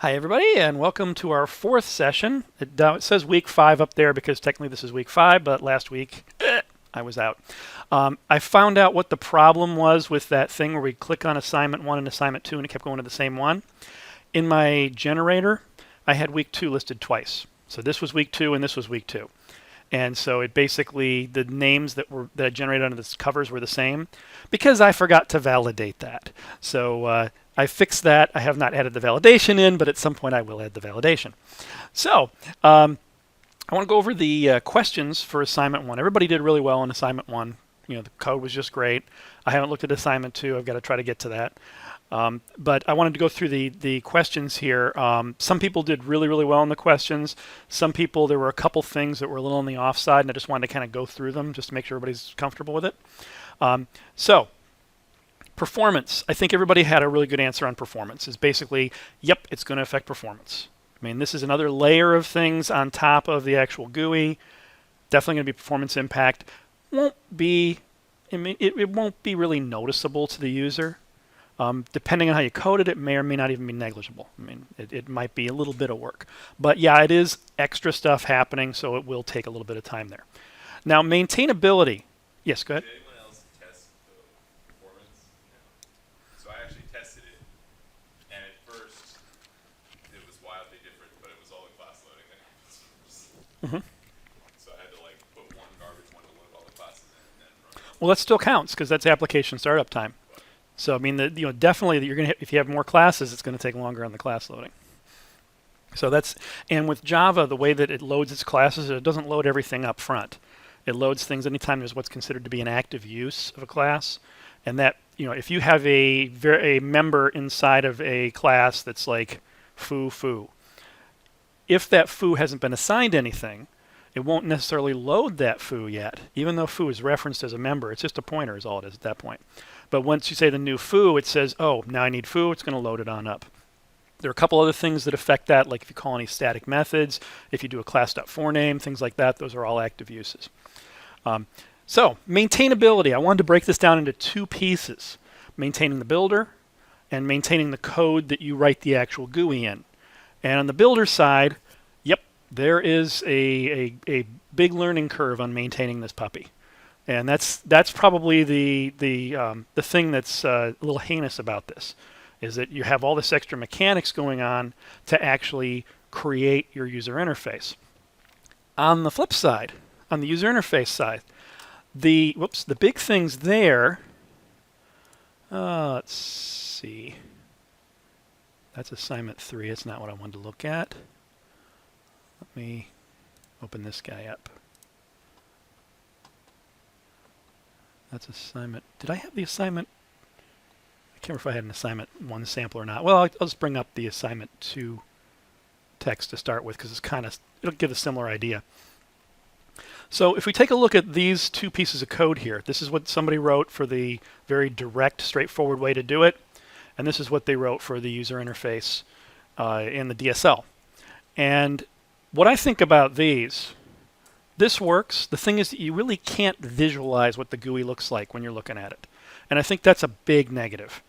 Hi, everybody, and welcome to our fourth session. It says week 5 up there because technically this is week 5, but last week I was out. I found out what the problem was with that thing where we click on assignment 1 and assignment 2 and it kept going to the same one. In my generator, I had week 2 listed twice. So this was week 2 and this was week 2. And so it basically, the names that I generated under the covers were the same because I forgot to validate that. So I fixed that. I have not added the validation in, but at some point I will add the validation. So I want to go over the questions for assignment 1. Everybody did really well on assignment 1. You know, the code was just great. I haven't looked at assignment 2. I've got to try to get to that. But I wanted to go through the questions here. Some people did really, really well in the questions. Some people, there were a couple things that were a little on the offside, and I just wanted to kind of go through them just to make sure everybody's comfortable with it. So performance. I think everybody had a really good answer on performance. Is basically, yep, it's going to affect performance. I mean, this is another layer of things on top of the actual GUI. Definitely going to be performance impact. Won't be, I mean, it won't be really noticeable to the user. Depending on how you code it, it may or may not even be negligible. I mean, it might be a little bit of work. But yeah, it is extra stuff happening, so it will take a little bit of time there. Now, maintainability. Yes, go ahead. Did anyone else test the performance? No. So I actually tested it, and at first it was wildly different, but it was all the class loading that happens first. So I had to like put one garbage one to load all the classes in, and then run it. Well, that still counts because that's application startup time. So I mean, definitely that you're going to, if you have more classes, it's going to take longer on the class loading. So that's, and with Java, the way that it loads its classes, it doesn't load everything up front. It loads things anytime there's what's considered to be an active use of a class, and that, if you have a member inside of a class that's like foo, if that foo hasn't been assigned anything, it won't necessarily load that foo yet, even though foo is referenced as a member. It's just a pointer is all it is at that point. But once you say the new foo, it says, oh, now I need foo, it's going to load it on up. There are a couple other things that affect that, like if you call any static methods, if you do a class.forName, things like that, those are all active uses. So maintainability, I wanted to break this down into 2 pieces, maintaining the builder and maintaining the code that you write the actual GUI in. And on the builder side, yep, there is a big learning curve on maintaining this puppy. And that's probably the thing that's a little heinous about this, is that you have all this extra mechanics going on to actually create your user interface. On the flip side, on the user interface side, the big things there, let's see. That's assignment 3. It's not what I wanted to look at. Let me open this guy up. That's assignment. Did I have the assignment? I can't remember if I had an assignment 1 sample or not. Well, I'll just bring up the assignment 2 text to start with because it'll give a similar idea. So if we take a look at these 2 pieces of code here, this is what somebody wrote for the very direct, straightforward way to do it, and this is what they wrote for the user interface in the DSL. And what I think about these, this works. The thing is that you really can't visualize what the GUI looks like when you're looking at it. And I think that's a big negative.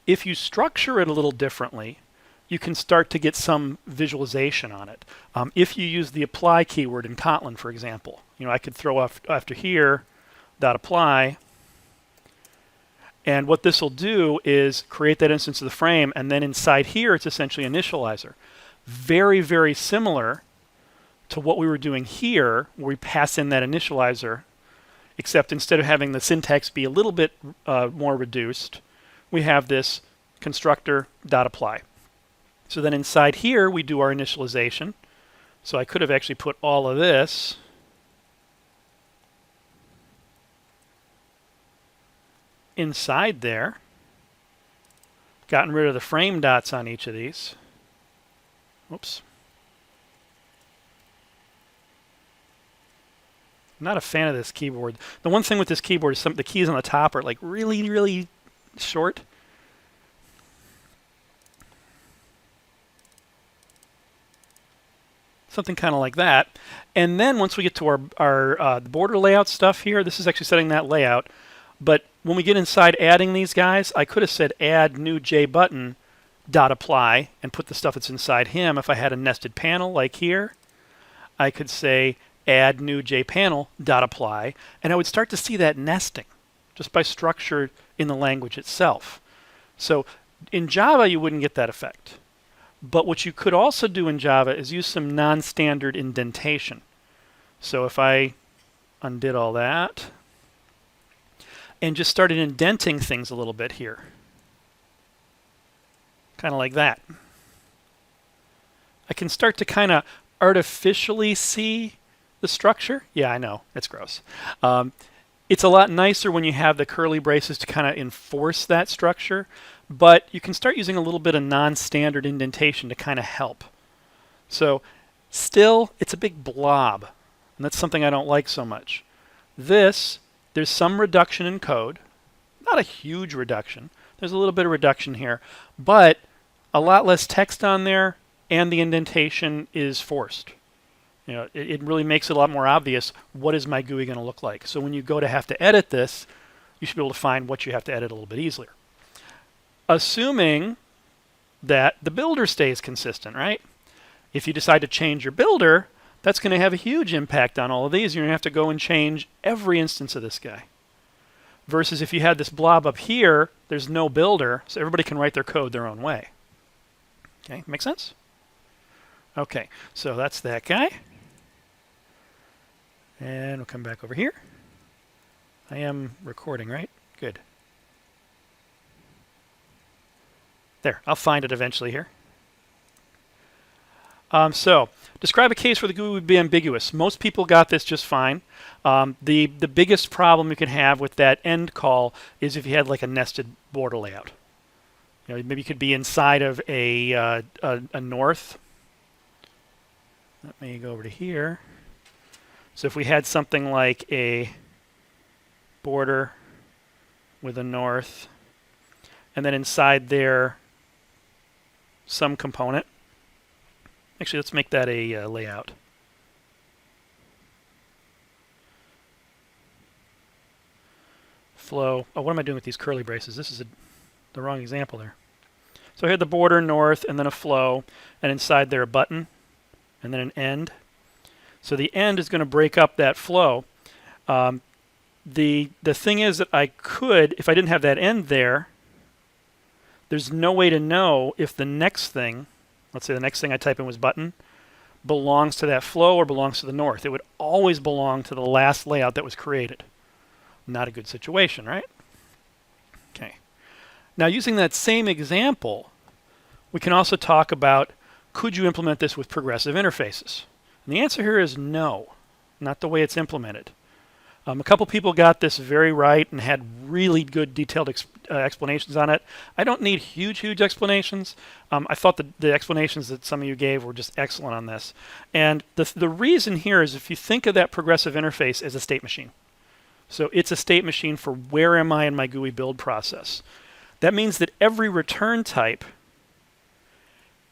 If you structure it a little differently, you can start to get some visualization on it. If you use the apply keyword in Kotlin, for example, I could throw after here .apply, and what this will do is create that instance of the frame, and then inside here it's essentially initializer. Very, very similar to what we were doing here, where we pass in that initializer, except instead of having the syntax be a little bit more reduced, we have this constructor.apply. So then inside here, we do our initialization. So I could have actually put all of this inside there, gotten rid of the frame dots on each of these. Oops. I'm not a fan of this keyboard. The one thing with this keyboard is the keys on the top are like really, really short. Something kind of like that. And then once we get to our border layout stuff here, this is actually setting that layout. But when we get inside adding these guys, I could have said add new J button dot apply and put the stuff that's inside him. If I had a nested panel like here, I could say add new jpanel dot apply, and I would start to see that nesting just by structure in the language itself. So in Java, you wouldn't get that effect. But what you could also do in Java is use some non-standard indentation. So if I undid all that and just started indenting things a little bit here, kind of like that, I can start to kind of artificially see the structure. Yeah, I know, it's gross. It's a lot nicer when you have the curly braces to kind of enforce that structure, but you can start using a little bit of non-standard indentation to kind of help. So still, it's a big blob, and that's something I don't like so much. This, there's some reduction in code, not a huge reduction. There's a little bit of reduction here, but a lot less text on there, and the indentation is forced. You know, it really makes it a lot more obvious what is my GUI going to look like. So when you go to have to edit this, you should be able to find what you have to edit a little bit easier. Assuming that the builder stays consistent, right? If you decide to change your builder, that's going to have a huge impact on all of these. You're going to have to go and change every instance of this guy. Versus if you had this blob up here, there's no builder, so everybody can write their code their own way. Okay, make sense? Okay, so that's that guy. And we'll come back over here. I am recording, right? Good. There, I'll find it eventually here. So, describe a case where the GUI would be ambiguous. Most people got this just fine. The biggest problem you can have with that end call is if you had like a nested border layout. You know, maybe you could be inside of a north. Let me go over to here. So if we had something like a border with a north, and then inside there some component. Actually, let's make that a layout. Flow. Oh, what am I doing with these curly braces? This is the wrong example there. So I had the border north and then a flow, and inside there a button, and then an end. So the end is going to break up that flow. The thing is that I could, if I didn't have that end there, there's no way to know if the next thing, let's say the next thing I type in was button, belongs to that flow or belongs to the north. It would always belong to the last layout that was created. Not a good situation, right? Okay. Now using that same example, we can also talk about, could you implement this with progressive interfaces? And the answer here is no, not the way it's implemented. A couple people got this very right and had really good detailed explanations on it. I don't need huge explanations. I thought the explanations that some of you gave were just excellent on this. And the reason here is if you think of that progressive interface as a state machine. So it's a state machine for where am I in my GUI build process. That means that every return type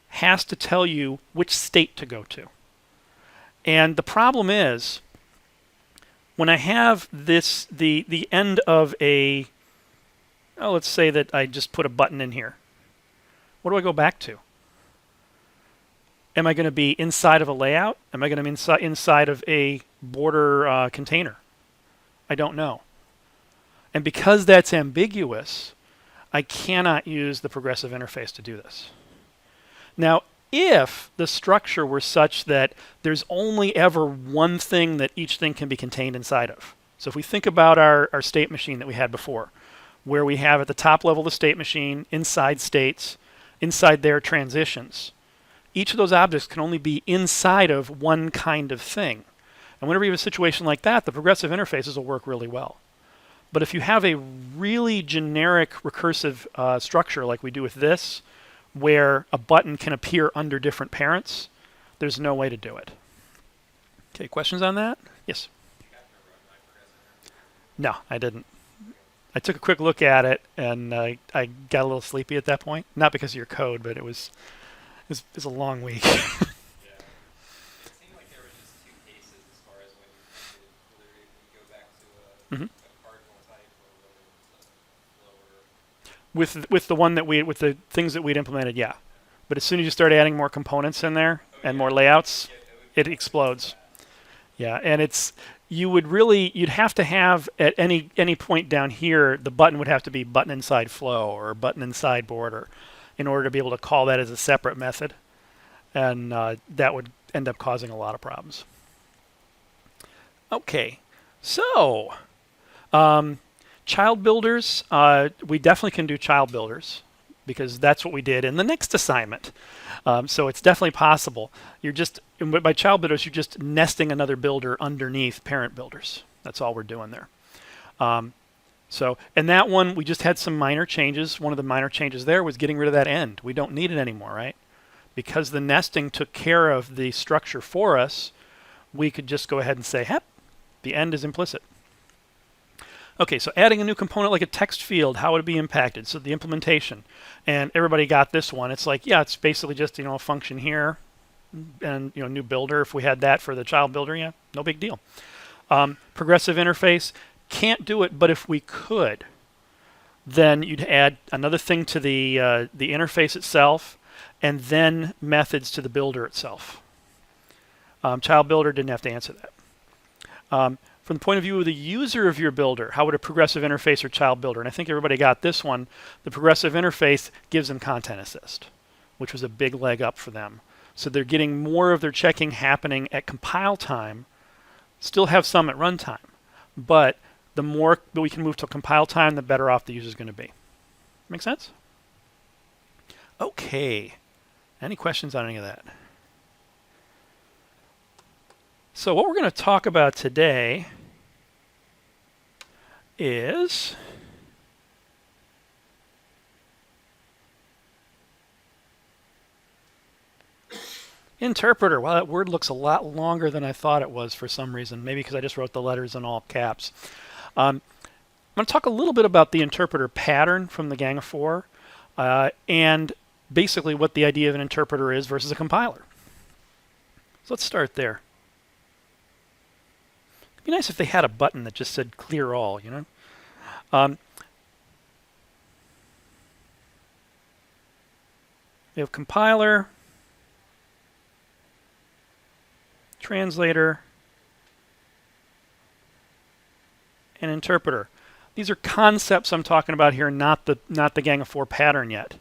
has to tell you which state to go to. And the problem is, when I have this, the end of a, oh, let's say that I just put a button in here. What do I go back to? Am I going to be inside of a layout? Am I going to be inside of a border container? I don't know. And because that's ambiguous, I cannot use the progressive interface to do this. Now, if the structure were such that there's only ever one thing that each thing can be contained inside of. So if we think about our state machine that we had before, where we have at the top level the state machine, inside states, inside their transitions, each of those objects can only be inside of one kind of thing. And whenever you have a situation like that, the progressive interfaces will work really well. But if you have a really generic recursive structure like we do with this, where a button can appear under different parents, there's no way to do it. Okay, questions on that? Yes? No, I didn't. I took a quick look at it, and I got a little sleepy at that point. Not because of your code, but it was a long week. Yeah. It seemed like there were just two cases as far as when whether you go back to a cardinal type or whether it's a lower. with the things that we'd implemented, yeah. But as soon as you start adding more components in there and more layouts, it explodes. Yeah, and you'd have to have at any point down here, the button would have to be button inside flow or button inside border in order to be able to call that as a separate method, and that would end up causing a lot of problems. Okay, so child builders, we definitely can do child builders because that's what we did in the next assignment. So it's definitely possible. By child builders, you're just nesting another builder underneath parent builders. That's all we're doing there. So in that one, we just had some minor changes. One of the minor changes there was getting rid of that end. We don't need it anymore, right? Because the nesting took care of the structure for us, we could just go ahead and say, "Hep, the end is implicit." Okay, so adding a new component like a text field, how would it be impacted? So the implementation, and everybody got this one. It's like, yeah, it's basically just a function here, and new builder. If we had that for the child builder, yeah, no big deal. Progressive interface, can't do it, but if we could, then you'd add another thing to the interface itself, and then methods to the builder itself. Child builder didn't have to answer that. From the point of view of the user of your builder, how would a progressive interface or child builder? And I think everybody got this one. The progressive interface gives them content assist, which was a big leg up for them. So they're getting more of their checking happening at compile time, still have some at runtime. But the more that we can move to compile time, the better off the user is going to be. Make sense? Okay. Any questions on any of that? So what we're going to talk about today is interpreter. Well, that word looks a lot longer than I thought it was for some reason. Maybe because I just wrote the letters in all caps. I'm going to talk a little bit about the interpreter pattern from the Gang of Four and basically what the idea of an interpreter is versus a compiler. So let's start there. It'd be nice if they had a button that just said clear all, We have compiler, translator, and interpreter. These are concepts I'm talking about here, not the Gang of Four pattern yet.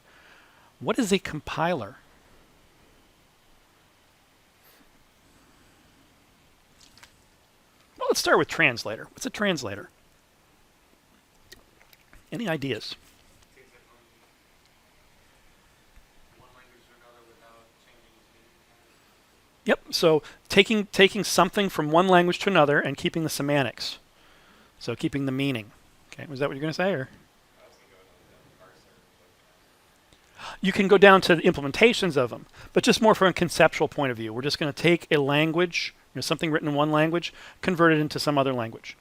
What is a compiler? Well, let's start with translator. What's a translator? Any ideas? Takes it from one language to another without changing its meaning. Yep. So taking something from one language to another and keeping the semantics. So keeping the meaning. Okay. Was that what you're going to say, or? I was going to go down the parser. You can go down to the implementations of them, but just more from a conceptual point of view. We're just going to take a language, something written in one language, convert it into some other language.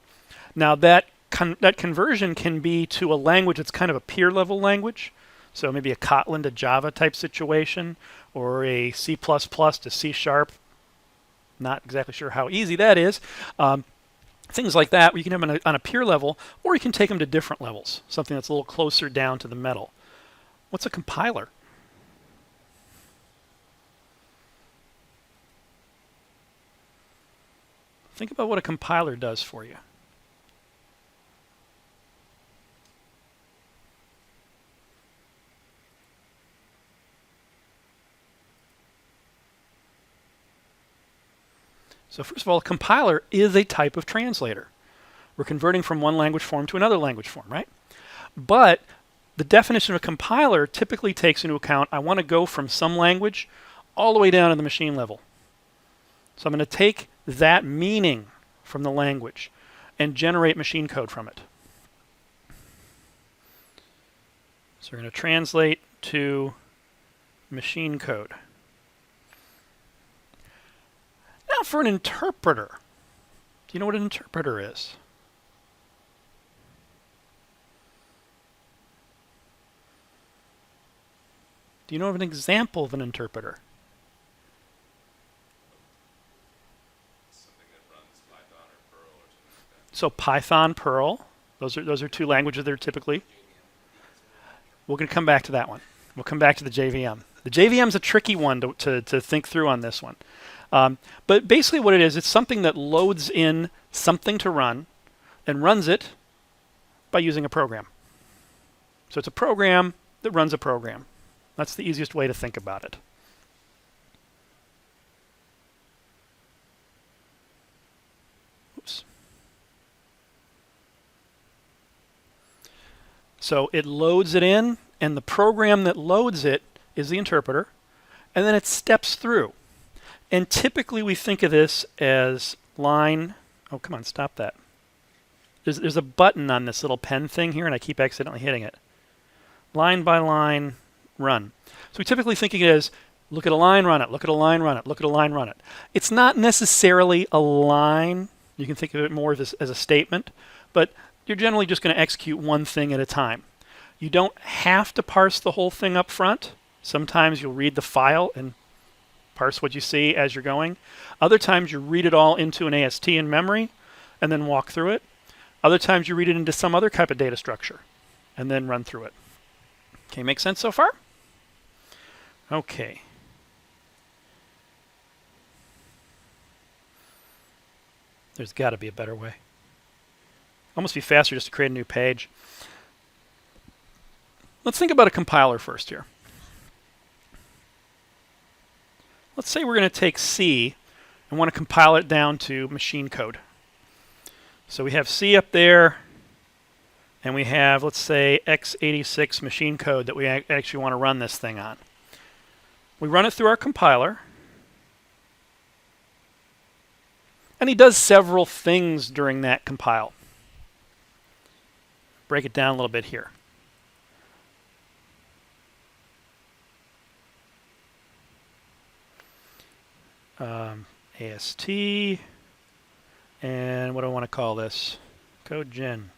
Now that conversion can be to a language that's kind of a peer level language. So maybe a Kotlin to Java type situation, or a C++ to C#. Not exactly sure how easy that is. Things like that, you can have them on a peer level, or you can take them to different levels, something that's a little closer down to the metal. What's a compiler? Think about what a compiler does for you. So first of all, a compiler is a type of translator. We're converting from one language form to another language form, right? But the definition of a compiler typically takes into account, I want to go from some language all the way down to the machine level. So I'm going to take that meaning from the language and generate machine code from it. So we're going to translate to machine code. Now for an interpreter. Do you know what an interpreter is? Do you know of an example of an interpreter? Something that runs Python or Perl or something like that. So Python, Perl, those are two languages that are typically. We're going to come back to that one. We'll come back to the JVM. The JVM is a tricky one to think through on this one. But basically what it is, it's something that loads in something to run and runs it by using a program. So it's a program that runs a program. That's the easiest way to think about it. Oops. So it loads it in, and the program that loads it is the interpreter, and then it steps through. And typically we think of this as line. Oh, come on, stop that. There's a button on this little pen thing here, and I keep accidentally hitting it. Line by line, run. So we typically think of it as look at a line, run it, look at a line, run it, look at a line, run it. It's not necessarily a line. You can think of it more as a statement, but you're generally just going to execute one thing at a time. You don't have to parse the whole thing up front. Sometimes you'll read the file and parse what you see as you're going. Other times you read it all into an AST in memory and then walk through it. Other times you read it into some other type of data structure and then run through it. Okay, make sense so far? Okay. There's got to be a better way. Almost be faster just to create a new page. Let's think about a compiler first here. Let's say we're going to take C and want to compile it down to machine code. So we have C up there, and we have, let's say, x86 machine code that we actually want to run this thing on. We run it through our compiler, and he does several things during that compile. Break it down a little bit here. AST, and what do I want to call this? Code gen.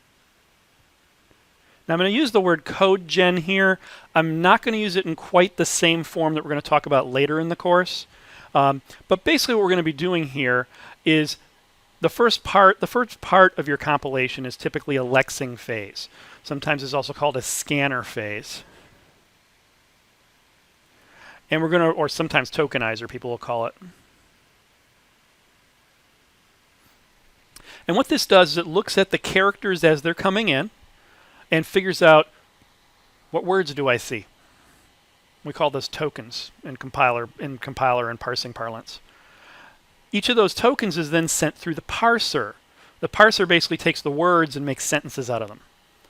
Now I'm going to use the word code gen here. I'm not going to use it in quite the same form that we're going to talk about later in the course. But basically what we're going to be doing here is the first part of your compilation is typically a lexing phase. Sometimes it's also called a scanner phase. And we're going to, or sometimes tokenizer, people will call it. And what this does is it looks at the characters as they're coming in and figures out what words do I see. We call those tokens in compiler and parsing parlance. Each of those tokens is then sent through the parser. The parser basically takes the words and makes sentences out of them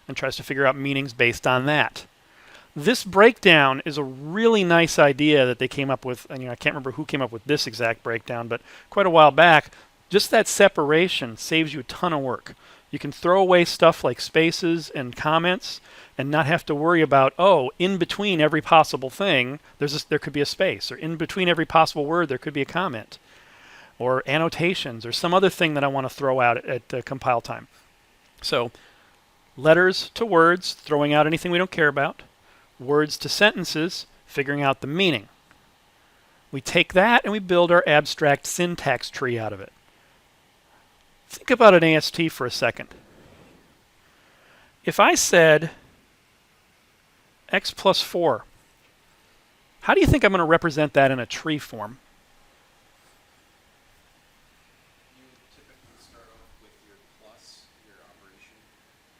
and tries to figure out meanings based on that. This breakdown is a really nice idea that they came up with. And, I can't remember who came up with this exact breakdown, but quite a while back. Just that separation saves you a ton of work. You can throw away stuff like spaces and comments and not have to worry about, oh, in between every possible thing, there could be a space, or in between every possible word, there could be a comment, or annotations, or some other thing that I want to throw out at compile time. So letters to words, throwing out anything we don't care about. Words to sentences, figuring out the meaning. We take that and we build our abstract syntax tree out of it. Think about an AST for a second. If I said x plus 4, how do you think I'm going to represent that in a tree form? You would typically start off with your plus, your operation,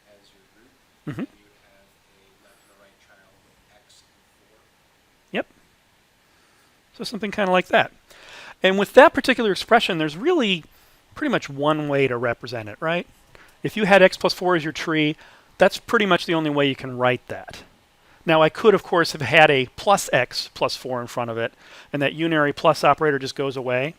as your root. Mm-hmm. And you would have a left and a right child with x and 4. Yep. So something kind of like that. And with that particular expression, there's really pretty much one way to represent it, right? If you had x plus 4 as your tree, that's pretty much the only way you can write that. Now I could, of course, have had a plus x plus 4 in front of it, and that unary plus operator just goes away.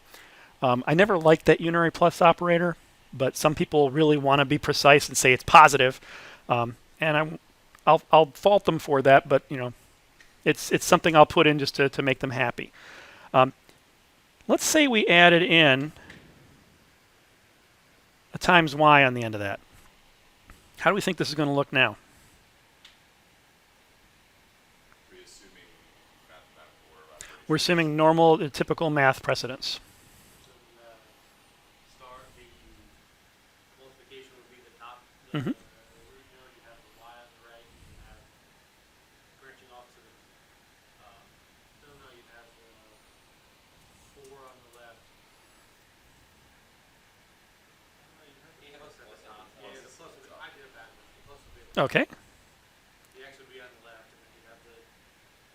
I never liked that unary plus operator, but some people really want to be precise and say it's positive, and I'll fault them for that, but it's something I'll put in just to make them happy. Let's say we added in a times y on the end of that. How do we think this is going to look now? We're assuming normal, typical math precedence. So the multiplication would be the top. Mhm. You have the y on the right, you have Okay. The X would be on the left, and then you'd have the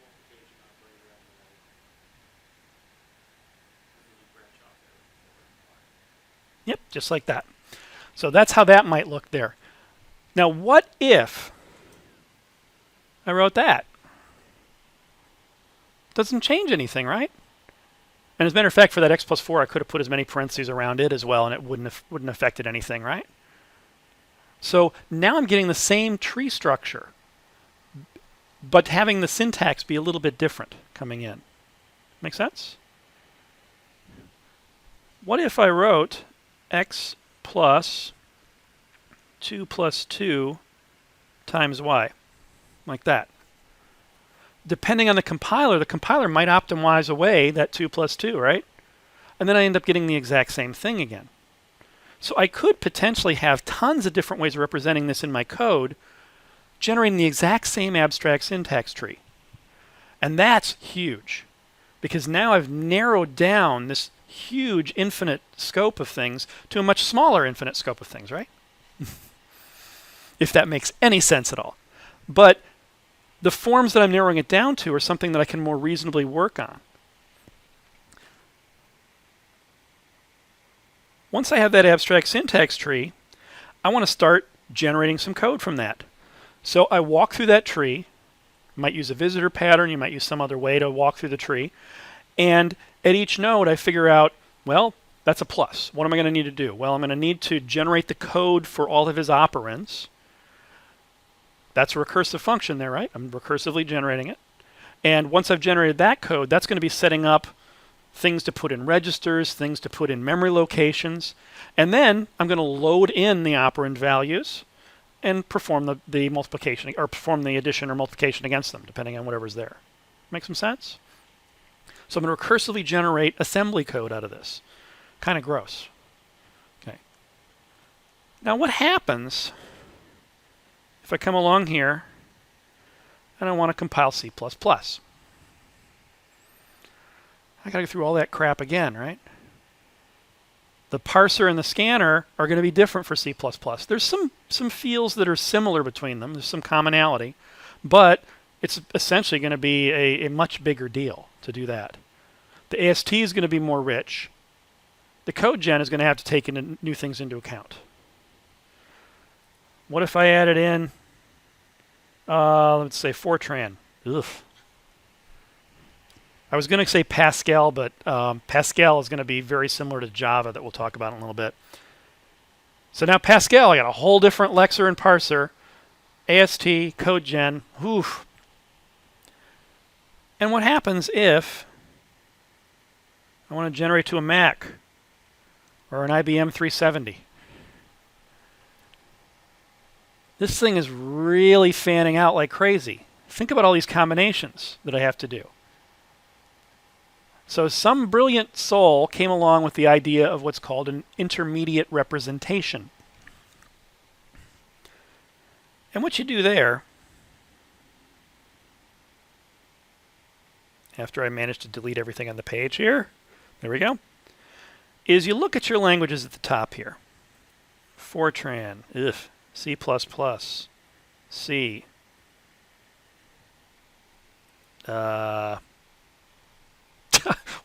multiplication operator on the right. And then you branch off there with forward and Y. Yep, just like that. So that's how that might look there. Now, what if I wrote that? Doesn't change anything, right? And as a matter of fact, for that x plus 4, I could have put as many parentheses around it as well, and it wouldn't have affected anything, right? So now I'm getting the same tree structure, but having the syntax be a little bit different coming in. Make sense? What if I wrote x plus 2 plus 2 times y, like that? Depending on the compiler might optimize away that 2 plus 2, right? And then I end up getting the exact same thing again. So I could potentially have tons of different ways of representing this in my code, generating the exact same abstract syntax tree. And that's huge, because now I've narrowed down this huge infinite scope of things to a much smaller infinite scope of things, right? If that makes any sense at all. But the forms that I'm narrowing it down to are something that I can more reasonably work on. Once I have that abstract syntax tree, I want to start generating some code from that. So I walk through that tree. You might use a visitor pattern. You might use some other way to walk through the tree. And at each node, I figure out, well, that's a plus. What am I going to need to do? Well, I'm going to need to generate the code for all of his operands. That's a recursive function there, right? I'm recursively generating it. And once I've generated that code, that's going to be setting up things to put in registers, things to put in memory locations. And then I'm going to load in the operand values and perform the multiplication, or perform the addition or multiplication against them, depending on whatever's there. Make some sense? So I'm going to recursively generate assembly code out of this. Kind of gross. Okay. Now what happens if I come along here and I want to compile C++? I got to go through all that crap again, right? The parser and the scanner are going to be different for C++. There's some fields that are similar between them. There's some commonality. But it's essentially going to be a much bigger deal to do that. The AST is going to be more rich. The code gen is going to have to take new things into account. What if I added in, let's say Fortran? Ugh. I was going to say Pascal, but Pascal is going to be very similar to Java that we'll talk about in a little bit. So now Pascal, I got a whole different lexer and parser, AST, code gen. Oof. And what happens if I want to generate to a Mac or an IBM 370? This thing is really fanning out like crazy. Think about all these combinations that I have to do. So some brilliant soul came along with the idea of what's called an intermediate representation. And what you do there, after I manage to delete everything on the page here, there we go, is you look at your languages at the top here. Fortran, C++, C.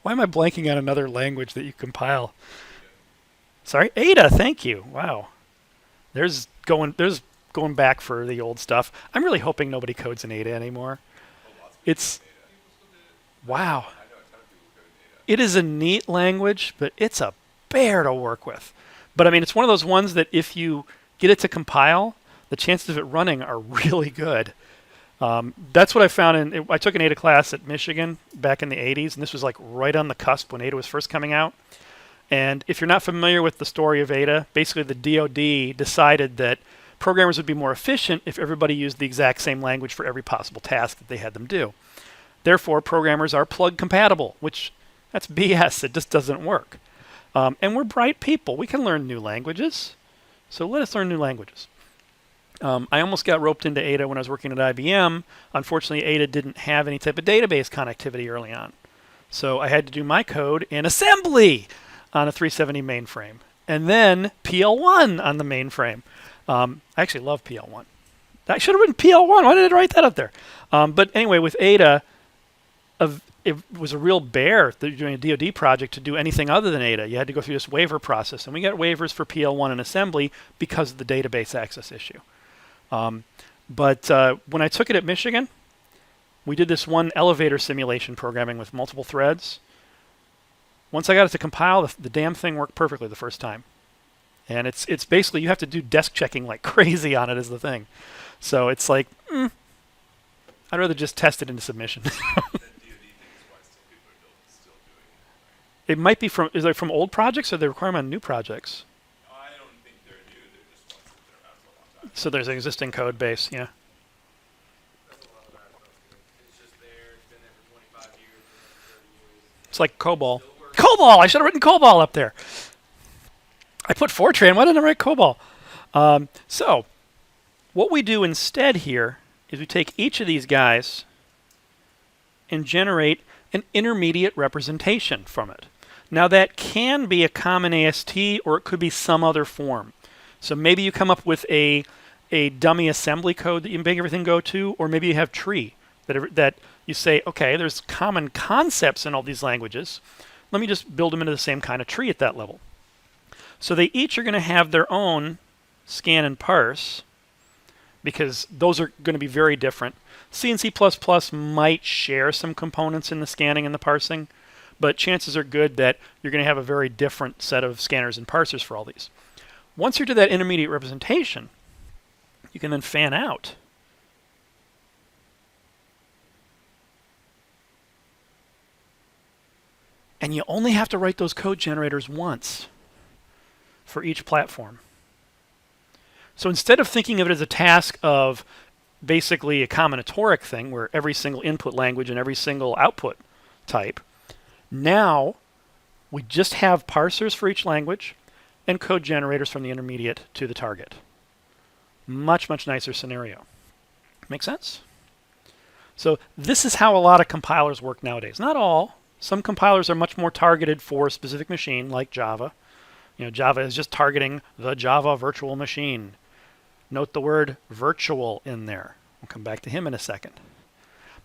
Why am I blanking on another language that you compile? Sorry, Ada, thank you. Wow. There's going back for the old stuff. I'm really hoping nobody codes in Ada anymore. It's wow. It is a neat language, but it's a bear to work with. But I mean, it's one of those ones that if you get it to compile, the chances of it running are really good. That's what I found I took an Ada class at Michigan back in the 80s, and this was like right on the cusp when Ada was first coming out. And if you're not familiar with the story of Ada, basically the DoD decided that programmers would be more efficient if everybody used the exact same language for every possible task that they had them do. Therefore, programmers are plug compatible, which that's BS. It just doesn't work. And we're bright people. We can learn new languages. So let us learn new languages. I almost got roped into Ada when I was working at IBM. Unfortunately, Ada didn't have any type of database connectivity early on. So I had to do my code in assembly on a 370 mainframe. And then PL1 on the mainframe. I actually love PL1. I should have written PL1. Why did I write that up there? But anyway, with Ada, it was a real bear that you're doing a DoD project to do anything other than Ada. You had to go through this waiver process, and we got waivers for PL1 in assembly because of the database access issue. But when I took it at Michigan, we did this one elevator simulation programming with multiple threads. Once I got it to compile, the damn thing worked perfectly the first time. And it's basically, you have to do desk checking like crazy on it is the thing. So it's like, I'd rather just test it into submission. That DoD thing is why still people are still doing it. It might be is it from old projects or the requirement on new projects? I don't think they're new. They're just ones that have been around for a long time. So there's an existing code base, yeah. That's a lot of that stuff. It's just there, it's been there for 25 years, been there for 30 years. It's like COBOL. Still works. COBOL! I should have written COBOL up there. I put Fortran. Why didn't I write COBOL? So what we do instead here is we take each of these guys and generate an intermediate representation from it. Now that can be a common AST or it could be some other form. So maybe you come up with a dummy assembly code that you make everything go to, or maybe you have tree that you say, okay, there's common concepts in all these languages. Let me just build them into the same kind of tree at that level. So they each are going to have their own scan and parse because those are going to be very different. C and C++ might share some components in the scanning and the parsing, but chances are good that you're going to have a very different set of scanners and parsers for all these. Once you're to that intermediate representation, you can then fan out. And you only have to write those code generators once for each platform. So instead of thinking of it as a task of basically a combinatoric thing where every single input language and every single output type, now we just have parsers for each language and code generators from the intermediate to the target. Much, much nicer scenario. Make sense? So this is how a lot of compilers work nowadays. Not all. Some compilers are much more targeted for a specific machine, like Java. You know, Java is just targeting the Java virtual machine. Note the word virtual in there. We'll come back to him in a second.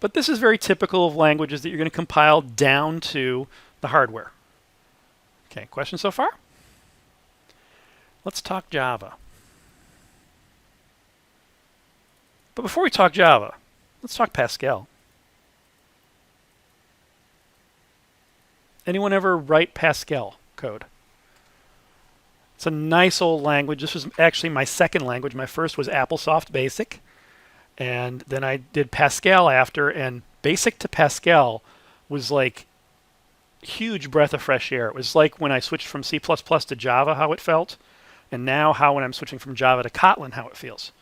But this is very typical of languages that you're going to compile down to the hardware. Okay, questions so far? Let's talk Java. But before we talk Java, let's talk Pascal. Anyone ever write Pascal code? It's a nice old language. This was actually my second language. My first was AppleSoft Basic. And then I did Pascal after. And Basic to Pascal was like a huge breath of fresh air. It was like when I switched from C++ to Java, how it felt. And now how when I'm switching from Java to Kotlin, how it feels.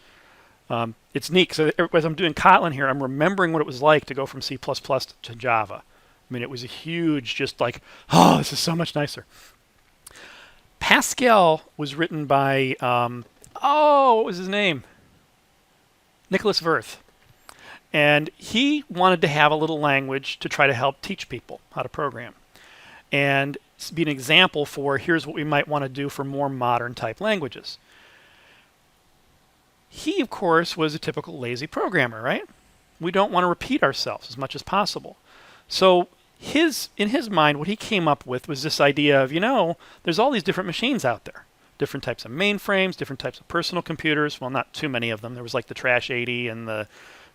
It's neat. So as I'm doing Kotlin here, I'm remembering what it was like to go from C++ to Java. I mean, it was a huge, just like, oh, this is so much nicer. Pascal was written by, what was his name? Nicholas Wirth. And he wanted to have a little language to try to help teach people how to program. And be an example for here's what we might want to do for more modern type languages. He, of course, was a typical lazy programmer, right? We don't want to repeat ourselves as much as possible. So in his mind, what he came up with was this idea of, there's all these different machines out there. Different types of mainframes, different types of personal computers. Well, not too many of them. There was like the Trash 80 and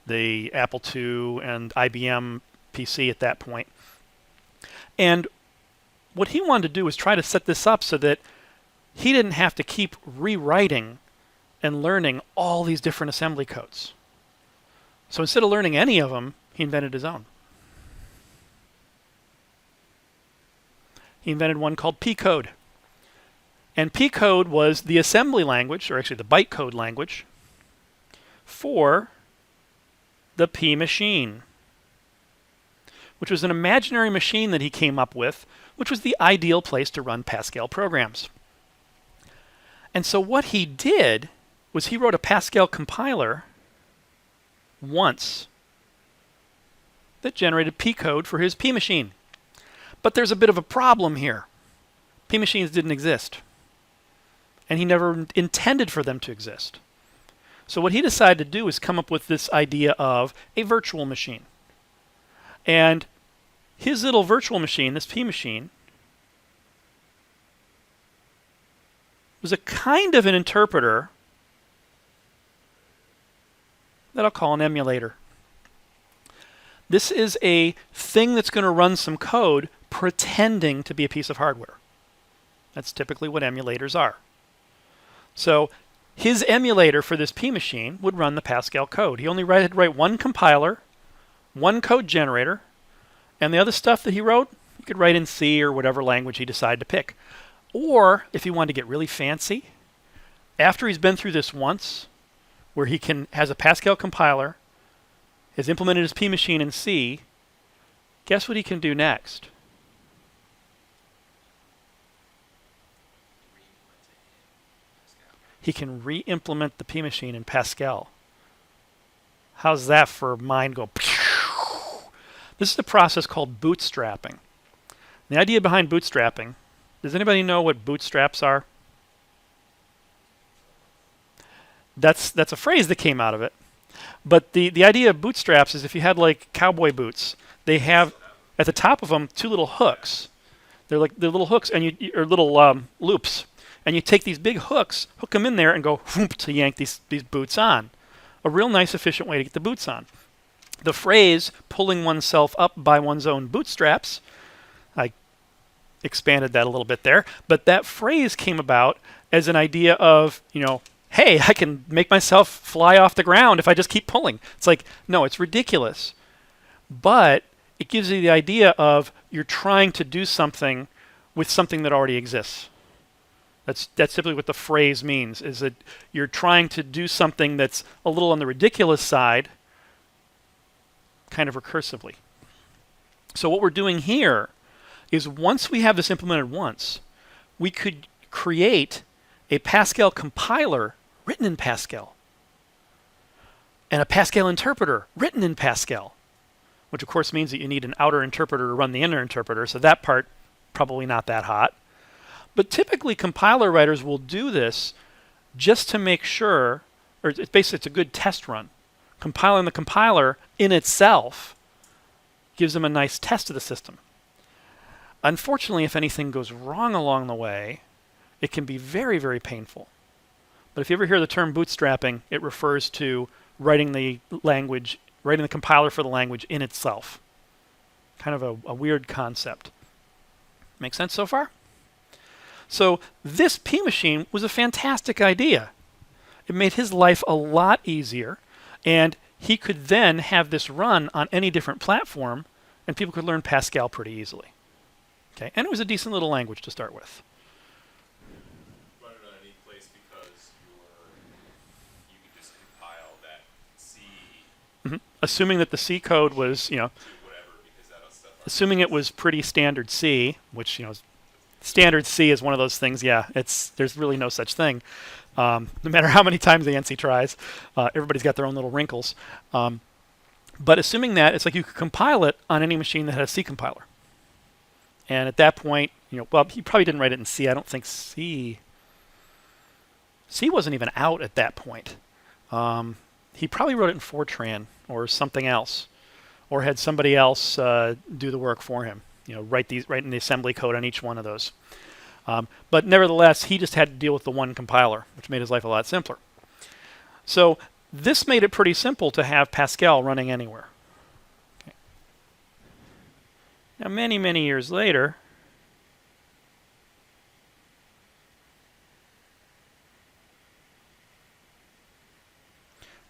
the Apple II and IBM PC at that point. And what he wanted to do was try to set this up so that he didn't have to keep rewriting and learning all these different assembly codes. So instead of learning any of them, he invented his own. He invented one called P-code. And P-code was the assembly language, or actually the bytecode language, for the P machine, which was an imaginary machine that he came up with, which was the ideal place to run Pascal programs. And so what he did was he wrote a Pascal compiler once that generated P-code for his P machine. But there's a bit of a problem here. P machines didn't exist. And he never intended for them to exist. So what he decided to do is come up with this idea of a virtual machine. And his little virtual machine, this P machine, was a kind of an interpreter that I'll call an emulator. This is a thing that's going to run some code pretending to be a piece of hardware. That's typically what emulators are. So his emulator for this P machine would run the Pascal code. He only had to write one compiler, one code generator, and the other stuff that he wrote, he could write in C or whatever language he decided to pick. Or, if he wanted to get really fancy, after he's been through this once, where he has a Pascal compiler, has implemented his P machine in C, guess what he can do next? He can re-implement the P machine in Pascal. How's that for mind go? This is a process called bootstrapping. The idea behind bootstrapping, does anybody know what bootstraps are? That's a phrase that came out of it. But the idea of bootstraps is if you had like cowboy boots, they have at the top of them two little hooks. They're little hooks or little loops. And you take these big hooks, hook them in there, and go whoop to yank these boots on. A real nice, efficient way to get the boots on. The phrase pulling oneself up by one's own bootstraps, I expanded that a little bit there, but that phrase came about as an idea of, hey, I can make myself fly off the ground if I just keep pulling. It's like, no, it's ridiculous. But it gives you the idea of you're trying to do something with something that already exists. That's typically what the phrase means, is that you're trying to do something that's a little on the ridiculous side, kind of recursively. So what we're doing here is once we have this implemented once, we could create a Pascal compiler written in Pascal and a Pascal interpreter written in Pascal, which of course means that you need an outer interpreter to run the inner interpreter, so that part probably not that hot. But typically compiler writers will do this just to make sure, or it's a good test run. Compiling the compiler in itself gives them a nice test of the system. Unfortunately, if anything goes wrong along the way, it can be very, very painful. But if you ever hear the term bootstrapping, it refers to writing the compiler for the language in itself. Kind of a weird concept. Make sense so far? So this P machine was a fantastic idea. It made his life a lot easier, and he could then have this run on any different platform, and people could learn Pascal pretty easily. Okay, and it was a decent little language to start with. Run it on any place because you can just compile that C Assuming that the C code was, to whatever, because that'll stuff. assuming it was pretty standard C, which, standard C is one of those things, there's really no such thing. No matter how many times the NC tries, everybody's got their own little wrinkles. But assuming that, it's like you could compile it on any machine that had a C compiler. And at that point, he probably didn't write it in C. I don't think C wasn't even out at that point. He probably wrote it in Fortran or something else, or had somebody else do the work for him. Write in the assembly code on each one of those. But nevertheless, he just had to deal with the one compiler, which made his life a lot simpler. So this made it pretty simple to have Pascal running anywhere. Okay. Now, many, many years later,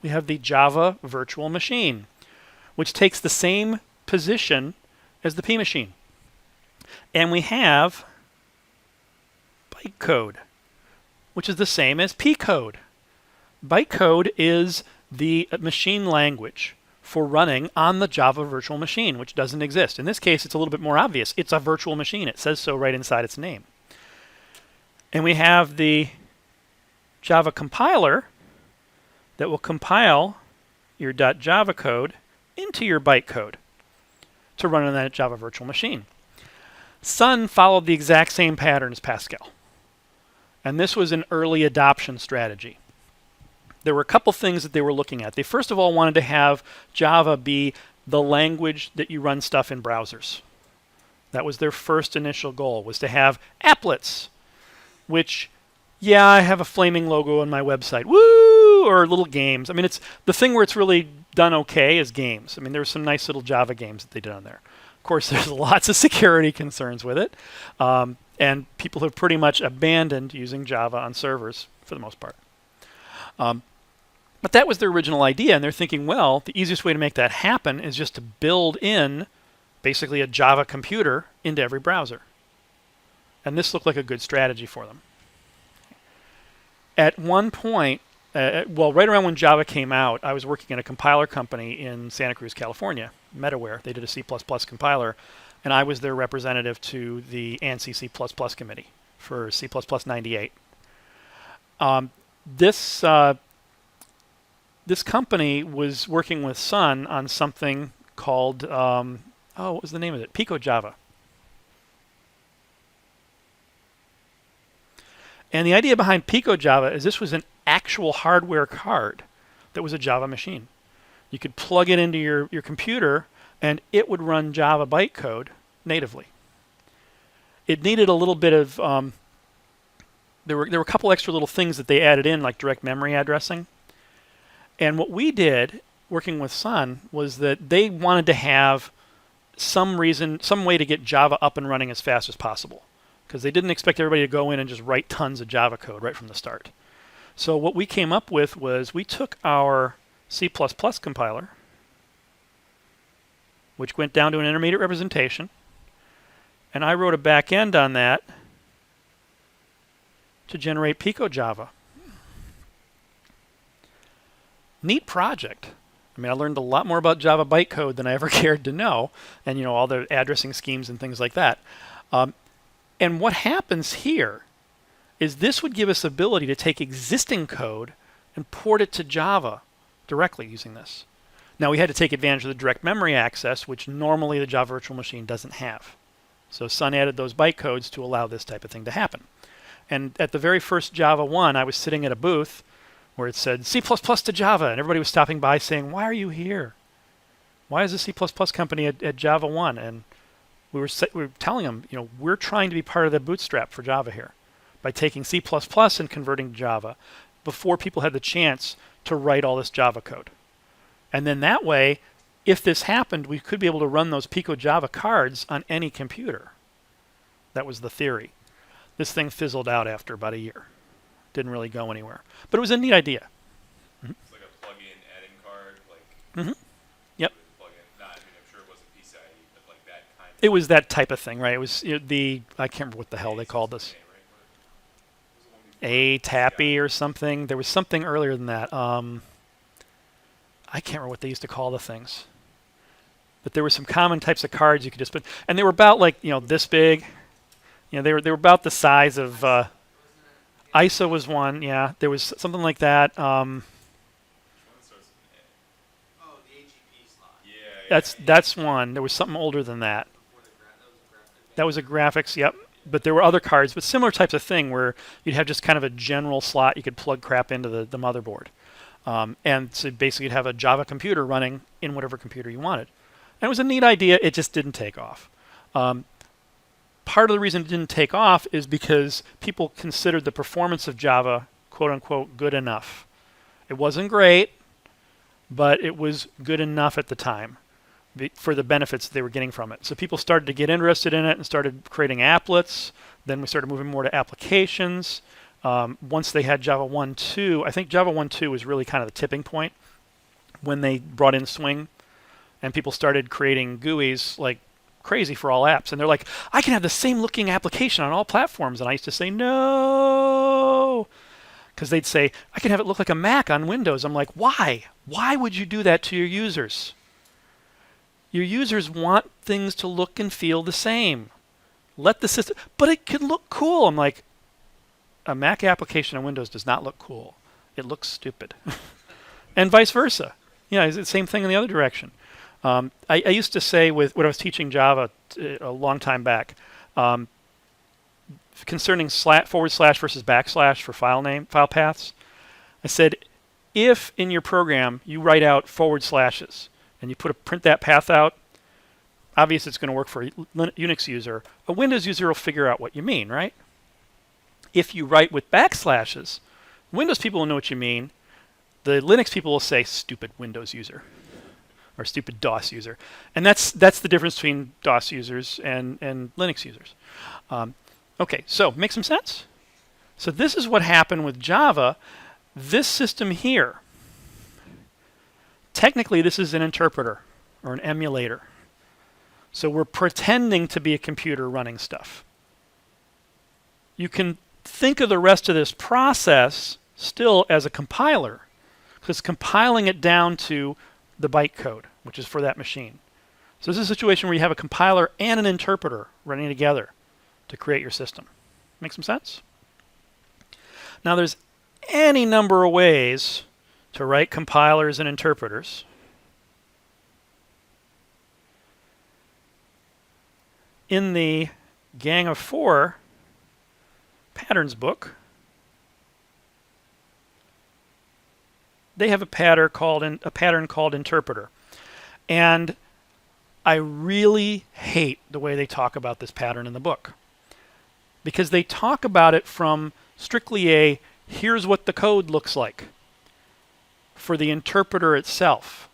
we have the Java virtual machine, which takes the same position as the P machine. And we have bytecode, which is the same as P code. Bytecode is the machine language for running on the Java virtual machine, which doesn't exist. In this case, it's a little bit more obvious. It's a virtual machine. It says so right inside its name. And we have the Java compiler that will compile your .java code into your bytecode to run on that Java virtual machine. Sun followed the exact same pattern as Pascal. And this was an early adoption strategy. there were a couple things that they were looking at. They first of all wanted to have Java be the language that you run stuff in browsers. That was their first initial goal, was to have applets, which, yeah, I have a flaming logo on my website, woo, or little games. I mean, it's the thing where it's really done okay is games. I mean, there were some nice little Java games that they did on there. Of course, there's lots of security concerns with it, and people have pretty much abandoned using Java on servers for the most part. But that was their original idea, and they're thinking, well, the easiest way to make that happen is just to build in basically a Java computer into every browser. And this looked like a good strategy for them. At one point, well, right around when Java came out, I was working at a compiler company in Santa Cruz, California, Metaware. They did a C++ compiler, and I was their representative to the ANSI C++ committee for C++ 98. This company was working with Sun on something called, what was the name of it? Pico Java. And the idea behind Pico Java is this was an actual hardware card that was a Java machine. You could plug it into your computer, and it would run Java bytecode natively. It needed a little bit of, there were a couple extra little things that they added in, like direct memory addressing. And what we did, working with Sun, was that they wanted to have some way to get Java up and running as fast as possible, because they didn't expect everybody to go in and just write tons of Java code right from the start. So what we came up with was we took our C++ compiler, which went down to an intermediate representation, and I wrote a back end on that to generate Pico Java. Neat project. I mean, I learned a lot more about Java bytecode than I ever cared to know, and all the addressing schemes and things like that. And what happens here is this would give us the ability to take existing code and port it to Java directly using this. Now, we had to take advantage of the direct memory access, which normally the Java virtual machine doesn't have. So Sun added those bytecodes to allow this type of thing to happen. And at the very first Java 1, I was sitting at a booth where it said C++ to Java, and everybody was stopping by saying, why are you here? Why is the C++ company at Java 1? And we were telling them, we're trying to be part of the bootstrap for Java here by taking C++ and converting to Java before people had the chance to write all this Java code. And then that way, if this happened, we could be able to run those Pico Java cards on any computer. That was the theory. This thing fizzled out after about a year. Didn't really go anywhere. But it was a neat idea. It's like a plug-in add-in card, like. Yep. Plug-in. I'm sure it wasn't PCIe, but like that kind of. It was that type of thing, right? It was I can't remember what the hell they called this. A Tappy or something. There was something earlier than that. I can't remember what they used to call the things. But there were some common types of cards you could just put, and they were about like this big. They were about the size of. ISO was one, yeah. There was something like that. The AGP slot. Yeah. That's one. There was something older than that. That was a graphics, yep. But there were other cards, but similar types of thing where you'd have just kind of a general slot you could plug crap into the motherboard. And so basically you'd have a Java computer running in whatever computer you wanted. And it was a neat idea, it just didn't take off. Part of the reason it didn't take off is because people considered the performance of Java, quote unquote, good enough. It wasn't great, but it was good enough at the time for the benefits they were getting from it. So people started to get interested in it and started creating applets. Then we started moving more to applications. Once they had Java 1.2, I think Java 1.2 was really kind of the tipping point when they brought in Swing and people started creating GUIs like crazy for all apps. And they're like, I can have the same looking application on all platforms. And I used to say, no, because they'd say, I can have it look like a Mac on Windows. I'm like, why? Why would you do that to your users? Your users want things to look and feel the same. Let the system, but it could look cool. I'm like, a Mac application on Windows does not look cool. It looks stupid. And vice versa. It's the same thing in the other direction. I used to say when I was teaching Java a long time back, concerning / versus backslash for file paths, I said, if in your program you write out forward slashes and you print that path out, obviously it's going to work for a Unix user. A Windows user will figure out what you mean, right? If you write with backslashes, Windows people will know what you mean. The Linux people will say, stupid Windows user, or stupid DOS user. And that's the difference between DOS users and Linux users. Okay, so make some sense? So this is what happened with Java. This system here, technically this is an interpreter or an emulator. So we're pretending to be a computer running stuff. You can think of the rest of this process still as a compiler, because it's compiling it down to the bytecode, which is for that machine. So this is a situation where you have a compiler and an interpreter running together to create your system. Make some sense? Now there's any number of ways to write compilers and interpreters. In the Gang of Four patterns book, they have a pattern called interpreter. And I really hate the way they talk about this pattern in the book, because they talk about it from strictly a here's what the code looks like for the interpreter itself,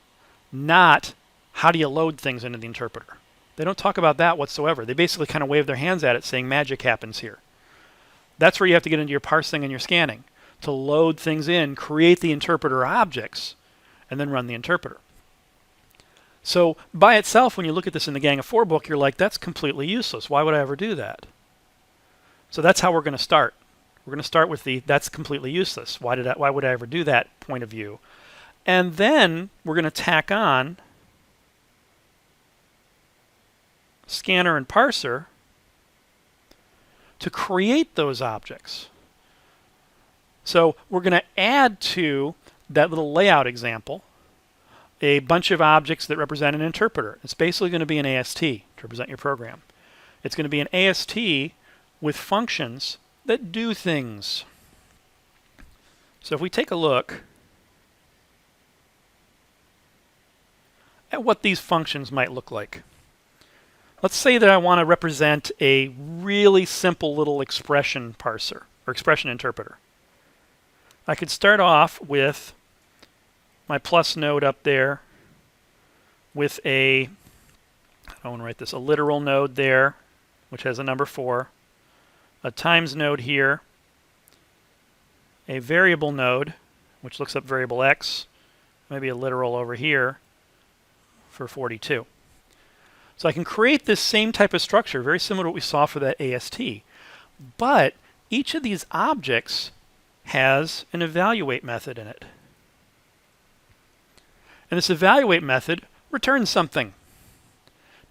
not how do you load things into the interpreter. They don't talk about that whatsoever. They basically kind of wave their hands at it saying magic happens here. That's where you have to get into your parsing and your scanning to load things in, create the interpreter objects, and then run the interpreter. So by itself, when you look at this in the Gang of Four book, you're like, that's completely useless. Why would I ever do that? So that's how we're going to start. We're going to start with the that's completely useless. Why would I ever do that point of view? And then we're going to tack on scanner and parser to create those objects. So we're going to add to that little layout example a bunch of objects that represent an interpreter. It's basically going to be an AST to represent your program. It's going to be an AST with functions that do things. So if we take a look at what these functions might look like. Let's say that I want to represent a really simple little expression parser or expression interpreter. I could start off with my plus node up there with I want to write this, a literal node there, which has a number 4, a times node here, a variable node, which looks up variable x, maybe a literal over here for 42. So I can create this same type of structure, very similar to what we saw for that AST. But each of these objects has an evaluate method in it. And this evaluate method returns something.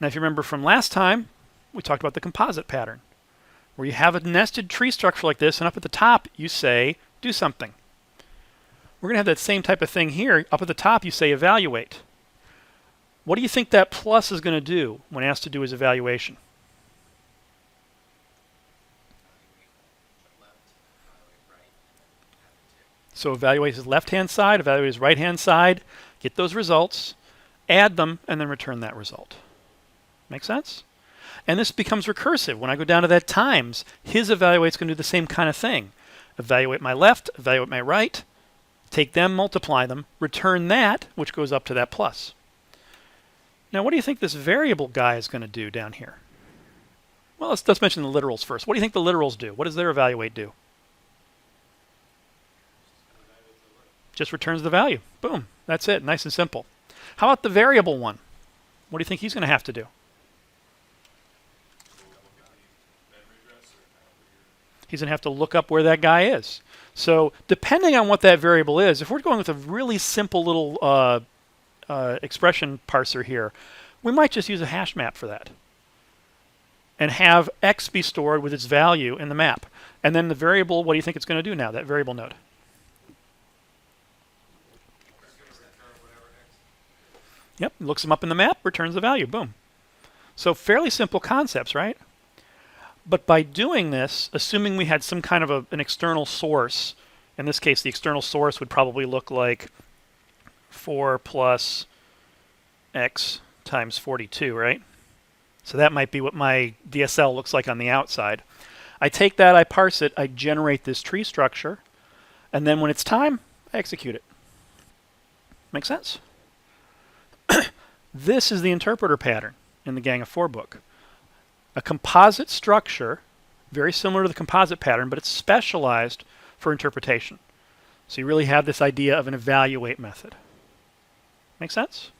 Now, if you remember from last time, we talked about the composite pattern, where you have a nested tree structure like this, and up at the top you say, do something. We're going to have that same type of thing here. Up at the top you say, evaluate. What do you think that plus is going to do when asked to do his evaluation? So evaluate his left-hand side, evaluate his right-hand side, get those results, add them, and then return that result. Make sense? And this becomes recursive. When I go down to that times, his evaluate's going to do the same kind of thing. Evaluate my left, evaluate my right, take them, multiply them, return that, which goes up to that plus. Now, what do you think this variable guy is going to do down here? Well, let's mention the literals first. What do you think the literals do? What does their evaluate do? Just returns the value. Boom. That's it. Nice and simple. How about the variable one? What do you think he's going to have to do? He's going to have to look up where that guy is. So depending on what that variable is, if we're going with a really simple little expression parser here, we might just use a hash map for that and have x be stored with its value in the map. And then the variable, what do you think it's going to do now, that variable node? Yep, looks them up in the map, returns the value, boom. So fairly simple concepts, right? But by doing this, assuming we had some kind of an external source In this case, the external source would probably look like 4 plus x times 42, right? So that might be what my DSL looks like on the outside. I take that, I parse it, I generate this tree structure, and then when it's time, I execute it. Make sense? This is the interpreter pattern in the Gang of 4 book. A composite structure, very similar to the composite pattern, but it's specialized for interpretation. So you really have this idea of an evaluate method. Make sense?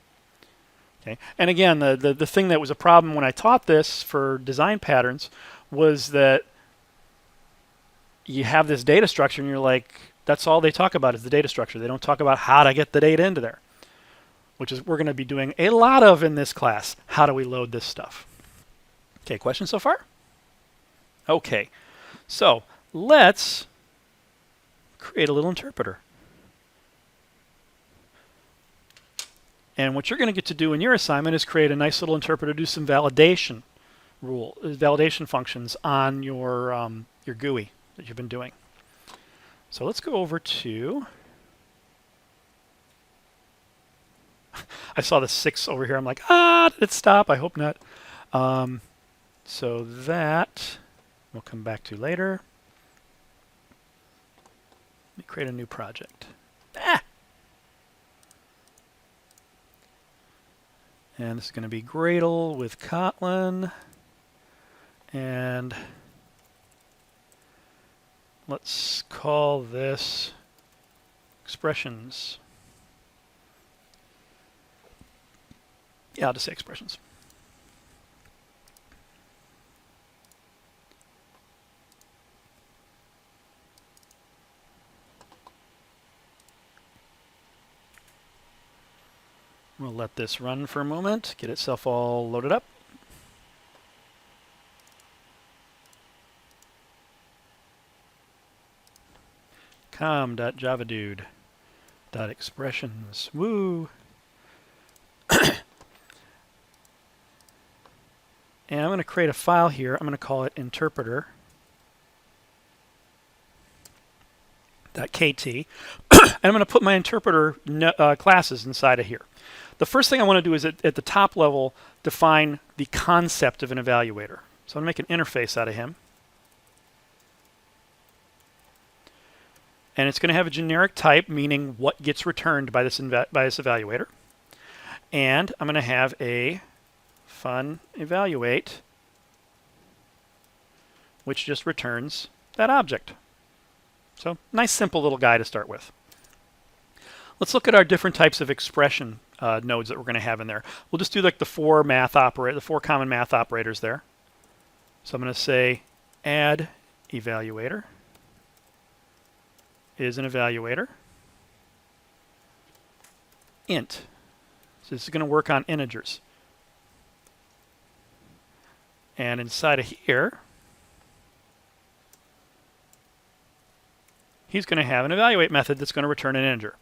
Okay. And again, the thing that was a problem when I taught this for design patterns was that you have this data structure and you're like, that's all they talk about is the data structure. They don't talk about how to get the data into there, which is we're going to be doing a lot of in this class. How do we load this stuff? Okay, questions so far? Okay, so let's create a little interpreter. And what you're going to get to do in your assignment is create a nice little interpreter, do some validation functions on your GUI that you've been doing. So let's go over to, I saw the 6 over here. I'm like, did it stop? I hope not. So that we'll come back to later. Let me create a new project. And this is going to be Gradle with Kotlin. And let's call this expressions. Yeah, I'll just say expressions. We'll let this run for a moment, get itself all loaded up. com.javadude.expressions. Woo! And I'm going to create a file here. I'm going to call it interpreter.kt. And I'm going to put my interpreter classes inside of here. The first thing I want to do is at the top level define the concept of an evaluator. So I'm going to make an interface out of him. And it's going to have a generic type, meaning what gets returned by this evaluator. And I'm going to have a fun evaluate, which just returns that object. So nice, simple little guy to start with. Let's look at our different types of expression nodes that we're going to have in there. We'll just do like the 4 common math operators there. So I'm going to say add evaluator is an evaluator. Int. So this is going to work on integers. And inside of here, he's going to have an evaluate method that's going to return an integer.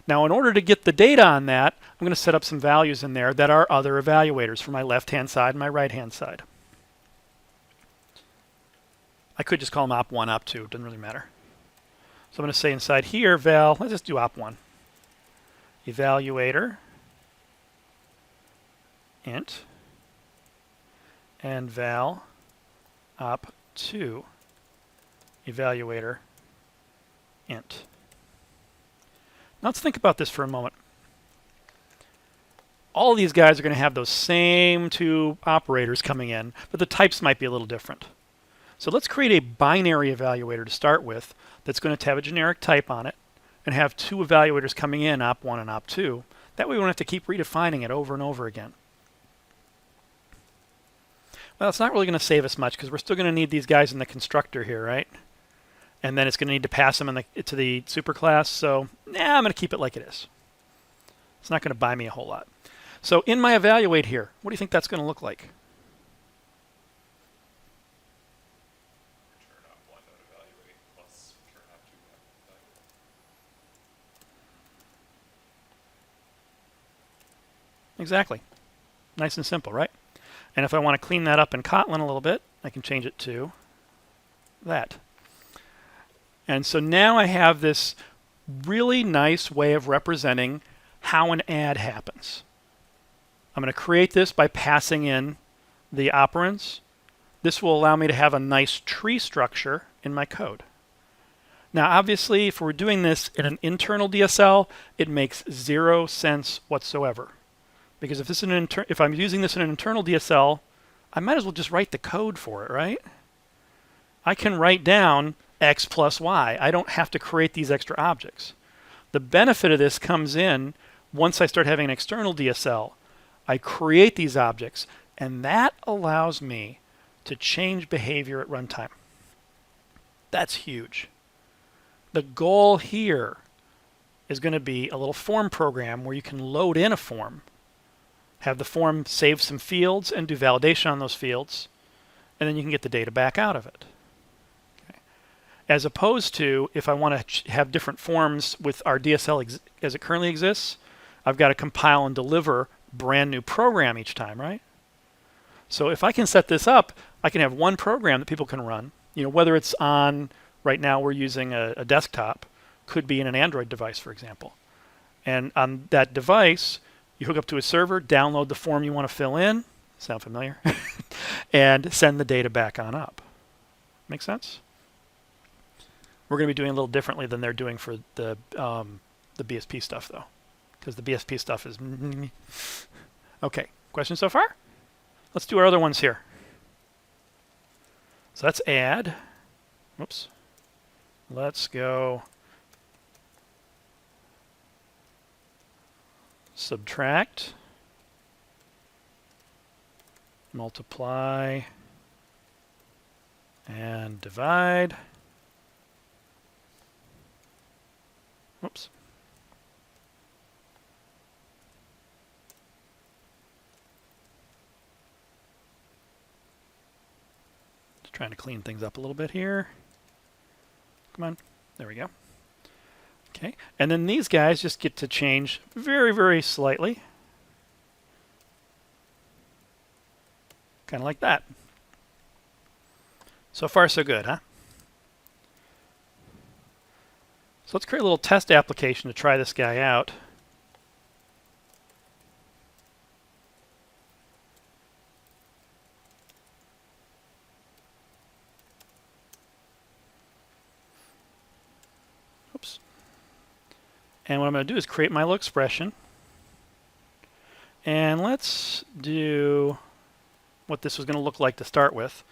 Now, in order to get the data on that, I'm going to set up some values in there that are other evaluators for my left-hand side and my right-hand side. I could just call them op1, op2. It doesn't really matter. So I'm going to say inside here, val, let's just do op1. Evaluator, int, and val, op2, evaluator, int. Now let's think about this for a moment. All these guys are going to have those same 2 operators coming in, but the types might be a little different. So let's create a binary evaluator to start with that's going to have a generic type on it and have 2 evaluators coming in, op1 and op2. That way we don't have to keep redefining it over and over again. Well, it's not really going to save us much because we're still going to need these guys in the constructor here, right? And then it's going to need to pass them to the superclass. So, I'm going to keep it like it is. It's not going to buy me a whole lot. So in my evaluate here, what do you think that's going to look like? Return op1 evaluate plus return op2 evaluate. Exactly. Nice and simple, right? And if I want to clean that up in Kotlin a little bit, I can change it to that. And so now I have this really nice way of representing how an add happens. I'm going to create this by passing in the operands. This will allow me to have a nice tree structure in my code. Now, obviously, if we're doing this in an internal DSL, it makes zero sense whatsoever. Because if I'm using this in an internal DSL, I might as well just write the code for it, right? I can write down x plus y. I don't have to create these extra objects. The benefit of this comes in once I start having an external DSL. I create these objects, and that allows me to change behavior at runtime. That's huge. The goal here is going to be a little form program where you can load in a form, have the form save some fields and do validation on those fields, and then you can get the data back out of it. Okay. As opposed to if I want to have different forms with our DSL as it currently exists, I've got to compile and deliver brand new program each time, right? So if I can set this up, I can have one program that people can run, whether it's on, right now we're using a desktop, could be in an Android device, for example. And on that device, you hook up to a server, download the form you want to fill in, sound familiar? And send the data back on up. Make sense? We're going to be doing a little differently than they're doing for the BSP stuff, though, because the BSP stuff is... Okay, questions so far? Let's do our other ones here. So that's add. Whoops. Let's go subtract, multiply, and divide. Whoops. Just trying to clean things up a little bit here. Come on. There we go. Okay. And then these guys just get to change very, very slightly. Kind of like that. So far, so good, huh? So let's create a little test application to try this guy out. Oops. And what I'm going to do is create my little expression. And let's do what this was going to look like to start with.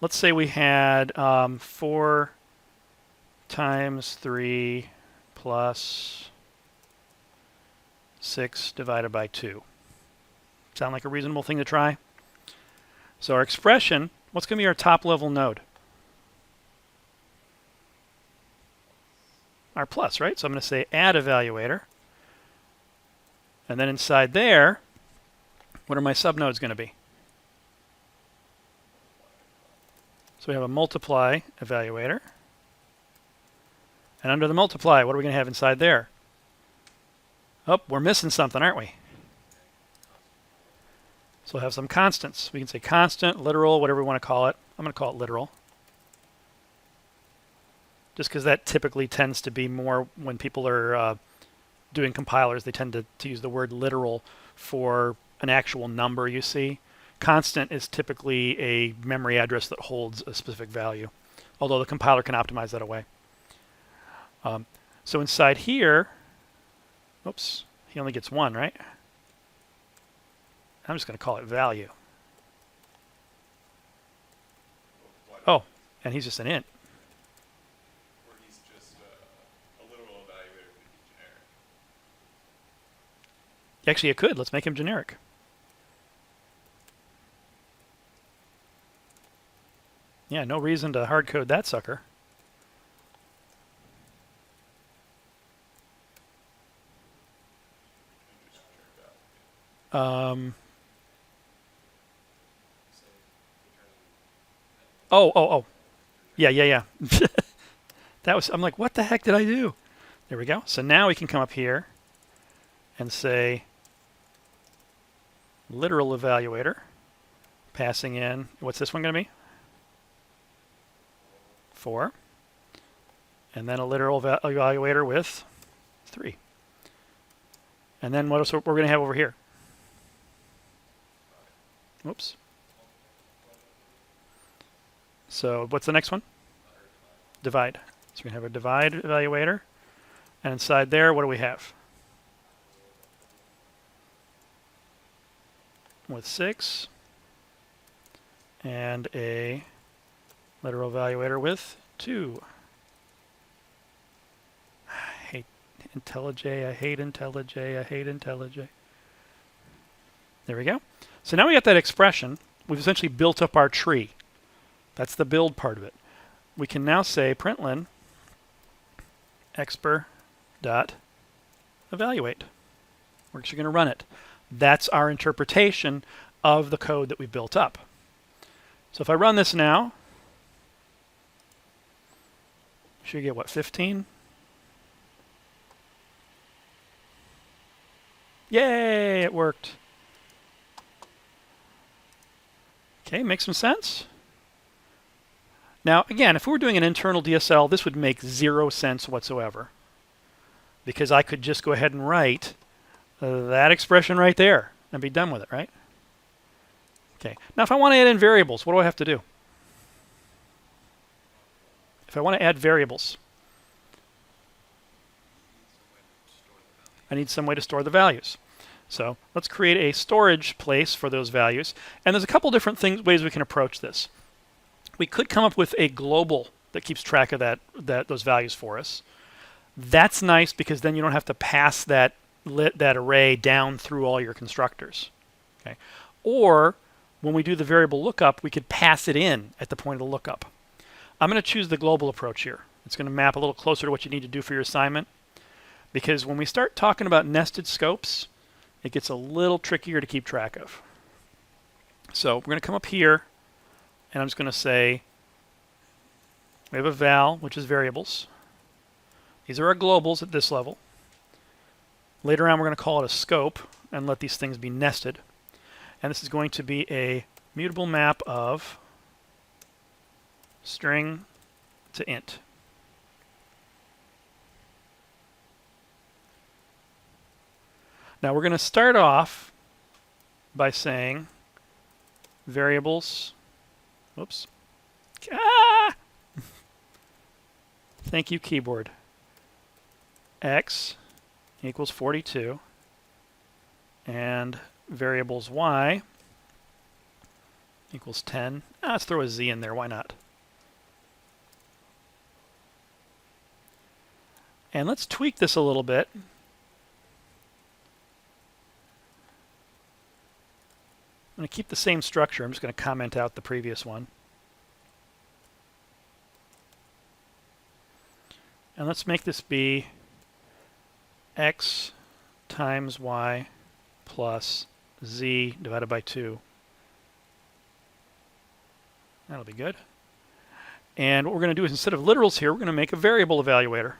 Let's say we had 4 times 3 plus 6 divided by 2. Sound like a reasonable thing to try? So our expression, what's going to be our top level node? Our plus, right? So I'm going to say add evaluator. And then inside there, what are my subnodes going to be? So we have a multiply evaluator. And under the multiply, what are we going to have inside there? Oh, we're missing something, aren't we? So we'll have some constants. We can say constant, literal, whatever we want to call it. I'm going to call it literal. Just because that typically tends to be more when people are doing compilers, they tend to use the word literal for an actual number you see. Constant is typically a memory address that holds a specific value, although the compiler can optimize that away. So inside here, oops, he only gets 1, right? I'm just going to call it value. Oh, and he's just an int. Or he's just a literal evaluator could be generic. Actually, it could. Let's make him generic. Yeah, no reason to hard code that sucker. Oh. Yeah. That was, I'm like, what the heck did I do? There we go. So now we can come up here and say literal evaluator, passing in, what's this one going to be? 4. and then a literal evaluator with 3. And then what else we're going to have over here? Whoops. So what's the next one? Divide. So we're going to have a divide evaluator. And inside there, what do we have? With 6. And a literal evaluator with 2. I hate IntelliJ. I hate IntelliJ. I hate IntelliJ. There we go. So now we got that expression. We've essentially built up our tree. That's the build part of it. We can now say println expr dot evaluate. We're actually going to run it. That's our interpretation of the code that we built up. So if I run this now, should get what, 15? Yay, it worked. Okay, makes some sense. Now, again, if we were doing an internal DSL, this would make 0 sense whatsoever, because I could just go ahead and write that expression right there and be done with it, right? Okay. Now, if I want to add in variables, what do I have to do? If I want to add variables, I need some way to store the values. So let's create a storage place for those values. And there's a couple different ways we can approach this. We could come up with a global that keeps track of those values for us. That's nice because then you don't have to pass that array down through all your constructors. Okay. Or when we do the variable lookup, we could pass it in at the point of the lookup. I'm going to choose the global approach here. It's going to map a little closer to what you need to do for your assignment, because when we start talking about nested scopes, it gets a little trickier to keep track of. So we're going to come up here, and I'm just going to say we have a val, which is variables. These are our globals at this level. Later on, we're going to call it a scope and let these things be nested. And this is going to be a mutable map of string to int. Now we're going to start off by saying variables. Whoops. Ah! Thank you, keyboard. X equals 42. And variables y equals 10. Let's throw a z in there. Why not? And let's tweak this a little bit. I'm going to keep the same structure. I'm just going to comment out the previous one. And let's make this be x times y plus z divided by 2. That'll be good. And what we're going to do is, instead of literals here, we're going to make a variable evaluator.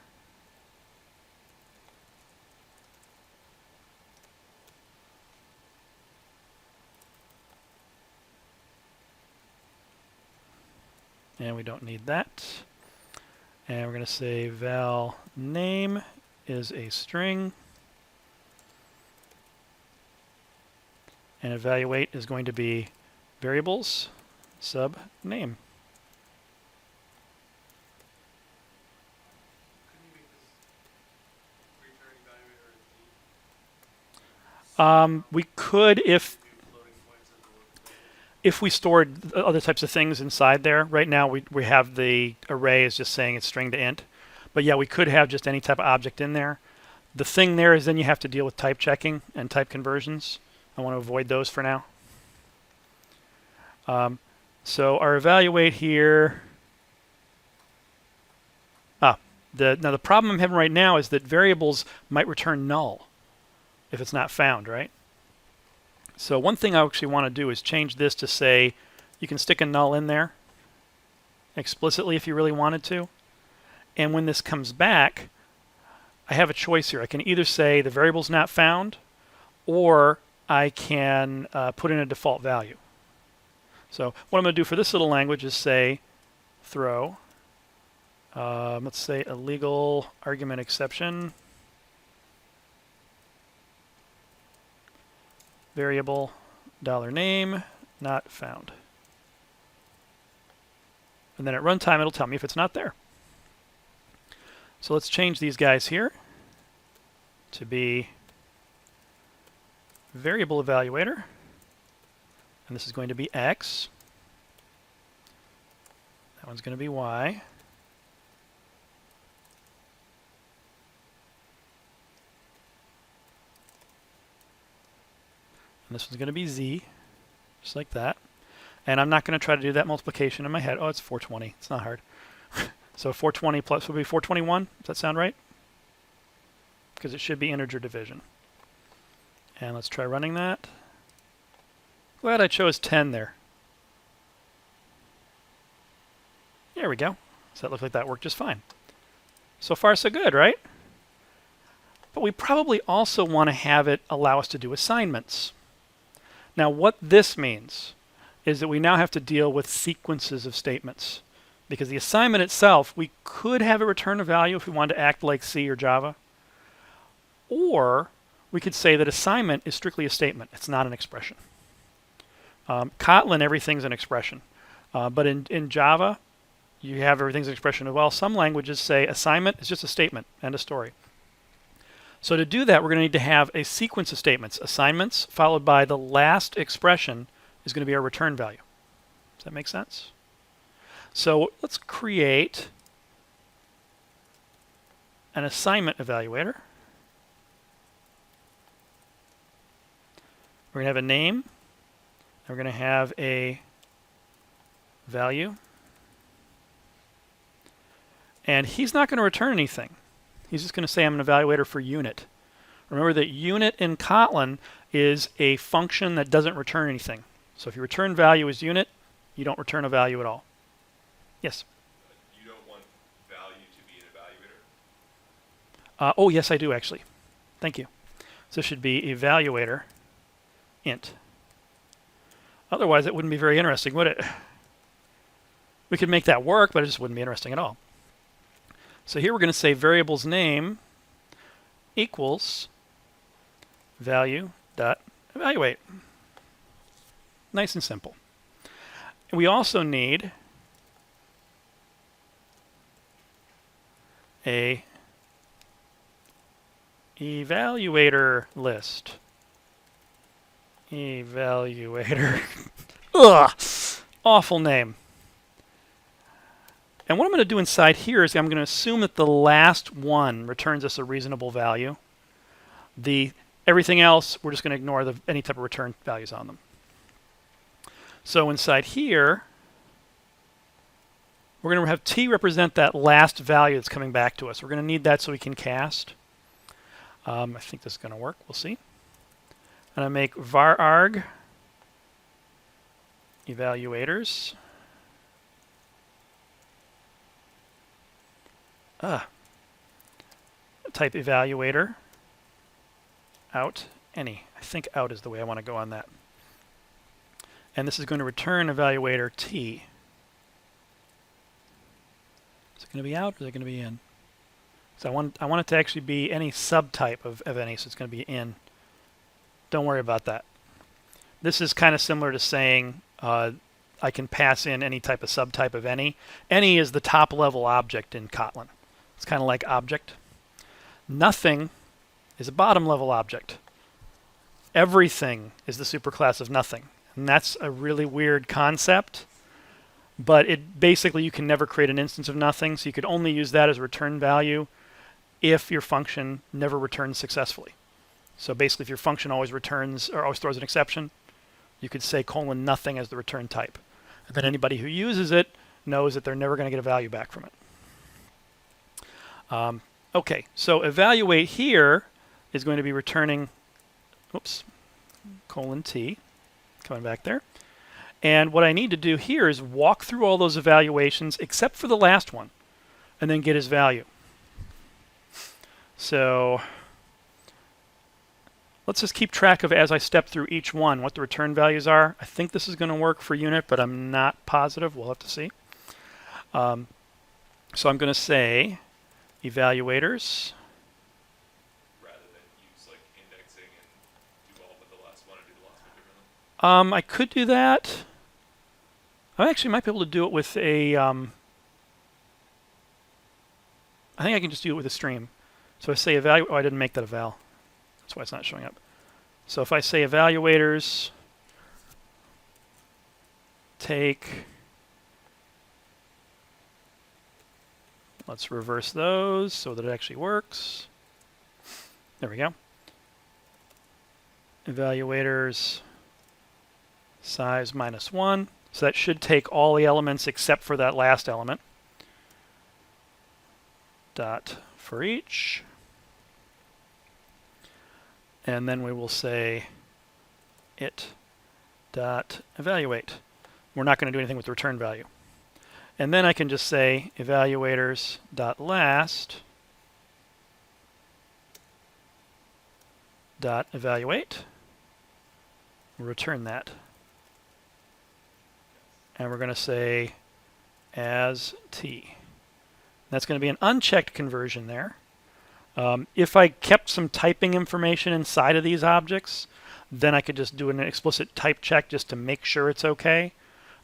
And we don't need that. And we're going to say val name is a string. And evaluate is going to be variables sub name. Couldn't you make this return evaluator a We could if floating points as a we stored other types of things inside there. Right now we have the array is just saying it's string to int. But yeah, we could have just any type of object in there. The thing there is then you have to deal with type checking and type conversions. I want to avoid those for now. So our evaluate here. Now the problem I'm having right now is that variables might return null if it's not found, right? So one thing I actually want to do is change this to say you can stick a null in there explicitly if you really wanted to. And when this comes back, I have a choice here. I can either say the variable's not found, or I can put in a default value. So what I'm going to do for this little language is say throw Let's say a legal argument exception. Variable $name not found. And then at runtime, it'll tell me if it's not there. So let's change these guys here to be variable evaluator. And this is going to be X. That one's going to be Y. And this one's going to be Z, just like that. And I'm not going to try to do that multiplication in my head. Oh, it's 420. It's not hard. So 420 plus would be 421. Does that sound right? Because it should be integer division. And let's try running that. Glad I chose 10 there. There we go. So that looked like that worked just fine. So far, so good, right? But we probably also want to have it allow us to do assignments. Now, what this means is that we now have to deal with sequences of statements. Because the assignment itself, we could have it return a value if we wanted to act like C or Java. Or we could say that assignment is strictly a statement. It's not an expression. Kotlin, everything's an expression. But in Java, you have everything's an expression as well. Some languages say assignment is just a statement, end of story. So to do that, we're going to need to have a sequence of statements. Assignments followed by the last expression is going to be our return value. Does that make sense? So let's create an assignment evaluator. We're going to have a name. And we're going to have a value. And he's not going to return anything. He's just going to say I'm an evaluator for unit. Remember that unit in Kotlin is a function that doesn't return anything. So if your return value is unit, you don't return a value at all. Yes? You don't want value to be an evaluator? Oh, yes, I do actually. Thank you. So this should be evaluator int. Otherwise, it wouldn't be very interesting, would it? We could make that work, but it just wouldn't be interesting at all. So here we're going to say variable's name equals value dot evaluate. Nice and simple. And we also need a evaluator list. Evaluator. Ugh! Awful name. And what I'm going to do inside here is I'm going to assume that the last one returns us a reasonable value. Everything else, we're just going to ignore any type of return values on them. So inside here, we're going to have t represent that last value that's coming back to us. We're going to need that so we can cast. I think this is going to work. We'll see. And I make var arg evaluators. Type evaluator out any. I think out is the way I want to go on that. And this is going to return evaluator t. Is it going to be out or is it going to be in? So I want it to actually be any subtype of any, so it's going to be in. Don't worry about that. This is kind of similar to saying I can pass in any type of subtype of any. Any is the top level object in Kotlin. It's kind of like object. Nothing is a bottom level object. Everything is the superclass of nothing. And that's a really weird concept. But it basically, you can never create an instance of nothing, so you could only use that as a return value if your function never returns successfully. So basically, if your function always returns or always throws an exception, you could say :nothing as the return type. And then anybody who uses it knows that they're never going to get a value back from it. Okay, so evaluate here is going to be returning, :t, coming back there. And what I need to do here is walk through all those evaluations except for the last one, and then get his value. So let's just keep track of, as I step through each one, what the return values are. I think this is going to work for unit, but I'm not positive. We'll have to see. So I'm going to say evaluators. rather than use like indexing and do all but the last one and do the last one differently? I could do that. I actually might be able to do it with a. I think I can just do it with a stream. So I say evaluate. Oh, I didn't make that a val. That's why it's not showing up. So if I say evaluators, take. Let's reverse those so that it actually works. There we go. Evaluators size -1. So that should take all the elements except for that last element. Dot for each. And then we will say it dot evaluate. We're not going to do anything with the return value. And then I can just say evaluators dot last dot evaluate. We'll return that. And we're going to say as t. That's going to be an unchecked conversion there. If I kept some typing information inside of these objects, then I could just do an explicit type check just to make sure it's okay.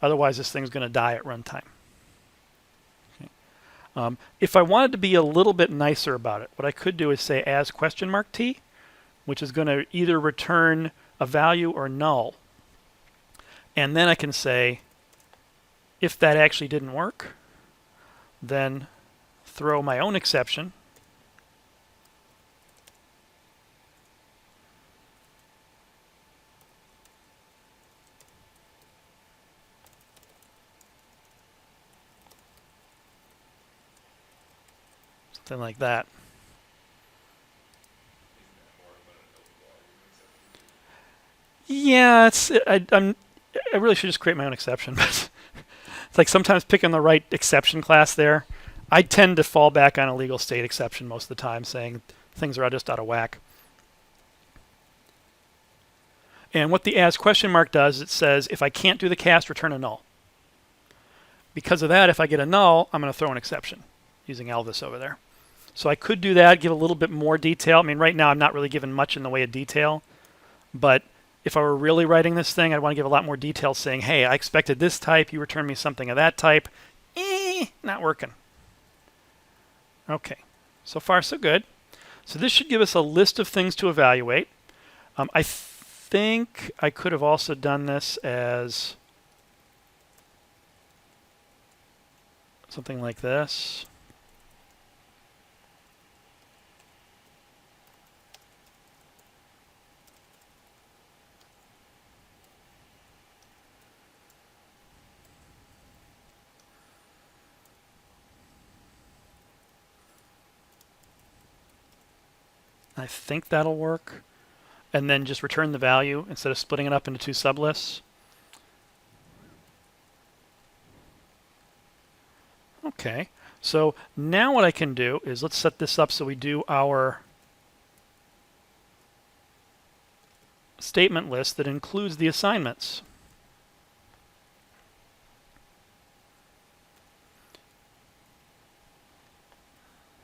Otherwise, this thing's going to die at runtime. Okay. If I wanted to be a little bit nicer about it, what I could do is say as $t, which is going to either return a value or null. And then I can say, if that actually didn't work, then throw my own exception. Something like that. Yeah, I really should just create my own exception, but it's like sometimes picking the right exception class there. I tend to fall back on a legal state exception most of the time, saying things are just out of whack. And what the as ? Does, it says if I can't do the cast, return a null. Because of that, if I get a null, I'm going to throw an exception using Elvis over there. So I could do that, give a little bit more detail. I mean, right now I'm not really giving much in the way of detail, but if I were really writing this thing, I'd want to give a lot more detail saying, hey, I expected this type, you return me something of that type. Not working. Okay, so far so good. So this should give us a list of things to evaluate. I think I could have also done this as something like this. I think that'll work. And then just return the value instead of splitting it up into two sublists. Okay, so now what I can do is let's set this up so we do our statement list that includes the assignments.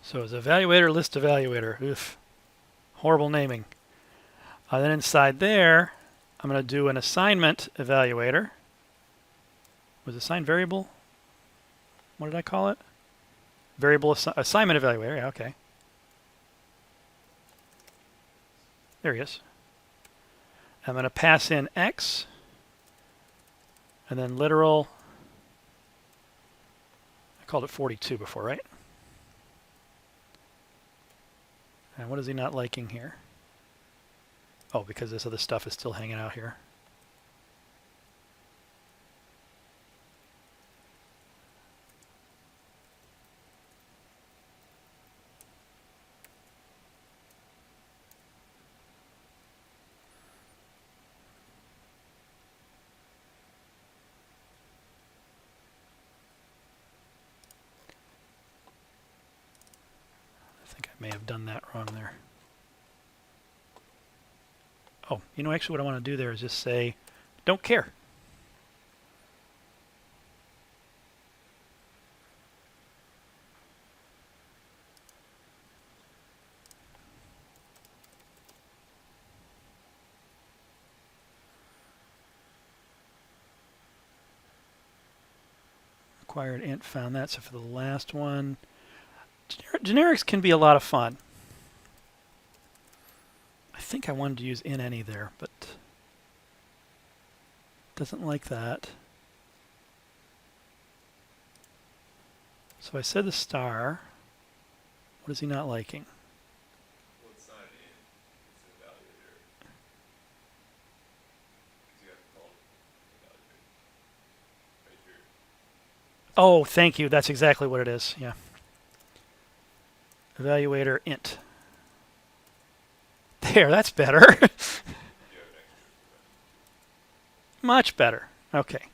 So it's evaluator, list evaluator. Oof. Horrible naming. Then inside there, I'm going to do an assignment evaluator. Was assigned variable? What did I call it? Variable assignment evaluator. Yeah, okay. There he is. I'm going to pass in x, and then literal. I called it 42 before, right? And what is he not liking here? Oh, because this other stuff is still hanging out here. I think I may have done that wrong there. Oh, you know, actually what I want to do there is just say, don't care. required int found that. So for the last one, generics can be a lot of fun. I think I wanted to use in any there, but doesn't like that. So I said the star. What is he not liking? Well, it's not an int, it's an evaluator. 'Cause you have to call it evaluator. Right here. Oh, thank you. That's exactly what it is. Yeah. Evaluator int. There, that's better. You have an extra. Much better. Okay.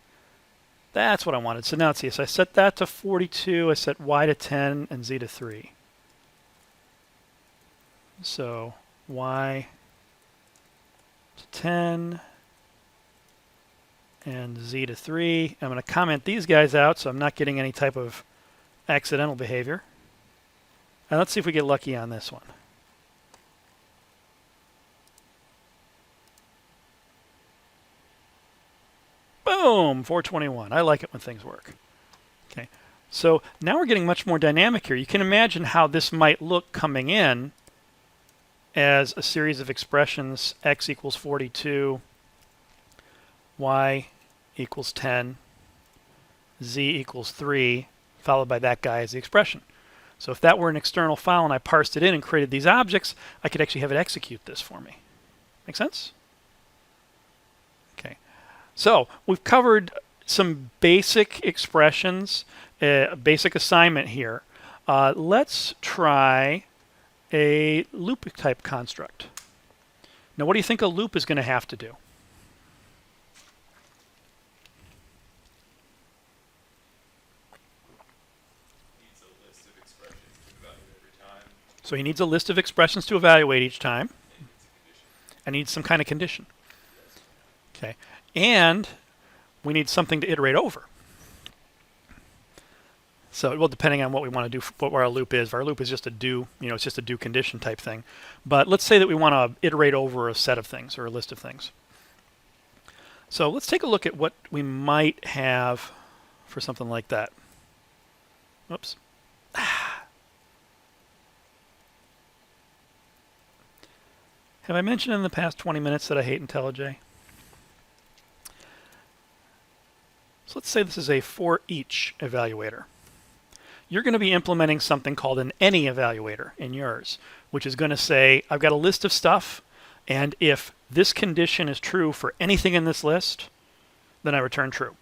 That's what I wanted. So now let's see. So I set that to 42. I set y to 10 and z to 3. So y to 10 and z to 3. I'm going to comment these guys out so I'm not getting any type of accidental behavior. And let's see if we get lucky on this one. Boom, 421. I like it when things work. Okay, so now we're getting much more dynamic here. You can imagine how this might look coming in as a series of expressions: x equals 42, y equals 10, z equals 3, followed by that guy as the expression. So if that were an external file and I parsed it in and created these objects, I could actually have it execute this for me. Make sense? Okay. So we've covered some basic expressions, basic assignment here. Let's try a loop type construct. Now what do you think a loop is going to have to do? Needs a list of expressions to evaluate every time. So he needs a list of expressions to evaluate each time, And needs a condition. and needs some kind of condition. Okay. And we need something to iterate over. So, well, depending on what we want to do, what our loop is. If our loop is just a do, it's just a do condition type thing. But let's say that we want to iterate over a set of things or a list of things. So let's take a look at what we might have for something like that. Oops. Have I mentioned in the past 20 minutes that I hate IntelliJ? So let's say this is a for each evaluator. You're going to be implementing something called an any evaluator in yours, which is going to say, I've got a list of stuff, and if this condition is true for anything in this list, then I return true.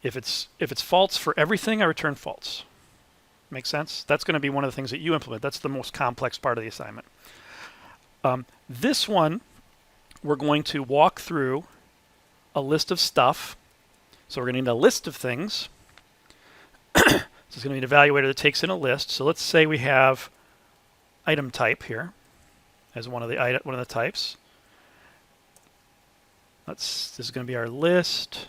If it's false for everything, I return false. Make sense? That's going to be one of the things that you implement. That's the most complex part of the assignment. This one, we're going to walk through a list of stuff. So we're going to need a list of things. So it's going to be an evaluator that takes in a list. So let's say we have item type here as one of the types. This is going to be our list.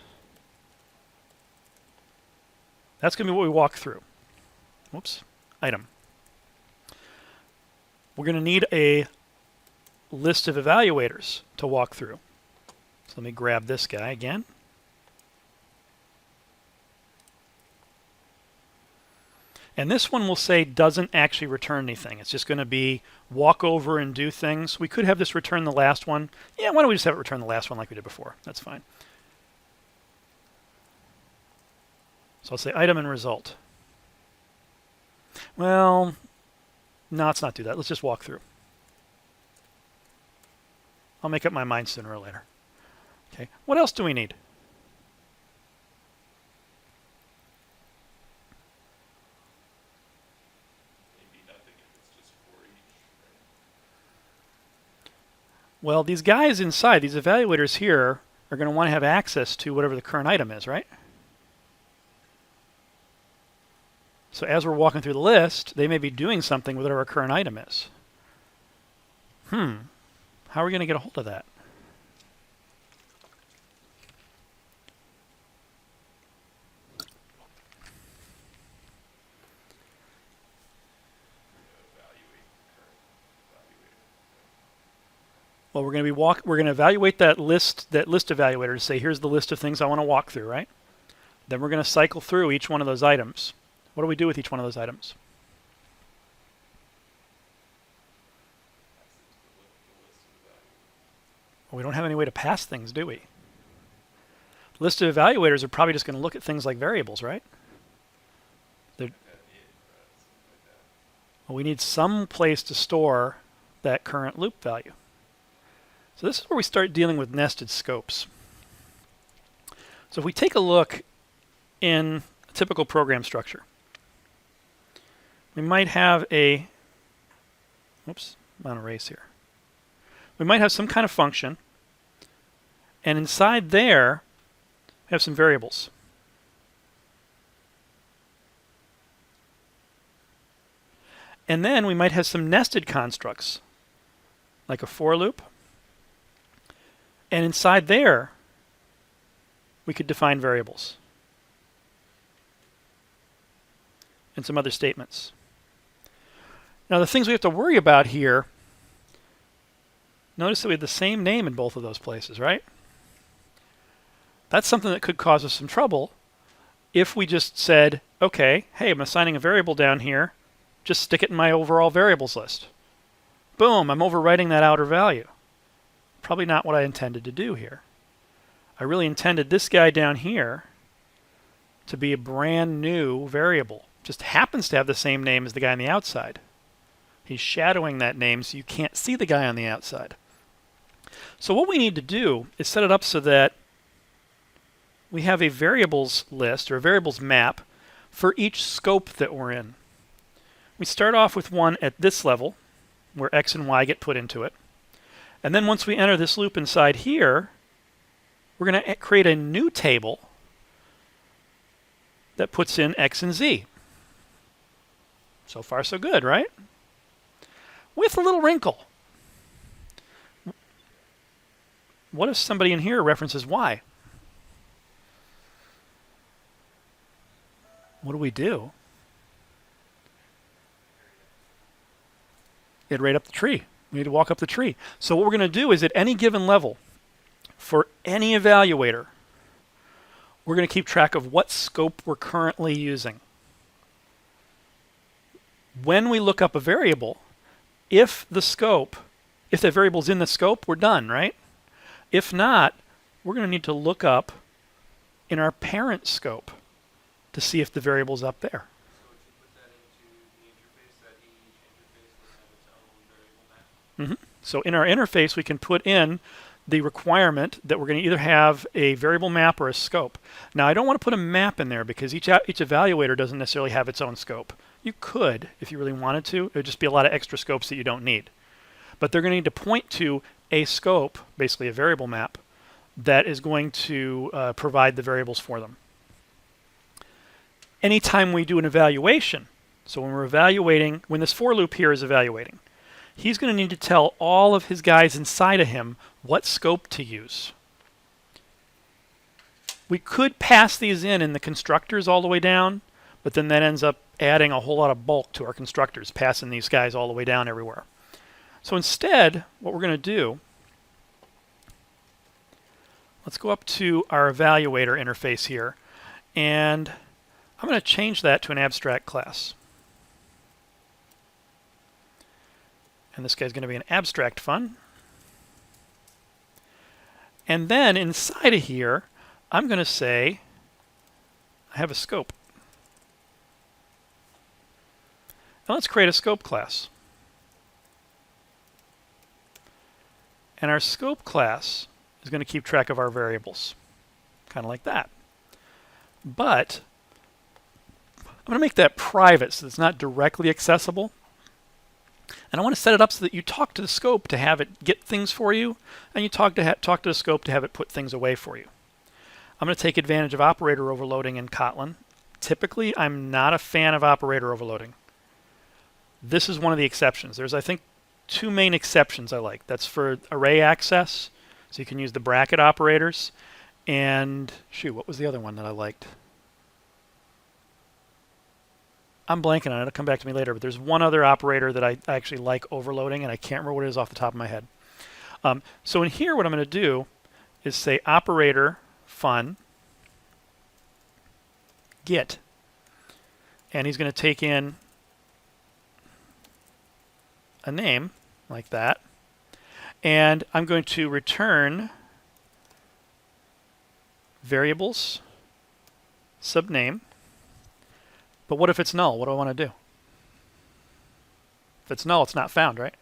That's going to be what we walk through. Whoops, item. We're going to need a list of evaluators to walk through. So let me grab this guy again. And this one will say doesn't actually return anything. It's just going to be walk over and do things. We could have this return the last one. Yeah, why don't we just have it return the last one like we did before? That's fine. So I'll say item and result. Well, no, let's not do that. Let's just walk through. I'll make up my mind sooner or later. Okay, what else do we need? Well, these guys inside, these evaluators here, are going to want to have access to whatever the current item is, right? So as we're walking through the list, they may be doing something with whatever our current item is. How are we going to get a hold of that? Well, we're going to evaluate that list evaluator to say, here's the list of things I want to walk through, right? Then we're going to cycle through each one of those items. What do we do with each one of those items? Well, we don't have any way to pass things, do we? The list of evaluators are probably just going to look at things like variables, right? Well, we need some place to store that current loop value. So this is where we start dealing with nested scopes. So if we take a look in a typical program structure, we might have a, oops, I'm on erase here. We might have some kind of function, and inside there, we have some variables. And then we might have some nested constructs, like a for loop. And inside there, we could define variables and some other statements. Now, the things we have to worry about here, notice that we have the same name in both of those places, right? That's something that could cause us some trouble if we just said, okay, hey, I'm assigning a variable down here. Just stick it in my overall variables list. Boom, I'm overwriting that outer value. Probably not what I intended to do here. I really intended this guy down here to be a brand new variable. Just happens to have the same name as the guy on the outside. He's shadowing that name so you can't see the guy on the outside. So what we need to do is set it up so that we have a variables list or a variables map for each scope that we're in. We start off with one at this level, where X and Y get put into it. And then once we enter this loop inside here, we're going to create a new table that puts in X and Z. So far, so good, right? With a little wrinkle. What if somebody in here references Y? What do we do? Iterate up the tree. We need to walk up the tree. So what we're going to do is at any given level, for any evaluator, we're going to keep track of what scope we're currently using. When we look up a variable, if the variable's in the scope, we're done, right? If not, we're going to need to look up in our parent scope to see if the variable's up there. So would you put that into the interface, that each interface will have its own variable map? So in our interface, we can put in the requirement that we're going to either have a variable map or a scope. Now, I don't want to put a map in there because each evaluator doesn't necessarily have its own scope. You could, if you really wanted to. It would just be a lot of extra scopes that you don't need. But they're going to need to point to a scope, basically a variable map, that is going to provide the variables for them. Anytime we do an evaluation, so when we're evaluating, when this for loop here is evaluating, he's going to need to tell all of his guys inside of him what scope to use. We could pass these in the constructors all the way down, but then that ends up adding a whole lot of bulk to our constructors, passing these guys all the way down everywhere. So instead, what we're going to do, let's go up to our evaluator interface here, and I'm going to change that to an abstract class. And this guy's going to be an abstract fun. And then inside of here, I'm going to say I have a scope. Now let's create a scope class. And our scope class is going to keep track of our variables, kind of like that. But I'm going to make that private so it's not directly accessible. And I want to set it up so that you talk to the scope to have it get things for you, and you talk to the scope to have it put things away for you. I'm going to take advantage of operator overloading in Kotlin. Typically, I'm not a fan of operator overloading. This is one of the exceptions. There's, I think, two main exceptions I like. That's for array access, so you can use the bracket operators. And, shoot, what was the other one that I liked? I'm blanking on it. It'll come back to me later. But there's one other operator that I actually like overloading, and I can't remember what it is off the top of my head. So in here, what I'm going to do is say operator fun. get. And he's going to take in a name like that. And I'm going to return variables subname. But what if it's null? What do I want to do? If it's null, it's not found, right?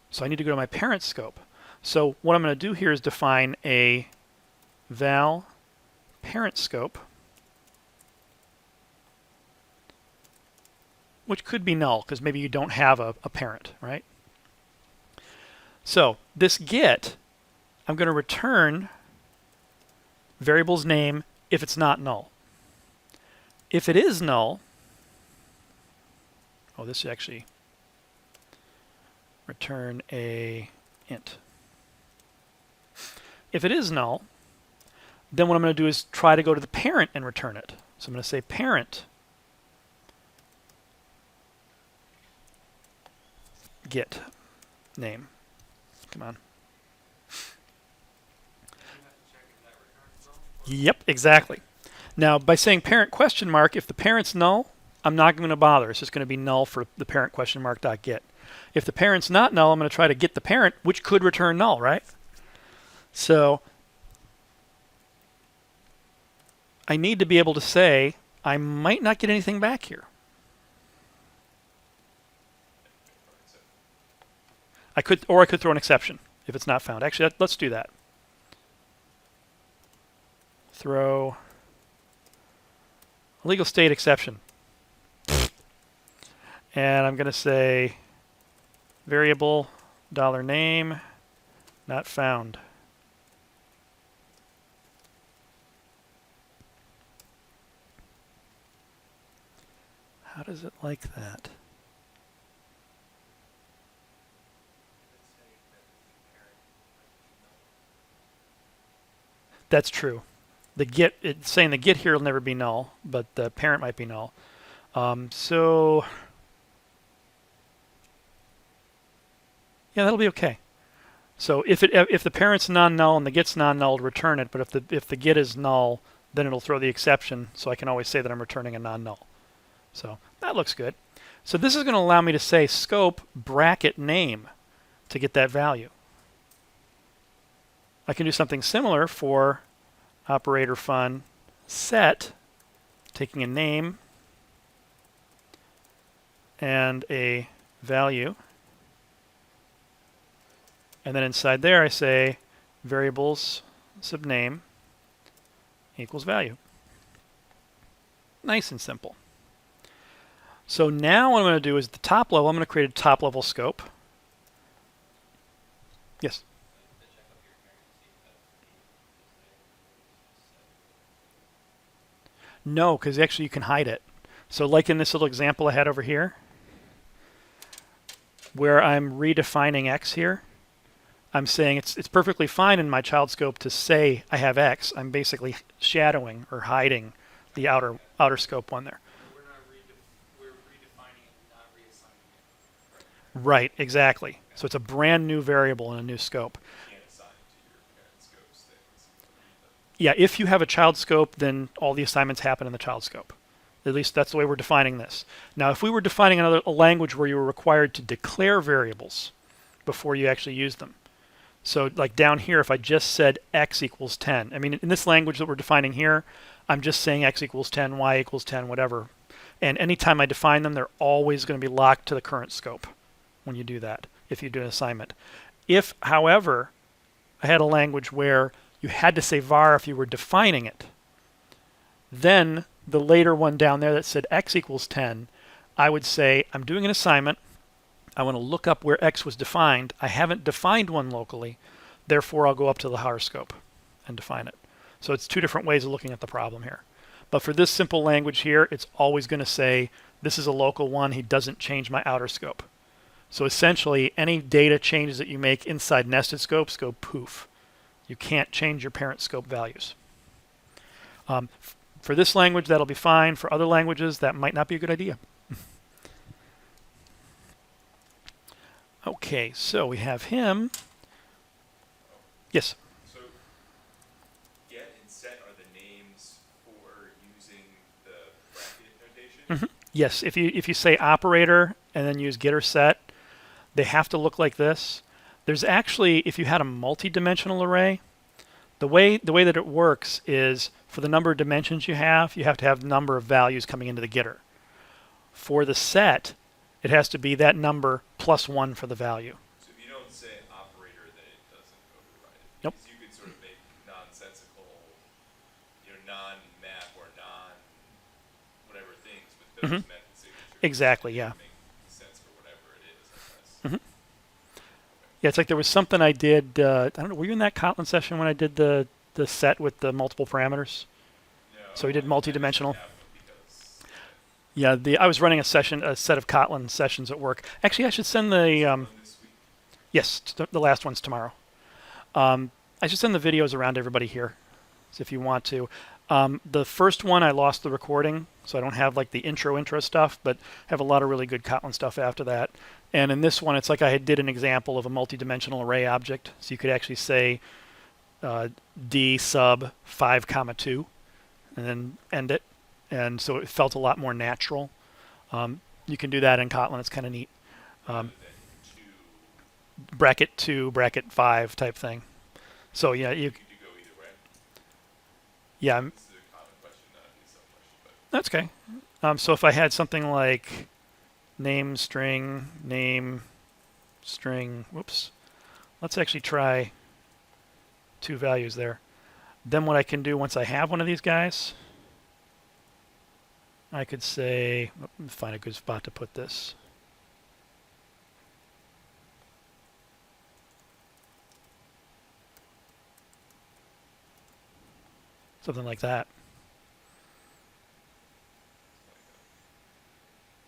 So I need to go to my parent scope. So what I'm going to do here is define a val parent scope, which could be null because maybe you don't have a parent, right? So this get, I'm going to return variable's name if it's not null. If it is null, oh, this is actually return a int. If it is null, then what I'm going to do is try to go to the parent and return it. So I'm going to say parent get name. Come on. You have to check if that returns null. Yep, exactly. Now, by saying parent question mark, if the parent's null, I'm not going to bother. It's just going to be null for the parent question mark dot get. If the parent's not null, I'm going to try to get the parent, which could return null, right? So I need to be able to say I might not get anything back here. I could throw an exception if it's not found. Actually, let's do that. Throw a legal state exception. And I'm going to say variable $name not found. How does it like that? That's true. The get, it's saying the get here will never be null, but the parent might be null. So yeah, that'll be okay. So if the parent's non-null and the get's non-null, return it. But if the get is null, then it'll throw the exception. So I can always say that I'm returning a non-null. So that looks good. So this is going to allow me to say scope bracket name to get that value. I can do something similar for operator fun set, taking a name and a value. And then inside there I say variables subname equals value. Nice and simple. So now what I'm going to do is at the top level, I'm going to create a top level scope. Yes? No, because actually you can hide it. So like in this little example I had over here, where I'm redefining x here, I'm saying it's perfectly fine in my child scope to say I have x. I'm basically shadowing or hiding the outer scope one there. We're redefining it, not reassigning it. Right, exactly. So it's a brand new variable in a new scope. You can't assign to your parent scopes things. Yeah, if you have a child scope, then all the assignments happen in the child scope. At least that's the way we're defining this. Now, if we were defining a language where you were required to declare variables before you actually use them. So like down here, if I just said x equals 10, I mean, in this language that we're defining here, I'm just saying x equals 10, y equals 10, whatever. And anytime I define them, they're always going to be locked to the current scope when you do that, if you do an assignment. If, however, I had a language where you had to say var if you were defining it, then the later one down there that said x equals 10, I would say I'm doing an assignment. I want to look up where x was defined. I haven't defined one locally. Therefore, I'll go up to the higher scope and define it. So it's two different ways of looking at the problem here. But for this simple language here, it's always going to say this is a local one. He doesn't change my outer scope. So essentially, any data changes that you make inside nested scopes go poof. You can't change your parent scope values. For this language, that'll be fine. For other languages, that might not be a good idea. Okay, so we have him. Yes? So get and set are the name Yes, if you say operator and then use getter set, they have to look like this. There's actually, if you had a multi-dimensional array, the way that it works is for the number of dimensions you have to have number of values coming into the getter. For the set, it has to be that number plus 1 for the value. So if you don't say operator, then it doesn't override it. Nope. Because you could sort of make nonsensical, non-map or non-whatever things with those Mhm. method signatures. Exactly, and yeah. Make sense for whatever it is, I guess. Mhm. Yeah, it's like there was something I did. I don't know. Were you in that Kotlin session when I did the set with the multiple parameters? No, So we did I multi-dimensional. actually have them because, Yeah, I was running a set of Kotlin sessions at work. Actually, I should send the one this week. yes, the last one's tomorrow. I should send the videos around to everybody here, so if you want to. The first one, I lost the recording, so I don't have like the intro stuff, but have a lot of really good Kotlin stuff after that. And in this one, it's like I did an example of a multi-dimensional array object, so you could actually say d sub 5 comma 2, and then end it, and so it felt a lot more natural. You can do that in Kotlin; it's kind of neat. Rather than two, Bracket 2, bracket 5 type thing. So yeah, you could go either way. yeah, This is a common question, not a DSL question, but that's okay. So if I had something like name string, whoops. Let's actually try 2 values there. Then what I can do once I have one of these guys, I could say, let me find a good spot to put this. Something like that.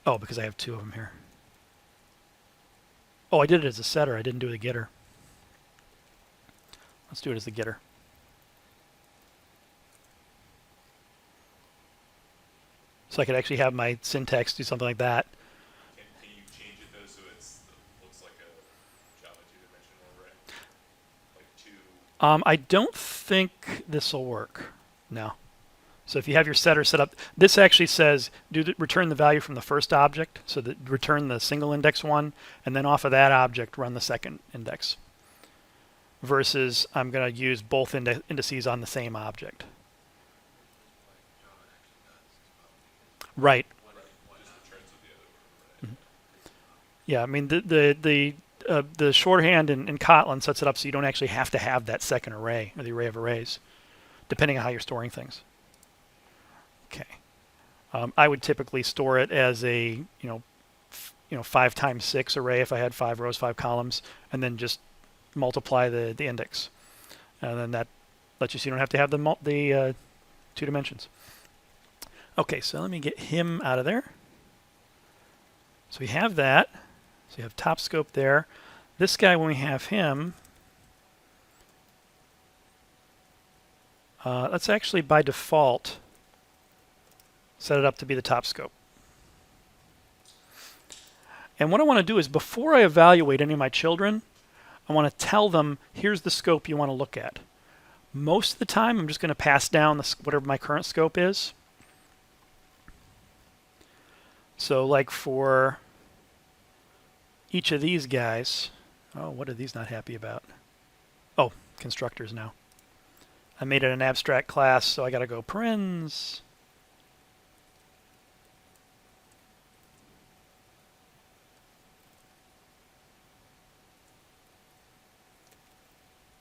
Oh, because I have 2 of them here. Oh, I did it as a setter. I didn't do the getter. Let's do it as the getter. So I could actually have my syntax do something like that. can you change it though so looks like a Java 2-dimensional array? Like two. I don't think this will work. No. So if you have your setter set up, this actually says return the value from the first object, so that return the single index one, and then off of that object run the second index. Versus I'm going to use both indices on the same object. Right. Just returns with the other array. Yeah, I mean the shorthand in Kotlin sets it up so you don't actually have to have that second array or the array of arrays, depending on how you're storing things. Okay, I would typically store it as a 5 times 6 array if I had 5 rows, 5 columns, and then just multiply the index, and then that lets you so you don't have to have the 2 dimensions. Okay, so let me get him out of there. So we have that. So you have top scope there. This guy, when we have him, let's actually by default set it up to be the top scope. And what I want to do is before I evaluate any of my children, I want to tell them, here's the scope you want to look at. Most of the time, I'm just going to pass down whatever my current scope is. So like for each of these guys, oh, what are these not happy about? Oh, constructors now. I made it an abstract class, so I got to go parens.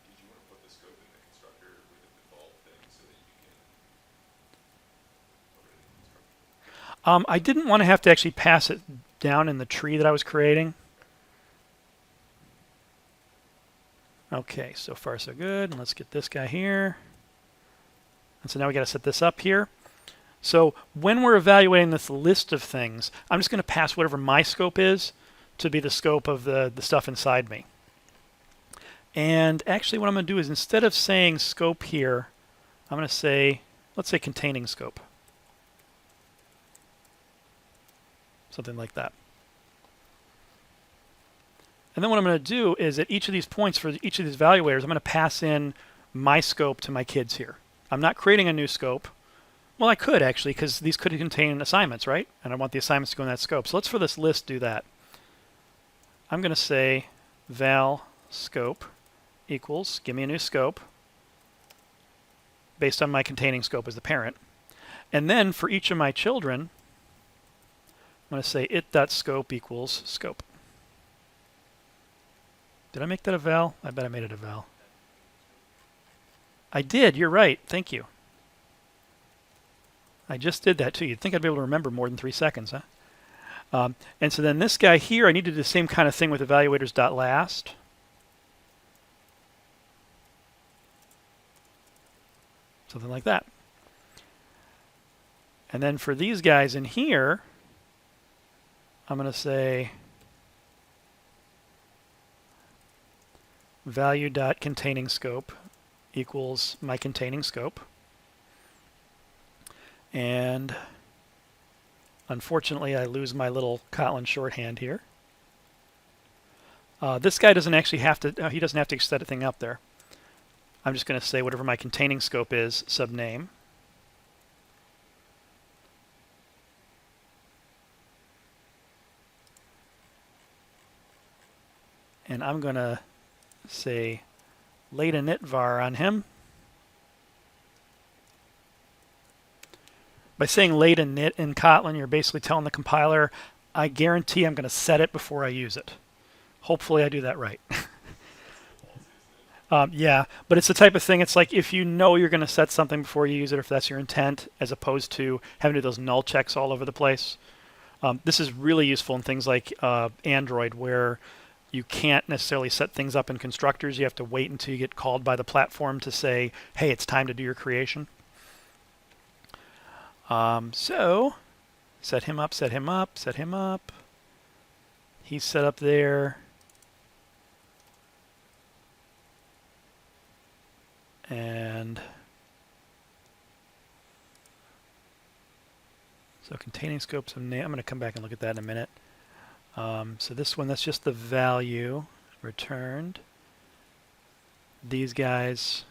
Did you want to put the scope in the constructor with a default thing so that you can put it in the constructor? I didn't want to have to actually pass it down in the tree that I was creating. Okay, so far so good. And let's get this guy here. And so now we got to set this up here. So when we're evaluating this list of things, I'm just going to pass whatever my scope is to be the scope of the stuff inside me. And actually what I'm going to do is instead of saying scope here, I'm going to say, let's say containing scope. Something like that. And then what I'm going to do is at each of these points for each of these evaluators, I'm going to pass in my scope to my kids here. I'm not creating a new scope. Well, I could actually, because these could contain assignments, right? And I want the assignments to go in that scope. So let's, for this list, do that. I'm going to say val scope equals, give me a new scope based on my containing scope as the parent. And then for each of my children, I'm going to say it.scope equals scope. Did I make that a val? I bet I made it a val. I did. You're right. Thank you. I just did that too. You'd think I'd be able to remember more than 3 seconds, huh? And so then this guy here, I need to do the same kind of thing with evaluators.last. Something like that. And then for these guys in here, I'm going to say value.containing scope equals my containing scope. And unfortunately, I lose my little Kotlin shorthand here. This guy doesn't actually have to, he doesn't have to set a thing up there. I'm just going to say whatever my containing scope is, subname. And I'm going to say late init var on him. By saying late init in Kotlin, you're basically telling the compiler, I guarantee I'm going to set it before I use it. Hopefully I do that right. Yeah, but it's the type of thing, it's like if you know you're going to set something before you use it, if that's your intent, as opposed to having to do those null checks all over the place. This is really useful in things like Android, where you can't necessarily set things up in constructors. You have to wait until you get called by the platform to say, hey, it's time to do your creation. So set him up, set him up, set him up. He's set up there. And so containing scopes of name, I'm going to come back and look at that in a minute. So this one, that's just the value returned. These guys.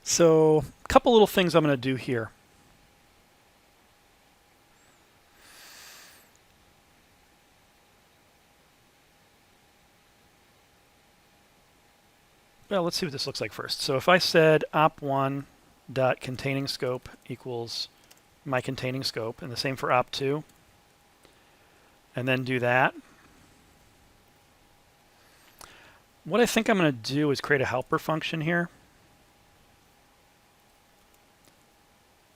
So a couple little things I'm going to do here. Well, let's see what this looks like first. So if I said op1.containing scope equals my containing scope, and the same for op2, and then do that. What I think I'm going to do is create a helper function here.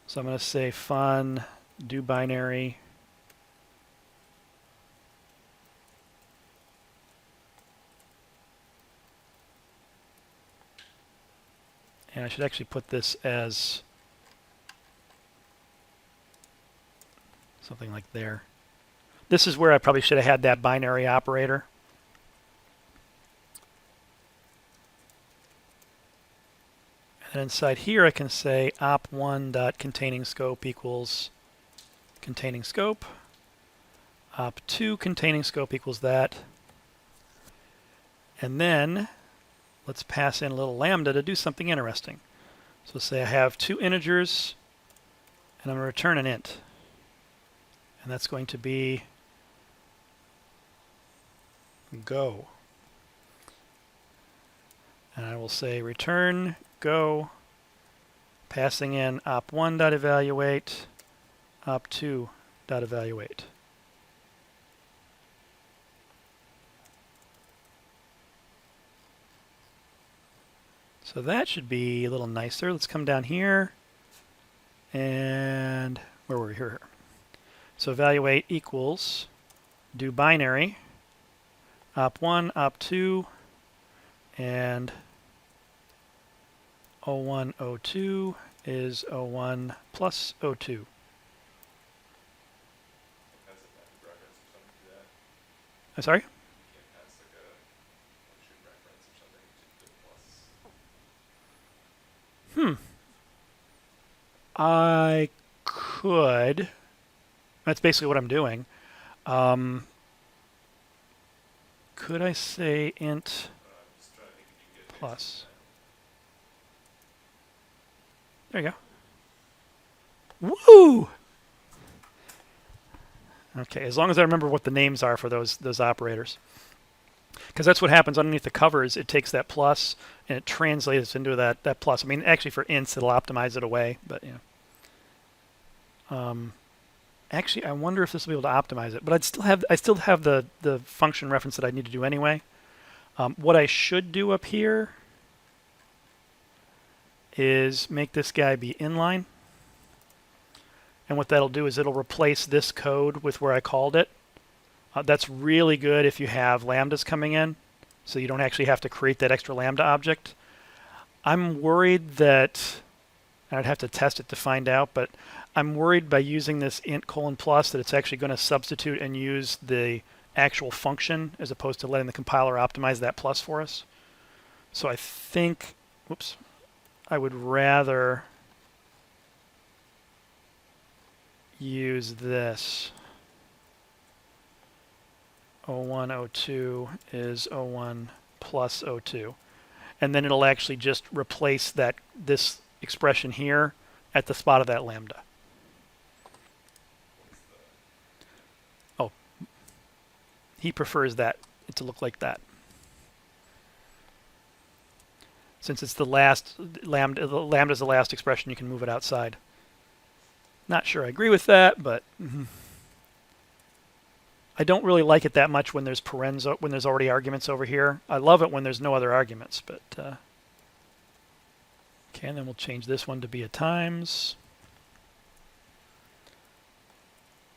So I'm going to say fun do binary and I should actually put this as something like there. This is where I probably should have had that binary operator. And inside here I can say op1.containing scope equals containing scope. Op2 containing scope equals that. And then let's pass in a little lambda to do something interesting. So say I have 2 integers and I'm going to return an int. And that's going to be go. And I will say return go, passing in op1.evaluate, op2.evaluate. So that should be a little nicer. Let's come down here. And where were we here? So evaluate equals do binary, op1, op2, and O1, O2 is O1 plus O2. Has a method reference or something to that? I'm sorry? You can't pass like a function reference or something to the plus. I could. That's basically what I'm doing. Could I say int I'm just trying to think if you can get plus? There you go. Woo! Okay, as long as I remember what the names are for those operators. Because that's what happens underneath the covers. It takes that plus and it translates into that plus. I mean, actually for ints, it'll optimize it away, but you know. Actually, I wonder if this will be able to optimize it. But I still have the function reference that I need to do anyway. What I should do up here is make this guy be inline. And what that'll do is it'll replace this code with where I called it. That's really good if you have lambdas coming in, so you don't actually have to create that extra lambda object. I'm worried that, I'd have to test it to find out, but I'm worried by using this int : plus that it's actually going to substitute and use the actual function as opposed to letting the compiler optimize that plus for us. So I think, whoops, I would rather use this. 01, 02 is 01 plus 02. And then it'll actually just replace this expression here at the spot of that lambda. Oh, he prefers it to look like that. Since it's the last lambda is the last expression, you can move it outside. Not sure I agree with that, but I don't really like it that much when there's parens, when there's already arguments over here. I love it when there's no other arguments, but okay, and then we'll change this one to be a times.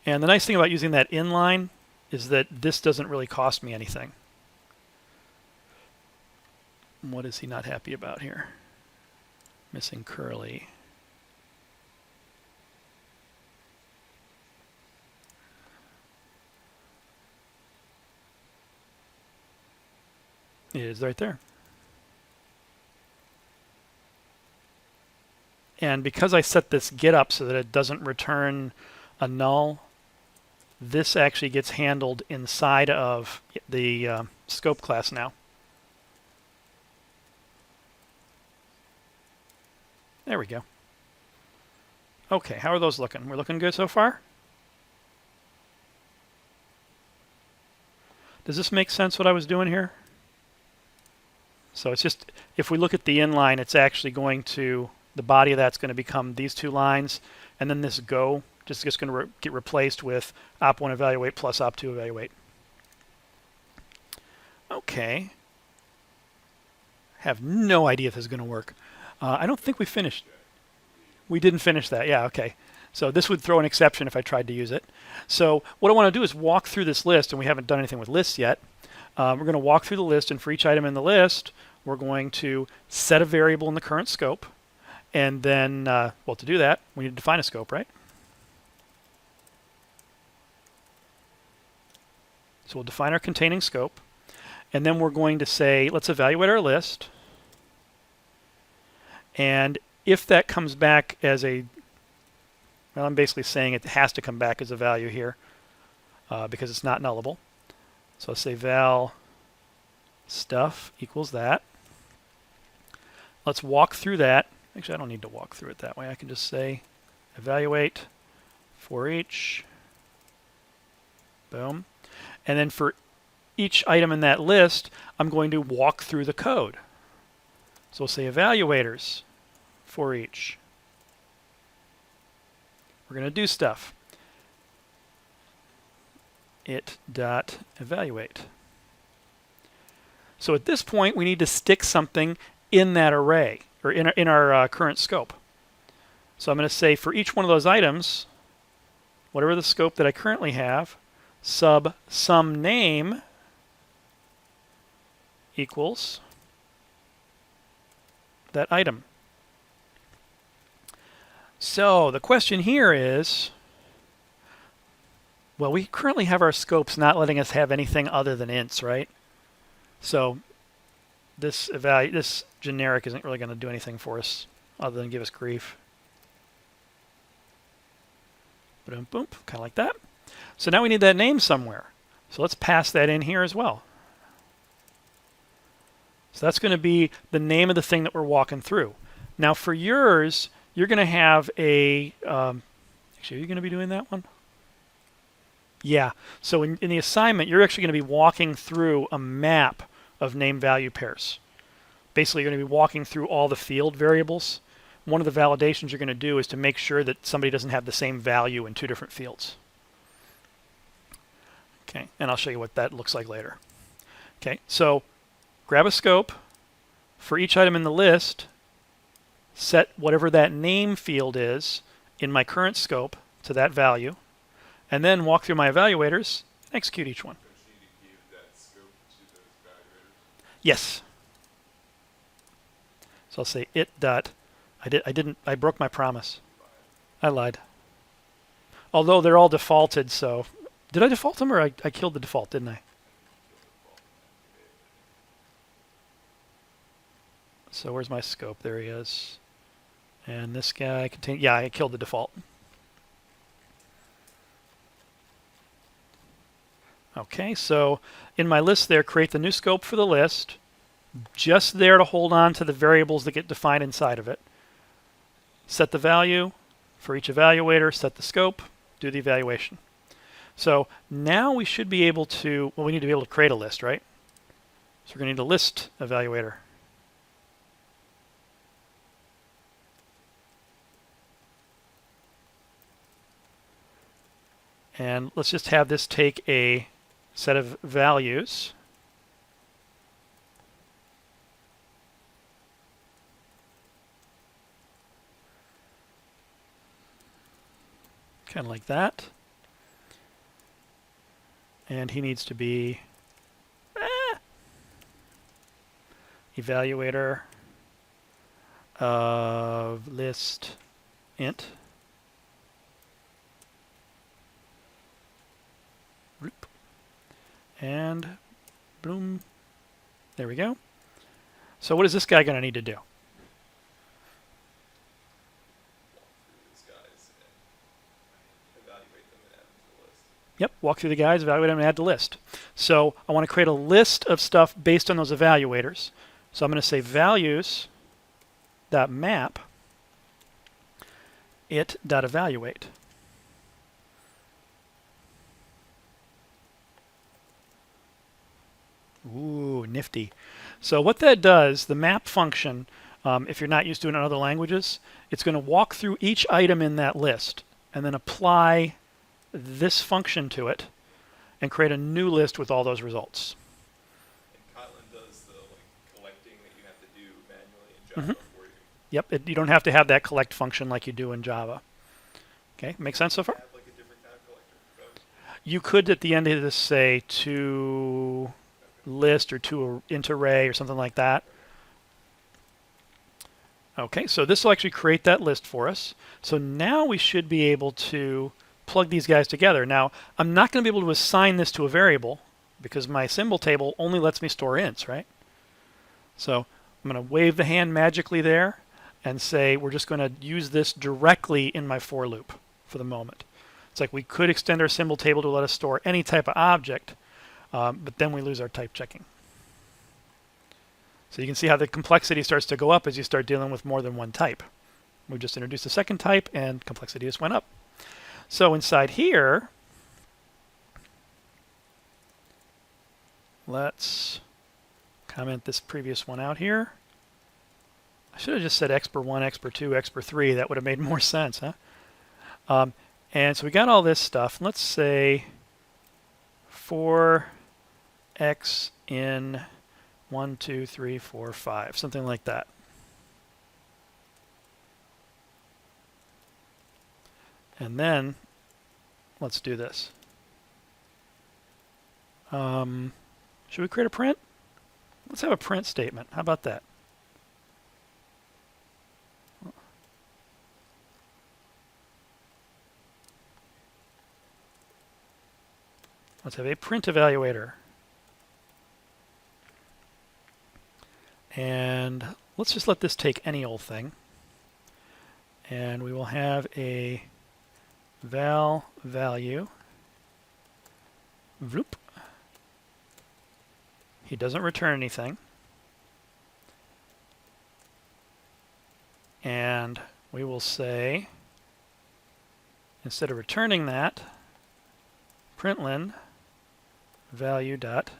And the nice thing about using that inline is that this doesn't really cost me anything. What is he not happy about here? Missing curly. It is right there. And because I set this get up so that it doesn't return a null, this actually gets handled inside of the scope class now. There we go. Okay, how are those looking? We're looking good so far? Does this make sense what I was doing here? So it's just, if we look at the inline, it's actually going to, the body of that's going to become these two lines, and then this go just going to get replaced with op1 evaluate plus op2 evaluate. Okay. Have no idea if this is going to work. I don't think we finished. We didn't finish that. Yeah, okay. So this would throw an exception if I tried to use it. So what I want to do is walk through this list, and we haven't done anything with lists yet. We're going to walk through the list, and for each item in the list, we're going to set a variable in the current scope. And then, well, to do that, we need to define a scope, right? So we'll define our containing scope. And then we're going to say, let's evaluate our list. And if that comes back as a, well, I'm basically saying it has to come back as a value here because it's not nullable. So I'll say val stuff equals that. Let's walk through that. Actually, I don't need to walk through it that way. I can just say evaluate for each. Boom. And then for each item in that list, I'm going to walk through the code. So we'll say evaluators for each. We're going to do stuff. It.evaluate. So at this point, we need to stick something in that array, or in our current scope. So I'm going to say for each one of those items, whatever the scope that I currently have, sub some name equals that item. So the question here is, well, we currently have our scopes not letting us have anything other than ints, right? So this generic isn't really going to do anything for us other than give us grief. Boom, boom, kind of like that. So now we need that name somewhere. So let's pass that in here as well. So that's going to be the name of the thing that we're walking through. Now for yours, you're going to have a, actually, are you going to be doing that one? Yeah. So in the assignment, you're actually going to be walking through a map of name-value pairs. Basically, you're going to be walking through all the field variables. One of the validations you're going to do is to make sure that somebody doesn't have the same value in two different fields. Okay, and I'll show you what that looks like later. Okay, so grab a scope. For each item in the list, set whatever that name field is in my current scope to that value, and then walk through my evaluators and execute each one. Don't you need to give that scope to those evaluators? Yes. So I'll say it dot. I broke my promise. I lied. Although they're all defaulted, so did I default them or I killed the default, didn't I? So where's my scope? There he is. And this guy contain. Yeah, I killed the default. Okay, so in my list there, create the new scope for the list. Just there to hold on to the variables that get defined inside of it. Set the value for each evaluator, set the scope, do the evaluation. So now we should be able to, well, we need to be able to create a list, right? So we're going to need a list evaluator. And let's just have this take a set of values. Kind of like that. And he needs to be evaluator of list int. And boom. There we go. So what is this guy going to need to do? Yep, walk through the guys, evaluate them, and add to list. So I want to create a list of stuff based on those evaluators. So I'm going to say values.map it.evaluate. Ooh, nifty. So what that does, the map function, if you're not used to it in other languages, it's going to walk through each item in that list and then apply this function to it and create a new list with all those results. And Kotlin does the collecting that you have to do manually in Java for you. Yep, you don't have to have that collect function like you do in Java. Okay, make sense so far? Have like a different kind of collector. You could at the end of this say to list or to int array or something like that. Okay, so this will actually create that list for us. So now we should be able to plug these guys together. Now, I'm not going to be able to assign this to a variable because my symbol table only lets me store ints, right? So I'm going to wave the hand magically there and say we're just going to use this directly in my for loop for the moment. It's like we could extend our symbol table to let us store any type of object, but then we lose our type checking. So you can see how the complexity starts to go up as you start dealing with more than one type. We just introduced a second type and complexity just went up. So inside here, let's comment this previous one out here. I should have just said expr1, expr2, expr3. That would have made more sense, huh? And so we got all this stuff. Let's say for x in 1, 2, 3, 4, 5, something like that. And then let's do this. Should we create a print? Let's have a print statement. How about that? Let's have a print evaluator. And let's just let this take any old thing. And we will have a val value. Vroop. He doesn't return anything. And we will say, instead of returning that, println value dot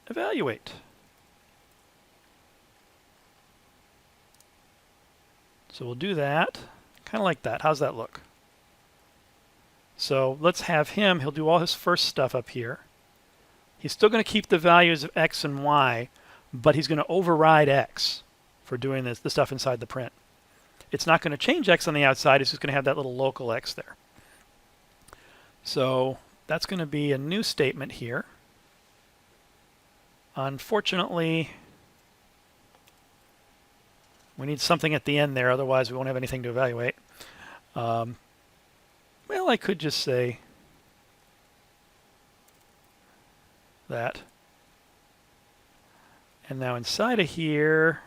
evaluate. So we'll do that, kind of like that. How's that look? So let's have him, he'll do all his first stuff up here. He's still going to keep the values of x and y, but he's going to override x for doing the stuff inside the print. It's not going to change x on the outside, it's just going to have that little local x there. So that's going to be a new statement here. Unfortunately, we need something at the end there, otherwise we won't have anything to evaluate. Well, I could just say that. And now inside of here,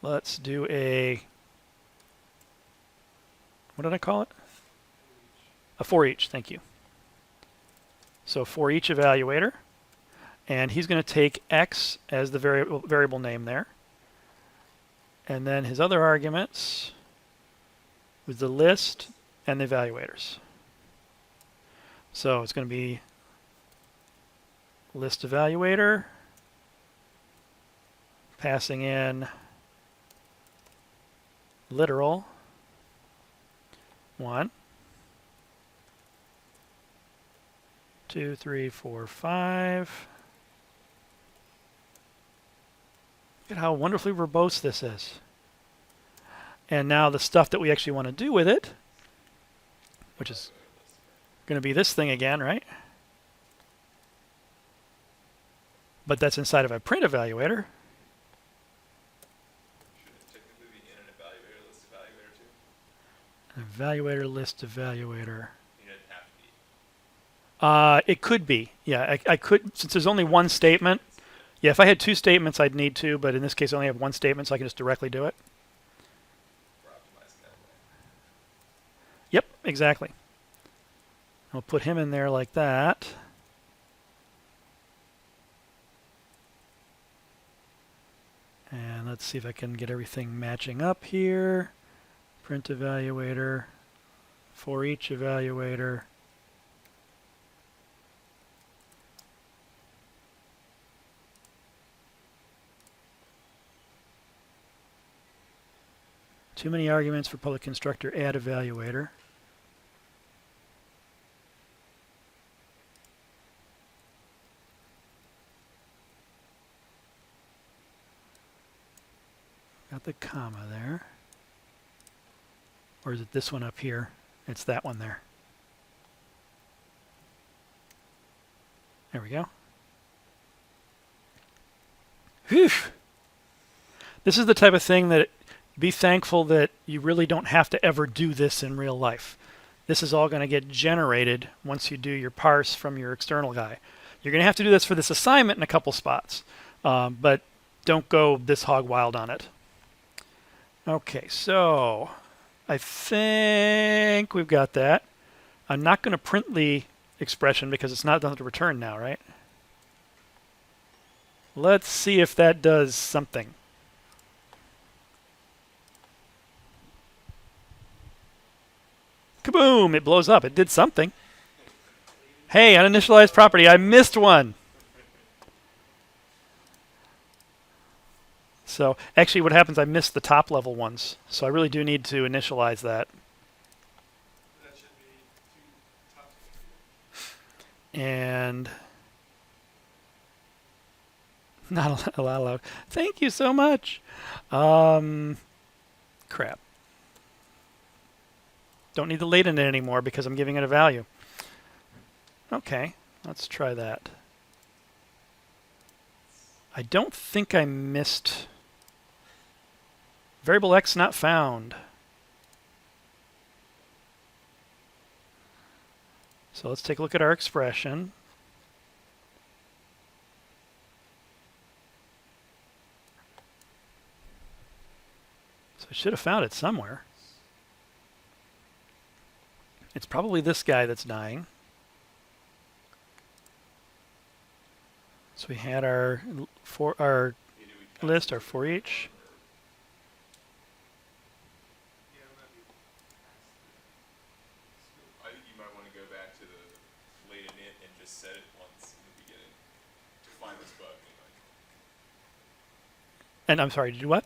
let's do a, what did I call it? A for each, thank you. So for each evaluator, and he's going to take x as the variable name there. And then his other arguments with the list and the evaluators. So it's going to be list evaluator, passing in literal 1, 2, 3, 4, 5. Look at how wonderfully verbose this is. And now the stuff that we actually want to do with it, which is going to be this thing again, right? But that's inside of a print evaluator. Should it technically be in an evaluator list evaluator too? An evaluator list evaluator. You didn't have to be. It could be. Yeah, I could, since there's only one statement. Yeah, if I had two statements, I'd need two, but in this case, I only have one statement, so I can just directly do it. We're optimizing that way. Yep, exactly. I'll put him in there like that. And let's see if I can get everything matching up here. Print evaluator, for each evaluator. Too many arguments for public constructor, add evaluator. Got the comma there. Or is it this one up here? It's that one there. There we go. Whew. This is the type of thing that be thankful that you really don't have to ever do this in real life. This is all going to get generated once you do your parse from your external guy. You're going to have to do this for this assignment in a couple spots, but don't go this hog wild on it. Okay, so I think we've got that. I'm not going to print the expression because it's not done to return now, right? Let's see if that does something. Kaboom! It blows up. It did something. Hey, uninitialized property. I missed one. So actually what happens, I missed the top level ones. So I really do need to initialize that. That should be two top. And not allowed. Thank you so much. Crap. Don't need the late in it anymore because I'm giving it a value. Okay, let's try that. I don't think I missed variable x not found. So let's take a look at our expression. So I should have found it somewhere. It's probably this guy that's dying. So we had our Either we list, our for each. Yeah, I'm not even I think you might want to go back to the late init and just set it once in the beginning to find this bug anyway. And I'm sorry, did you what?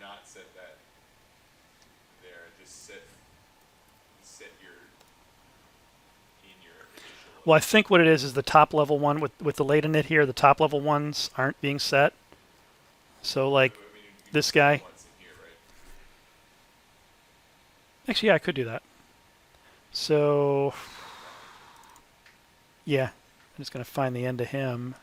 Not set that there. Just set your in your initial. Well, I think what it is the top level one with the late init here. The top level ones aren't being set. So like I mean, you can this just set guy. it once in here, right? Actually, yeah, I could do that. So yeah, I'm just gonna find the end of him.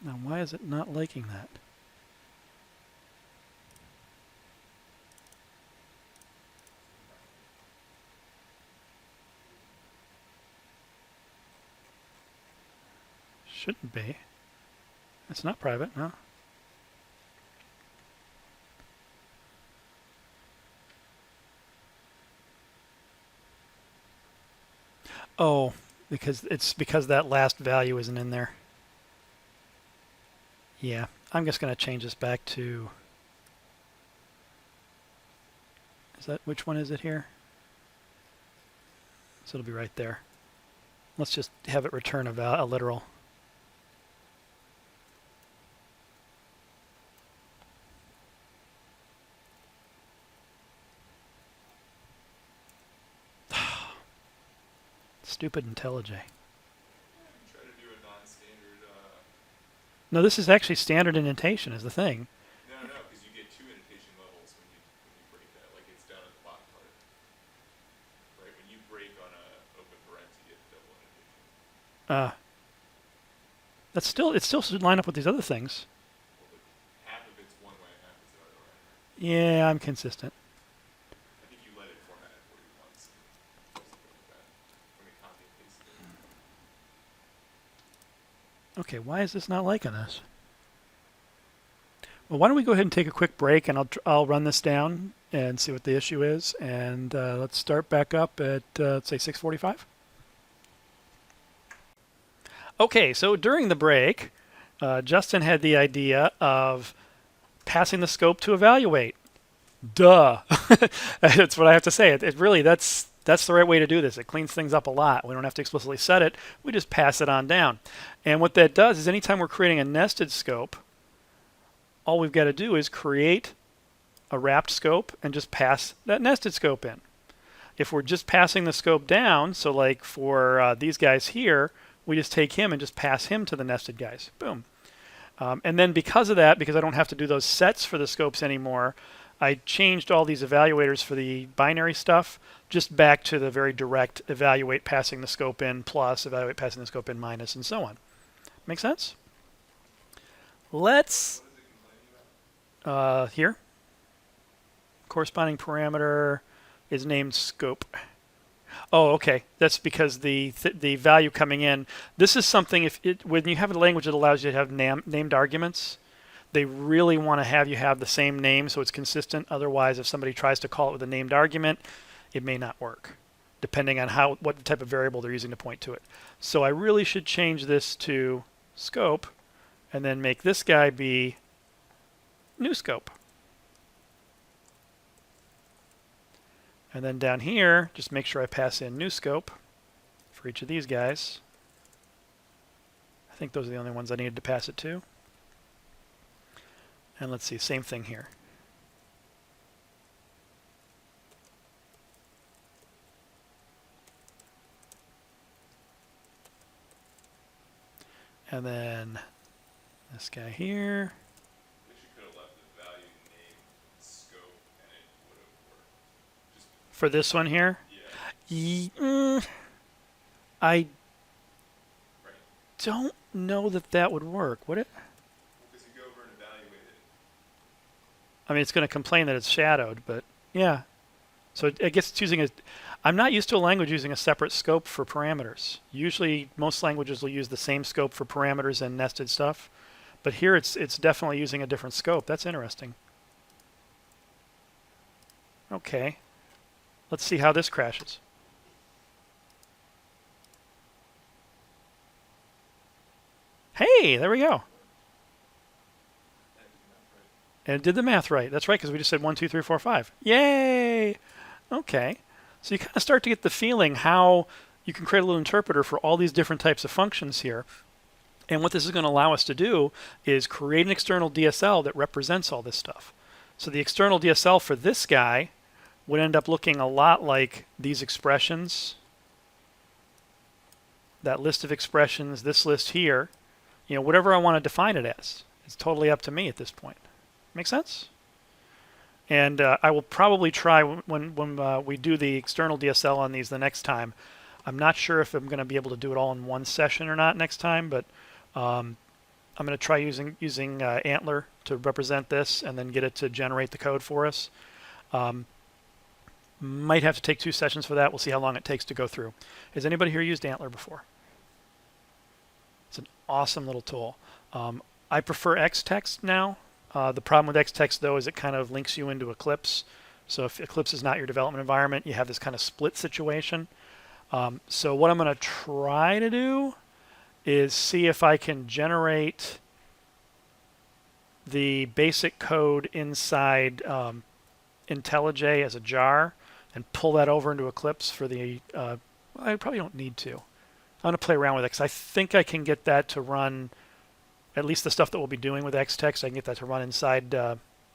Now, why is it not liking that? Shouldn't be. It's not private, no. Oh, because that last value isn't in there. Yeah, I'm just going to change this back to. Which one is it here? So it'll be right there. Let's just have it return a literal. Stupid IntelliJ. Try to do a non-standard. No, this is actually standard indentation is the thing. No, because you get two annotation levels when you break that. Like it's down at the bottom part. Right when you break on a open parenthesis, you get double annotation. It still should line up with these other things. Well, but half of it's one way, half is the other way. Yeah, I'm consistent. I think you let it format it for you once. Just go with that. When we copy and paste it. Okay, why is this not liking this? Well, why don't we go ahead and take a quick break, and I'll run this down and see what the issue is, and let's start back up at let's say 6:45. Okay, so during the break, Justin had the idea of passing the scope to evaluate. Duh. That's what I have to say. It really that's the right way to do this. It cleans things up a lot. We don't have to explicitly set it. We just pass it on down. And what that does is anytime we're creating a nested scope, all we've got to do is create a wrapped scope and just pass that nested scope in. If we're just passing the scope down, so like for these guys here, we just take him and just pass him to the nested guys. Boom. And then because of that, because I don't have to do those sets for the scopes anymore, I changed all these evaluators for the binary stuff just back to the very direct evaluate passing the scope in plus, evaluate passing the scope in minus, and so on. Make sense? Let's, here, corresponding parameter is named scope. Oh, okay. That's because the value coming in. This is something when you have a language that allows you to have named arguments, they really want to have you have the same name so it's consistent. Otherwise, if somebody tries to call it with a named argument, it may not work, depending on what type of variable they're using to point to it. So I really should change this to scope, and then make this guy be new scope. And then down here, just make sure I pass in new scope for each of these guys. I think those are the only ones I needed to pass it to. And let's see, same thing here. And then this guy here. Wish you could have left the value name scope and it would have worked. Just For this one here, yeah. I Right. don't know that would work, would it? Because you go over and evaluate it. I mean, it's going to complain that it's shadowed, but yeah. So I guess it's using I'm not used to a language using a separate scope for parameters. Usually, most languages will use the same scope for parameters and nested stuff. But here it's definitely using a different scope. That's interesting. Okay. Let's see how this crashes. Hey, there we go. And it did the math right. That's right, because we just said 1, 2, 3, 4, 5. Yay! Okay. So you kind of start to get the feeling how you can create a little interpreter for all these different types of functions here. And what this is going to allow us to do is create an external DSL that represents all this stuff. So the external DSL for this guy would end up looking a lot like these expressions, that list of expressions, this list here, you know, whatever I want to define it as. It's totally up to me at this point. Make sense? And I will probably try when we do the external DSL on these the next time. I'm not sure if I'm going to be able to do it all in one session or not next time, but I'm going to try using Antler to represent this and then get it to generate the code for us. Might have to take 2 sessions for that. We'll see how long it takes to go through. Has anybody here used Antler before? It's an awesome little tool. I prefer Xtext now. The problem with Xtext, though, is it kind of links you into Eclipse. So if Eclipse is not your development environment, you have this kind of split situation. So what I'm going to try to do is see if I can generate the basic code inside IntelliJ as a jar and pull that over into Eclipse for the... I probably don't need to. I'm going to play around with it because I think I can get that to run, at least the stuff that we'll be doing with Xtext, I can get that to run inside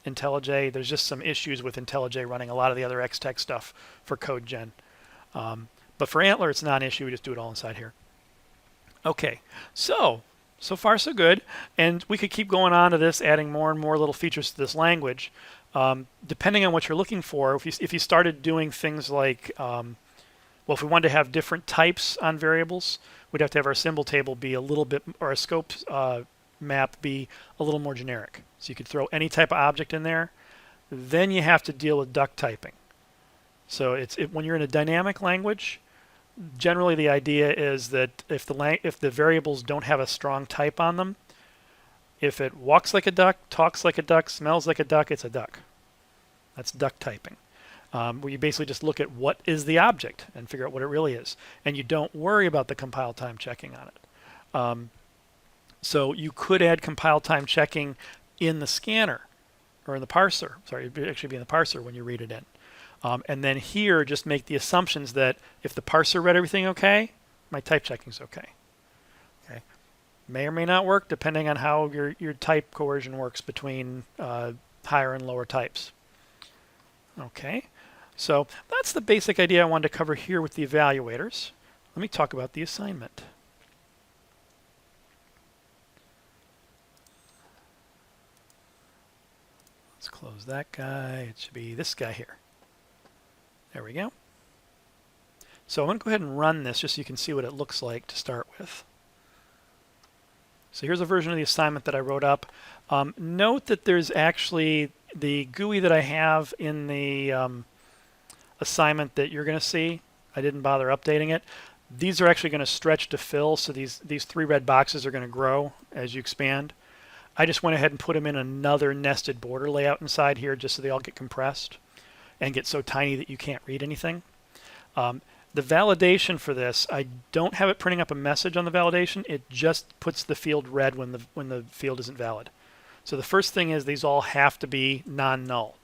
IntelliJ. There's just some issues with IntelliJ running a lot of the other Xtext stuff for code gen. But for Antler, it's not an issue. We just do it all inside here. Okay, so far so good. And we could keep going on to this, adding more and more little features to this language. Depending on what you're looking for, if you started doing things like, well, if we wanted to have different types on variables, we'd have to have our symbol table be a little bit, or a scope map be a little more generic. So you could throw any type of object in there. Then you have to deal with duck typing. So when you're in a dynamic language, generally the idea is that if the variables don't have a strong type on them, if it walks like a duck, talks like a duck, smells like a duck, it's a duck. That's duck typing. Where you basically just look at what is the object and figure out what it really is. And you don't worry about the compile time checking on it. So you could add compile time checking in the scanner or in the parser. Sorry, it'd actually be in the parser when you read it in. And then here, just make the assumptions that if the parser read everything okay, my type checking's okay. Okay, may or may not work depending on how your type coercion works between higher and lower types. Okay, so that's the basic idea I wanted to cover here with the evaluators. Let me talk about the assignment. Let's close that guy. It should be this guy here. There we go. So I'm going to go ahead and run this just so you can see what it looks like to start with. So here's a version of the assignment that I wrote up. Note that there's actually the GUI that I have in the assignment that you're going to see. I didn't bother updating it. These are actually going to stretch to fill, so these 3 red boxes are going to grow as you expand. I just went ahead and put them in another nested border layout inside here just so they all get compressed and get so tiny that you can't read anything. The validation for this, I don't have it printing up a message on the validation. It just puts the field red when the field isn't valid. So the first thing is these all have to be non-null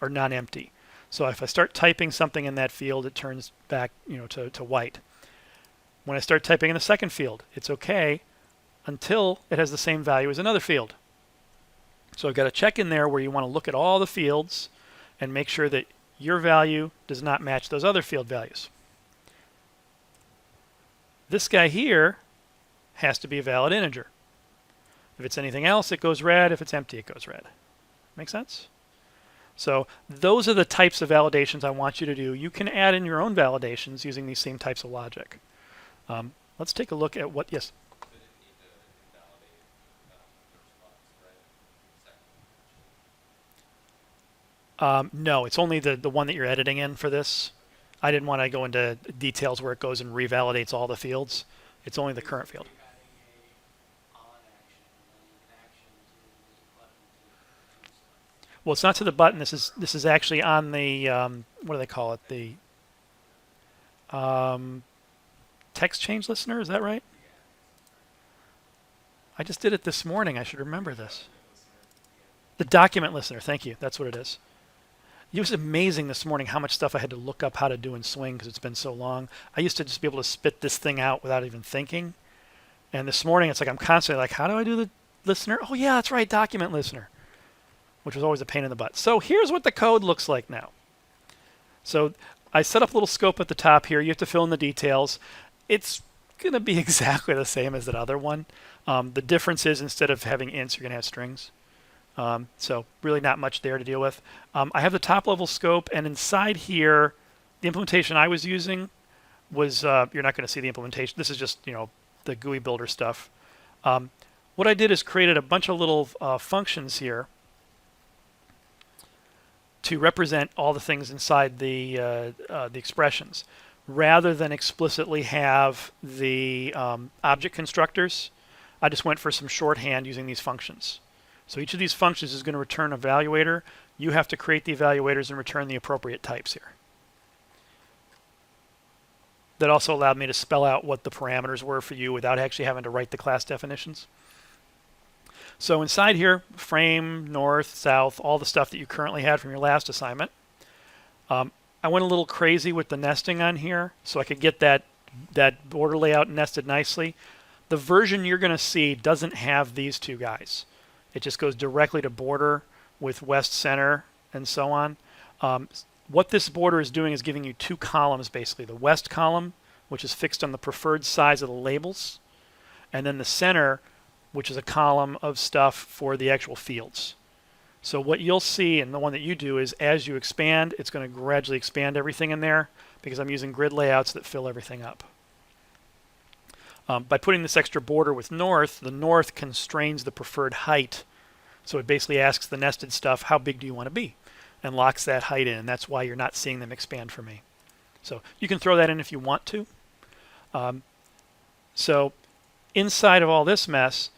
or non-empty. So if I start typing something in that field, it turns back, to white. When I start typing in the second field, it's okay until it has the same value as another field. So I've got a check in there where you want to look at all the fields and make sure that your value does not match those other field values. This guy here has to be a valid integer. If it's anything else, it goes red. If it's empty, it goes red. Make sense? So those are the types of validations I want you to do. You can add in your own validations using these same types of logic. Let's take a look at what, yes? So it didn't need to invalidate the response, right? No, it's only the one that you're editing in for this. I didn't want to go into details where it goes and revalidates all the fields. It's only the current field. You're adding a on action, and then an action Well, it's not to the button. This is actually on the what do they call it? The text change listener. Is that right? I just did it this morning. I should remember this. The document listener. Thank you. That's what it is. It was amazing this morning how much stuff I had to look up how to do in Swing because it's been so long. I used to just be able to spit this thing out without even thinking. And this morning it's like I'm constantly like, how do I do the listener? Oh yeah, that's right, document listener, which was always a pain in the butt. So here's what the code looks like now. So I set up a little scope at the top here. You have to fill in the details. It's going to be exactly the same as that other one. The difference is instead of having ints, you're going to have strings. So really not much there to deal with. I have the top level scope, and inside here, the implementation I was using was, you're not going to see the implementation. This is just, the GUI builder stuff. What I did is created a bunch of little functions here to represent all the things inside the expressions, rather than explicitly have the object constructors. I just went for some shorthand using these functions. So each of these functions is going to return an evaluator. You have to create the evaluators and return the appropriate types here. That also allowed me to spell out what the parameters were for you without actually having to write the class definitions. So inside here, frame, north, south, all the stuff that you currently had from your last assignment. I went a little crazy with the nesting on here so I could get that border layout nested nicely. The version you're going to see doesn't have these two guys. It just goes directly to border with west, center, and so on. What this border is doing is giving you two columns, basically. The west column, which is fixed on the preferred size of the labels, and then the center, which is a column of stuff for the actual fields. So what you'll see, and the one that you do, is as you expand, it's going to gradually expand everything in there because I'm using grid layouts that fill everything up. By putting this extra border with north, the north constrains the preferred height. So it basically asks the nested stuff, how big do you want to be? And locks that height in. And that's why you're not seeing them expand for me. So you can throw that in if you want to. So inside of all this mess,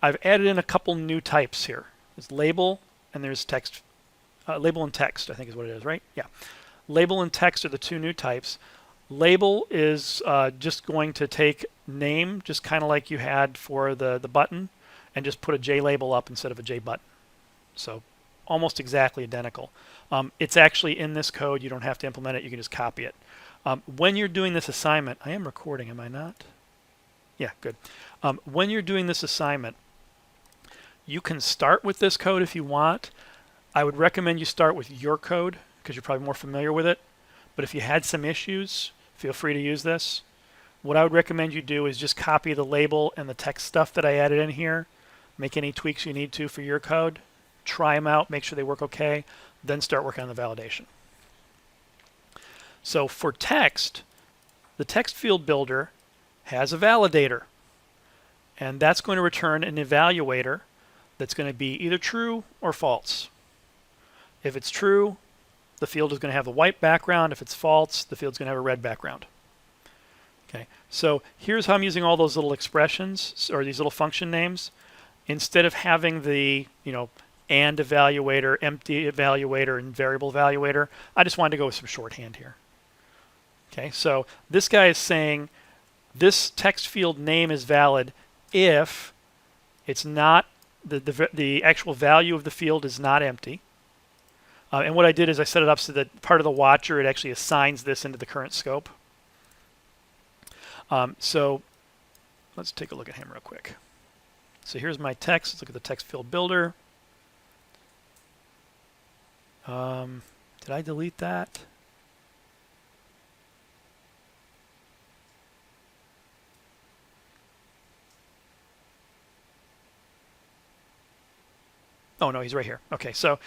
I've added in a couple new types here. There's label and there's text. Label and text, I think is what it is, right? Yeah. Label and text are the two new types. Label is just going to take name, just kind of like you had for the button, and just put a J label up instead of a J button. So almost exactly identical. It's actually in this code. You don't have to implement it. You can just copy it. When you're doing this assignment, I am recording, am I not? Yeah, good. When you're doing this assignment, you can start with this code if you want. I would recommend you start with your code because you're probably more familiar with it. But if you had some issues, feel free to use this. What I would recommend you do is just copy the label and the text stuff that I added in here. Make any tweaks you need to for your code. Try them out, make sure they work okay, then start working on the validation. So for text, the text field builder has a validator. And that's going to return an evaluator that's going to be either true or false. If it's true, the field is going to have a white background. If it's false, the field's going to have a red background. Okay, so here's how I'm using all those little expressions or these little function names. Instead of having the, and evaluator, empty evaluator, and variable evaluator, I just wanted to go with some shorthand here. Okay, so this guy is saying this text field name is valid if it's not, the actual value of the field is not empty. And what I did is I set it up so that part of the watcher, it actually assigns this into the current scope. So let's take a look at him real quick. So here's my text. Let's look at the text field builder. Did I delete that? Oh, no, he's right here. Okay, so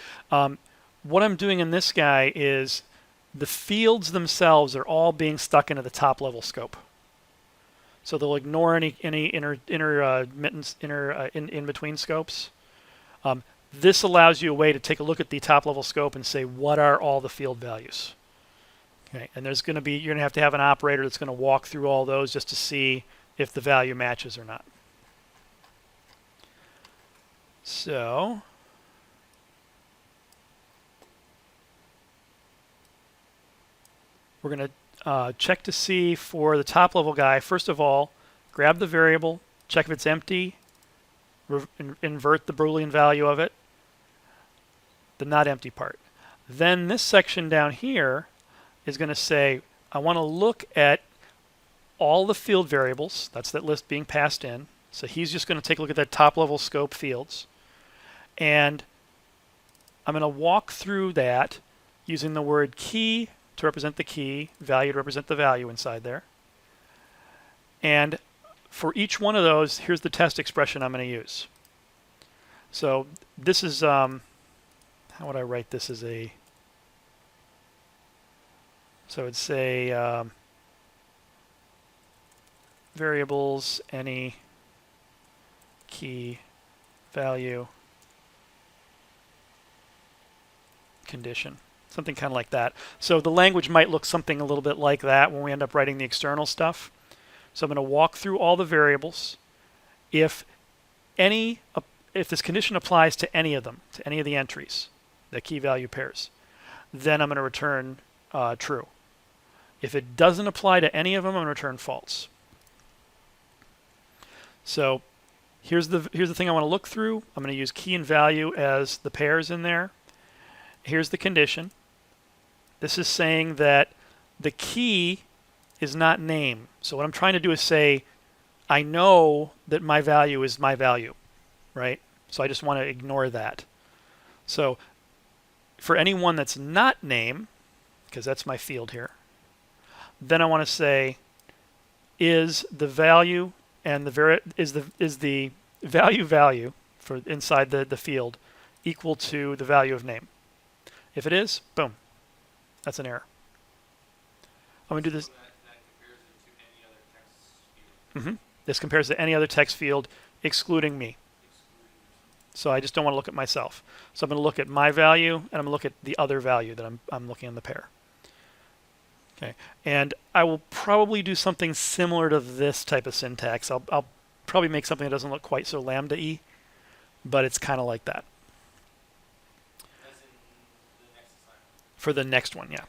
what I'm doing in this guy is the fields themselves are all being stuck into the top level scope. So they'll ignore any intermittence, in between scopes. This allows you a way to take a look at the top level scope and say, what are all the field values? Okay, and there's going to be, you're going to have an operator that's going to walk through all those just to see if the value matches or not. So we're going to check to see for the top level guy. First of all, grab the variable, check if it's empty, invert the Boolean value of it, the not empty part. Then this section down here is going to say, I want to look at all the field variables. That's that list being passed in. So he's just going to take a look at that top level scope fields. And I'm going to walk through that using the word key to represent the key, value to represent the value inside there. And for each one of those, here's the test expression I'm going to use. So this is, how would I write this as a, so it'd say variables, any key value condition, something kind of like that. So the language might look something a little bit like that when we end up writing the external stuff. So I'm going to walk through all the variables. If this condition applies to any of them, to any of the entries, the key value pairs, then I'm going to return true. If it doesn't apply to any of them, I'm going to return false. So here's the thing I want to look through. I'm going to use key and value as the pairs in there. Here's the condition. This is saying that the key is not name. So what I'm trying to do is say, I know that my value is my value, right? So I just want to ignore that. So for any one that's not name, because that's my field here, then I want to say, is the value and is the value for inside the field equal to the value of name? If it is, boom, that's an error. I'm going to do this. So that compares it to any other text field. This compares to any other text field excluding me. So I just don't want to look at myself. So I'm going to look at my value, and I'm going to look at the other value that I'm looking in the pair. Okay, and I will probably do something similar to this type of syntax. I'll probably make something that doesn't look quite so lambda-y, but it's kind of like that. As in the next assignment. For the next one, yeah.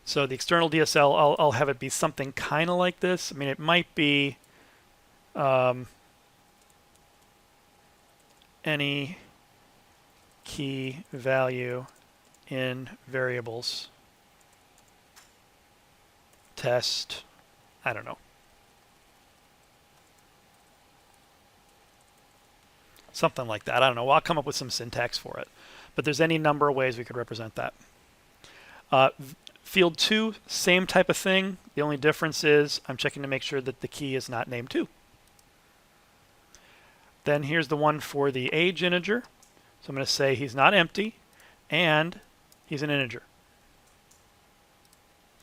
So the external DSL, I'll have it be something kind of like this. I mean, it might be any key value in variables test, I don't know. Something like that. I don't know. Well, I'll come up with some syntax for it. But there's any number of ways we could represent that. Field 2, same type of thing. The only difference is I'm checking to make sure that the key is not named 2. Then here's the one for the age integer. So I'm going to say he's not empty and he's an integer.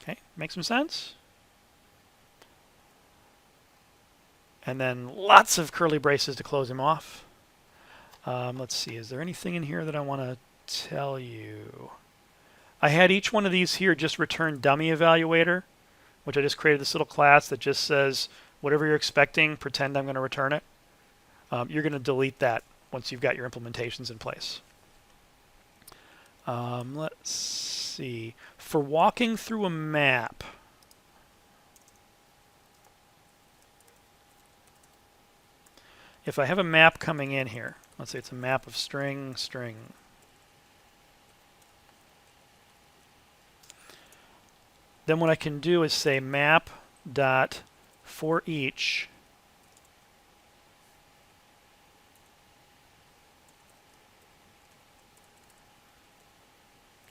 Okay, make some sense? And then lots of curly braces to close him off. Let's see, is there anything in here that I want to tell you? I had each one of these here just return dummy evaluator, which I just created this little class that just says whatever you're expecting, pretend I'm going to return it. You're going to delete that once you've got your implementations in place. Let's see. For walking through a map, if I have a map coming in here, let's say it's a map of string. Then what I can do is say map dot for each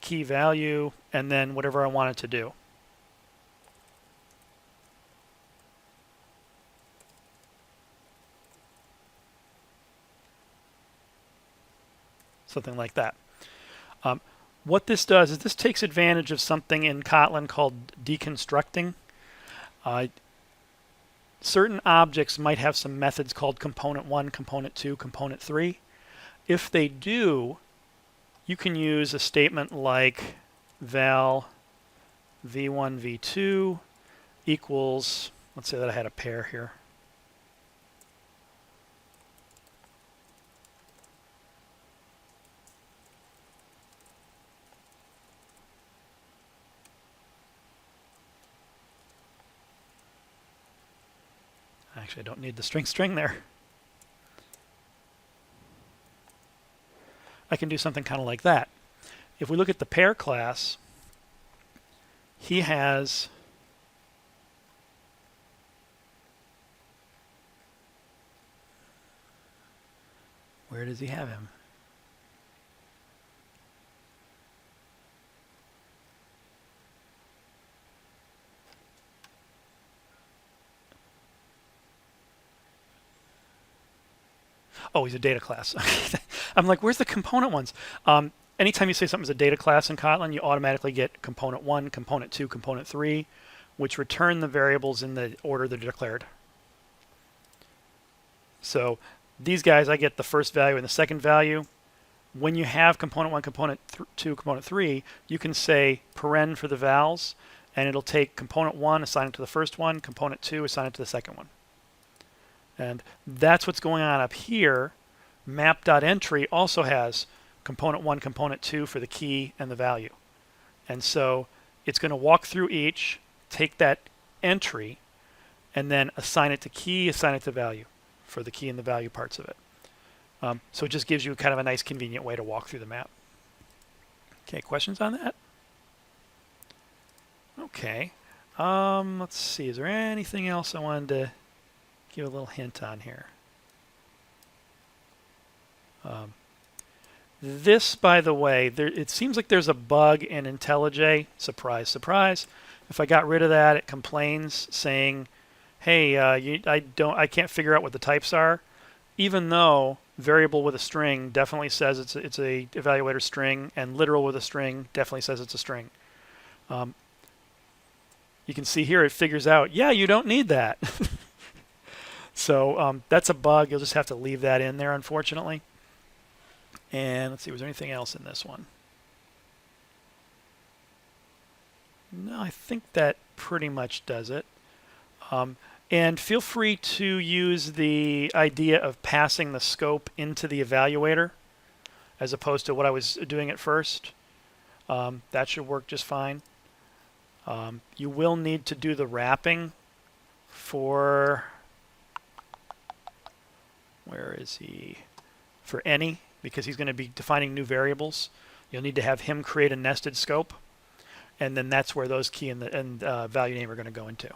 key value and then whatever I want it to do. Something like that. What this does is this takes advantage of something in Kotlin called deconstructing. Certain objects might have some methods called component 1, component 2, component 3. If they do, you can use a statement like val v1 v2 equals, let's say that I had a pair here. Actually, I don't need the string there. I can do something kind of like that. If we look at the pair class, he has where does he have him? Oh, he's a data class. I'm like, where's the component ones? Anytime you say something's a data class in Kotlin, you automatically get component 1, component 2, component 3, which return the variables in the order they're declared. So these guys, I get the first value and the second value. When you have component 1, component 2, component 3, you can say paren for the vals, and it'll take component 1, assign it to the first one, component 2, assign it to the second one. And that's what's going on up here. Map.entry also has component 1, component 2 for the key and the value. And so it's going to walk through each, take that entry, and then assign it to key, assign it to value for the key and the value parts of it. So it just gives you kind of a nice convenient way to walk through the map. Okay, questions on that? Okay. Let's see. Is there anything else I wanted to give a little hint on here? This, by the way, it seems like there's a bug in IntelliJ. Surprise, surprise. If I got rid of that, it complains saying, "Hey, I can't figure out what the types are," even though variable with a string definitely says it's a evaluator string, and literal with a string definitely says it's a string. You can see here it figures out, yeah, you don't need that. So that's a bug. You'll just have to leave that in there, unfortunately. And let's see, was there anything else in this one? No, I think that pretty much does it. And feel free to use the idea of passing the scope into the evaluator as opposed to what I was doing at first. That should work just fine. You will need to do the wrapping for, where is he? For any, because he's going to be defining new variables. You'll need to have him create a nested scope, and then that's where those key and value name are going to go into.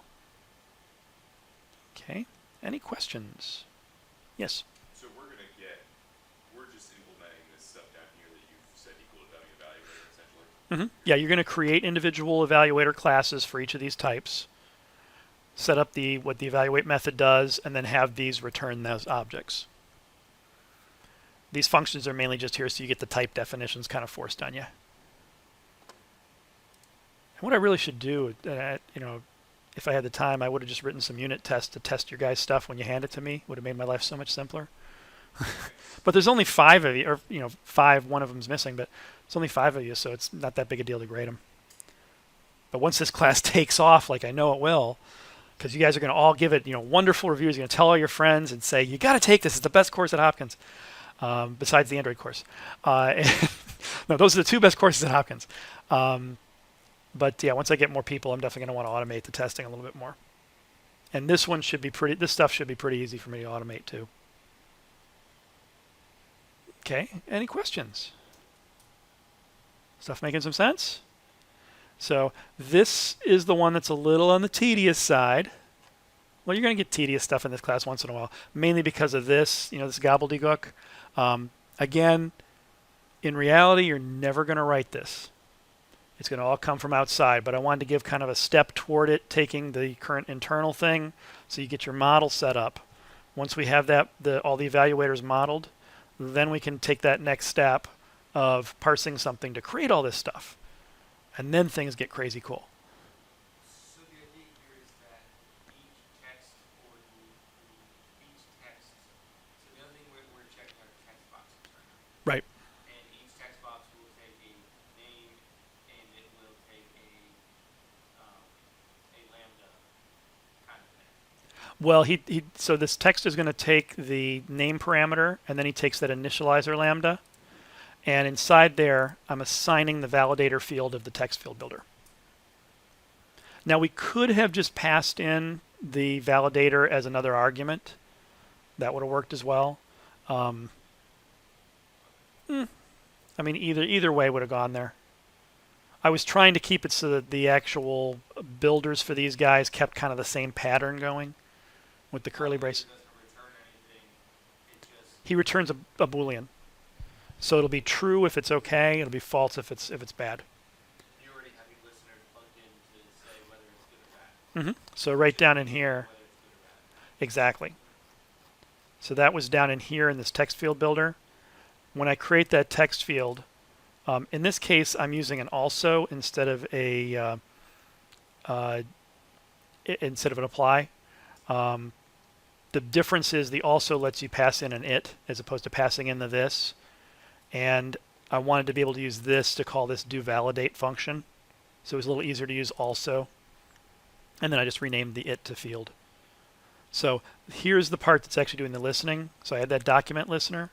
Okay, any questions? Yes? So we're just implementing this stuff down here that you've set equal to evaluator, essentially? Yeah, you're going to create individual evaluator classes for each of these types, set up what the evaluate method does, and then have these return those objects. These functions are mainly just here so you get the type definitions kind of forced on you. And what I really should do, if I had the time, I would have just written some unit tests to test your guys' stuff when you hand it to me. Would have made my life so much simpler. But there's only 5 of you, or 5, one of them's missing, but it's only 5 of you, so it's not that big a deal to grade them. But once this class takes off, like I know it will, because you guys are going to all give it, wonderful reviews. You're going to tell all your friends and say, you got to take this. It's the best course at Hopkins, besides the Android course. No, those are the 2 best courses at Hopkins. But yeah, once I get more people, I'm definitely going to want to automate the testing a little bit more. And this stuff should be pretty easy for me to automate too. Okay, any questions? Stuff making some sense? So this is the one that's a little on the tedious side. Well, you're going to get tedious stuff in this class once in a while, mainly because of this, this gobbledygook. Again, in reality, you're never going to write this. It's going to all come from outside, but I wanted to give kind of a step toward it, taking the current internal thing, so you get your model set up. Once we have that, all the evaluators modeled, then we can take that next step of parsing something to create all this stuff. And then things get crazy cool. So the idea here is that each text or each text, so the other thing we're checking our text boxes right now. Right. And each text box will take a name and it will take a lambda kind of thing. Well, so this text is going to take the name parameter, and then he takes that initializer lambda. And inside there, I'm assigning the validator field of the text field builder. Now, we could have just passed in the validator as another argument, that would have worked as well. Um, I mean, either way would have gone there. I was trying to keep it so that the actual builders for these guys kept kind of the same pattern going with the curly brace. It doesn't return anything. It just He returns a Boolean. So it'll be true if it's okay, it'll be false if it's bad. you already have your listeners plugged in to say whether it's good or bad. So right down in here, Whether it's good or bad. exactly. So that was down in here in this text field builder. When I create that text field, in this case, I'm using an also instead of a instead of an apply. The difference is the also lets you pass in an it as opposed to passing in the this. And I wanted to be able to use this to call this do validate function. So it was a little easier to use also. And then I just renamed the it to field. So here's the part that's actually doing the listening. So I had that document listener,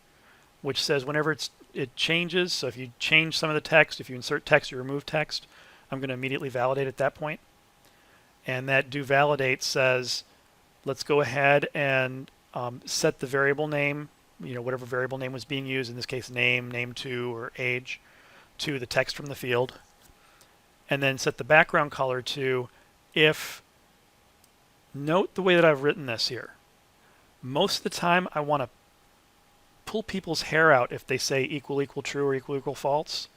which says whenever it changes, so if you change some of the text, if you insert text or remove text, I'm going to immediately validate at that point. And that do validate says, let's go ahead and set the variable name, whatever variable name was being used, in this case name, name2, or age, to the text from the field. And then set the background color to if, note the way that I've written this here. Most of the time I want to pull people's hair out if they say equal equal true or equal equal false.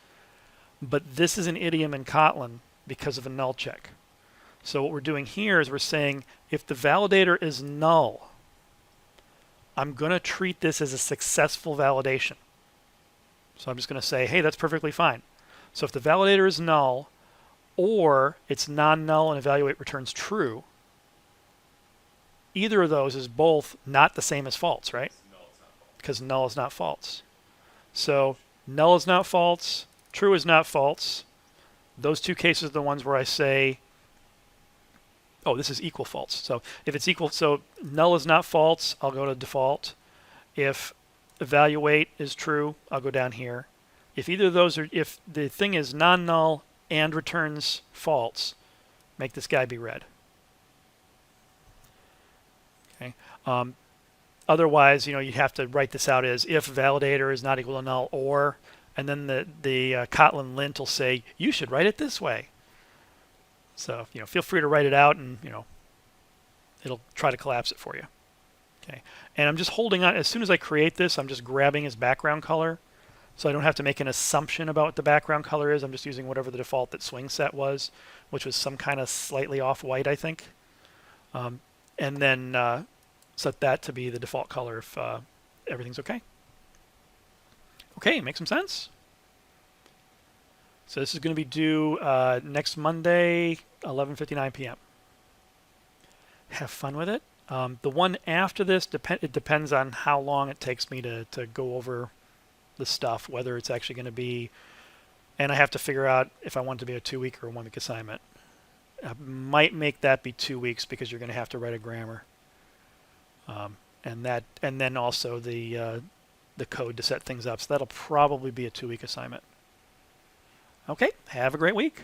But this is an idiom in Kotlin because of a null check. So what we're doing here is we're saying if the validator is null, I'm going to treat this as a successful validation. So I'm just going to say, hey, that's perfectly fine. So if the validator is null or it's non-null and evaluate returns true, either of those is both not the same as false, right? It's null, it's not false. Because null is not false. So null is not false, true is not false. Those two cases are the ones where I say, oh, this is equal false. So if it's equal, so null is not false, I'll go to default. If evaluate is true, I'll go down here. If either of those are, if the thing is non-null and returns false, make this guy be red. Okay. Otherwise, you'd have to write this out as if validator is not equal to null or, and then the Kotlin lint will say, you should write it this way. So, feel free to write it out and, it'll try to collapse it for you. Okay. And I'm just holding on, as soon as I create this, I'm just grabbing his background color. So I don't have to make an assumption about what the background color is. I'm just using whatever the default that swing set was, which was some kind of slightly off white, I think. And then set that to be the default color if everything's okay. Okay, make some sense? So this is going to be due next Monday, 11:59 p.m. Have fun with it. The one after this, it depends on how long it takes me to go over the stuff, whether it's actually going to be, and I have to figure out if I want it to be a 2-week or a 1-week assignment. I might make that be 2 weeks because you're going to have to write a grammar, and then also the code to set things up. So that'll probably be a 2-week assignment. Okay, have a great week.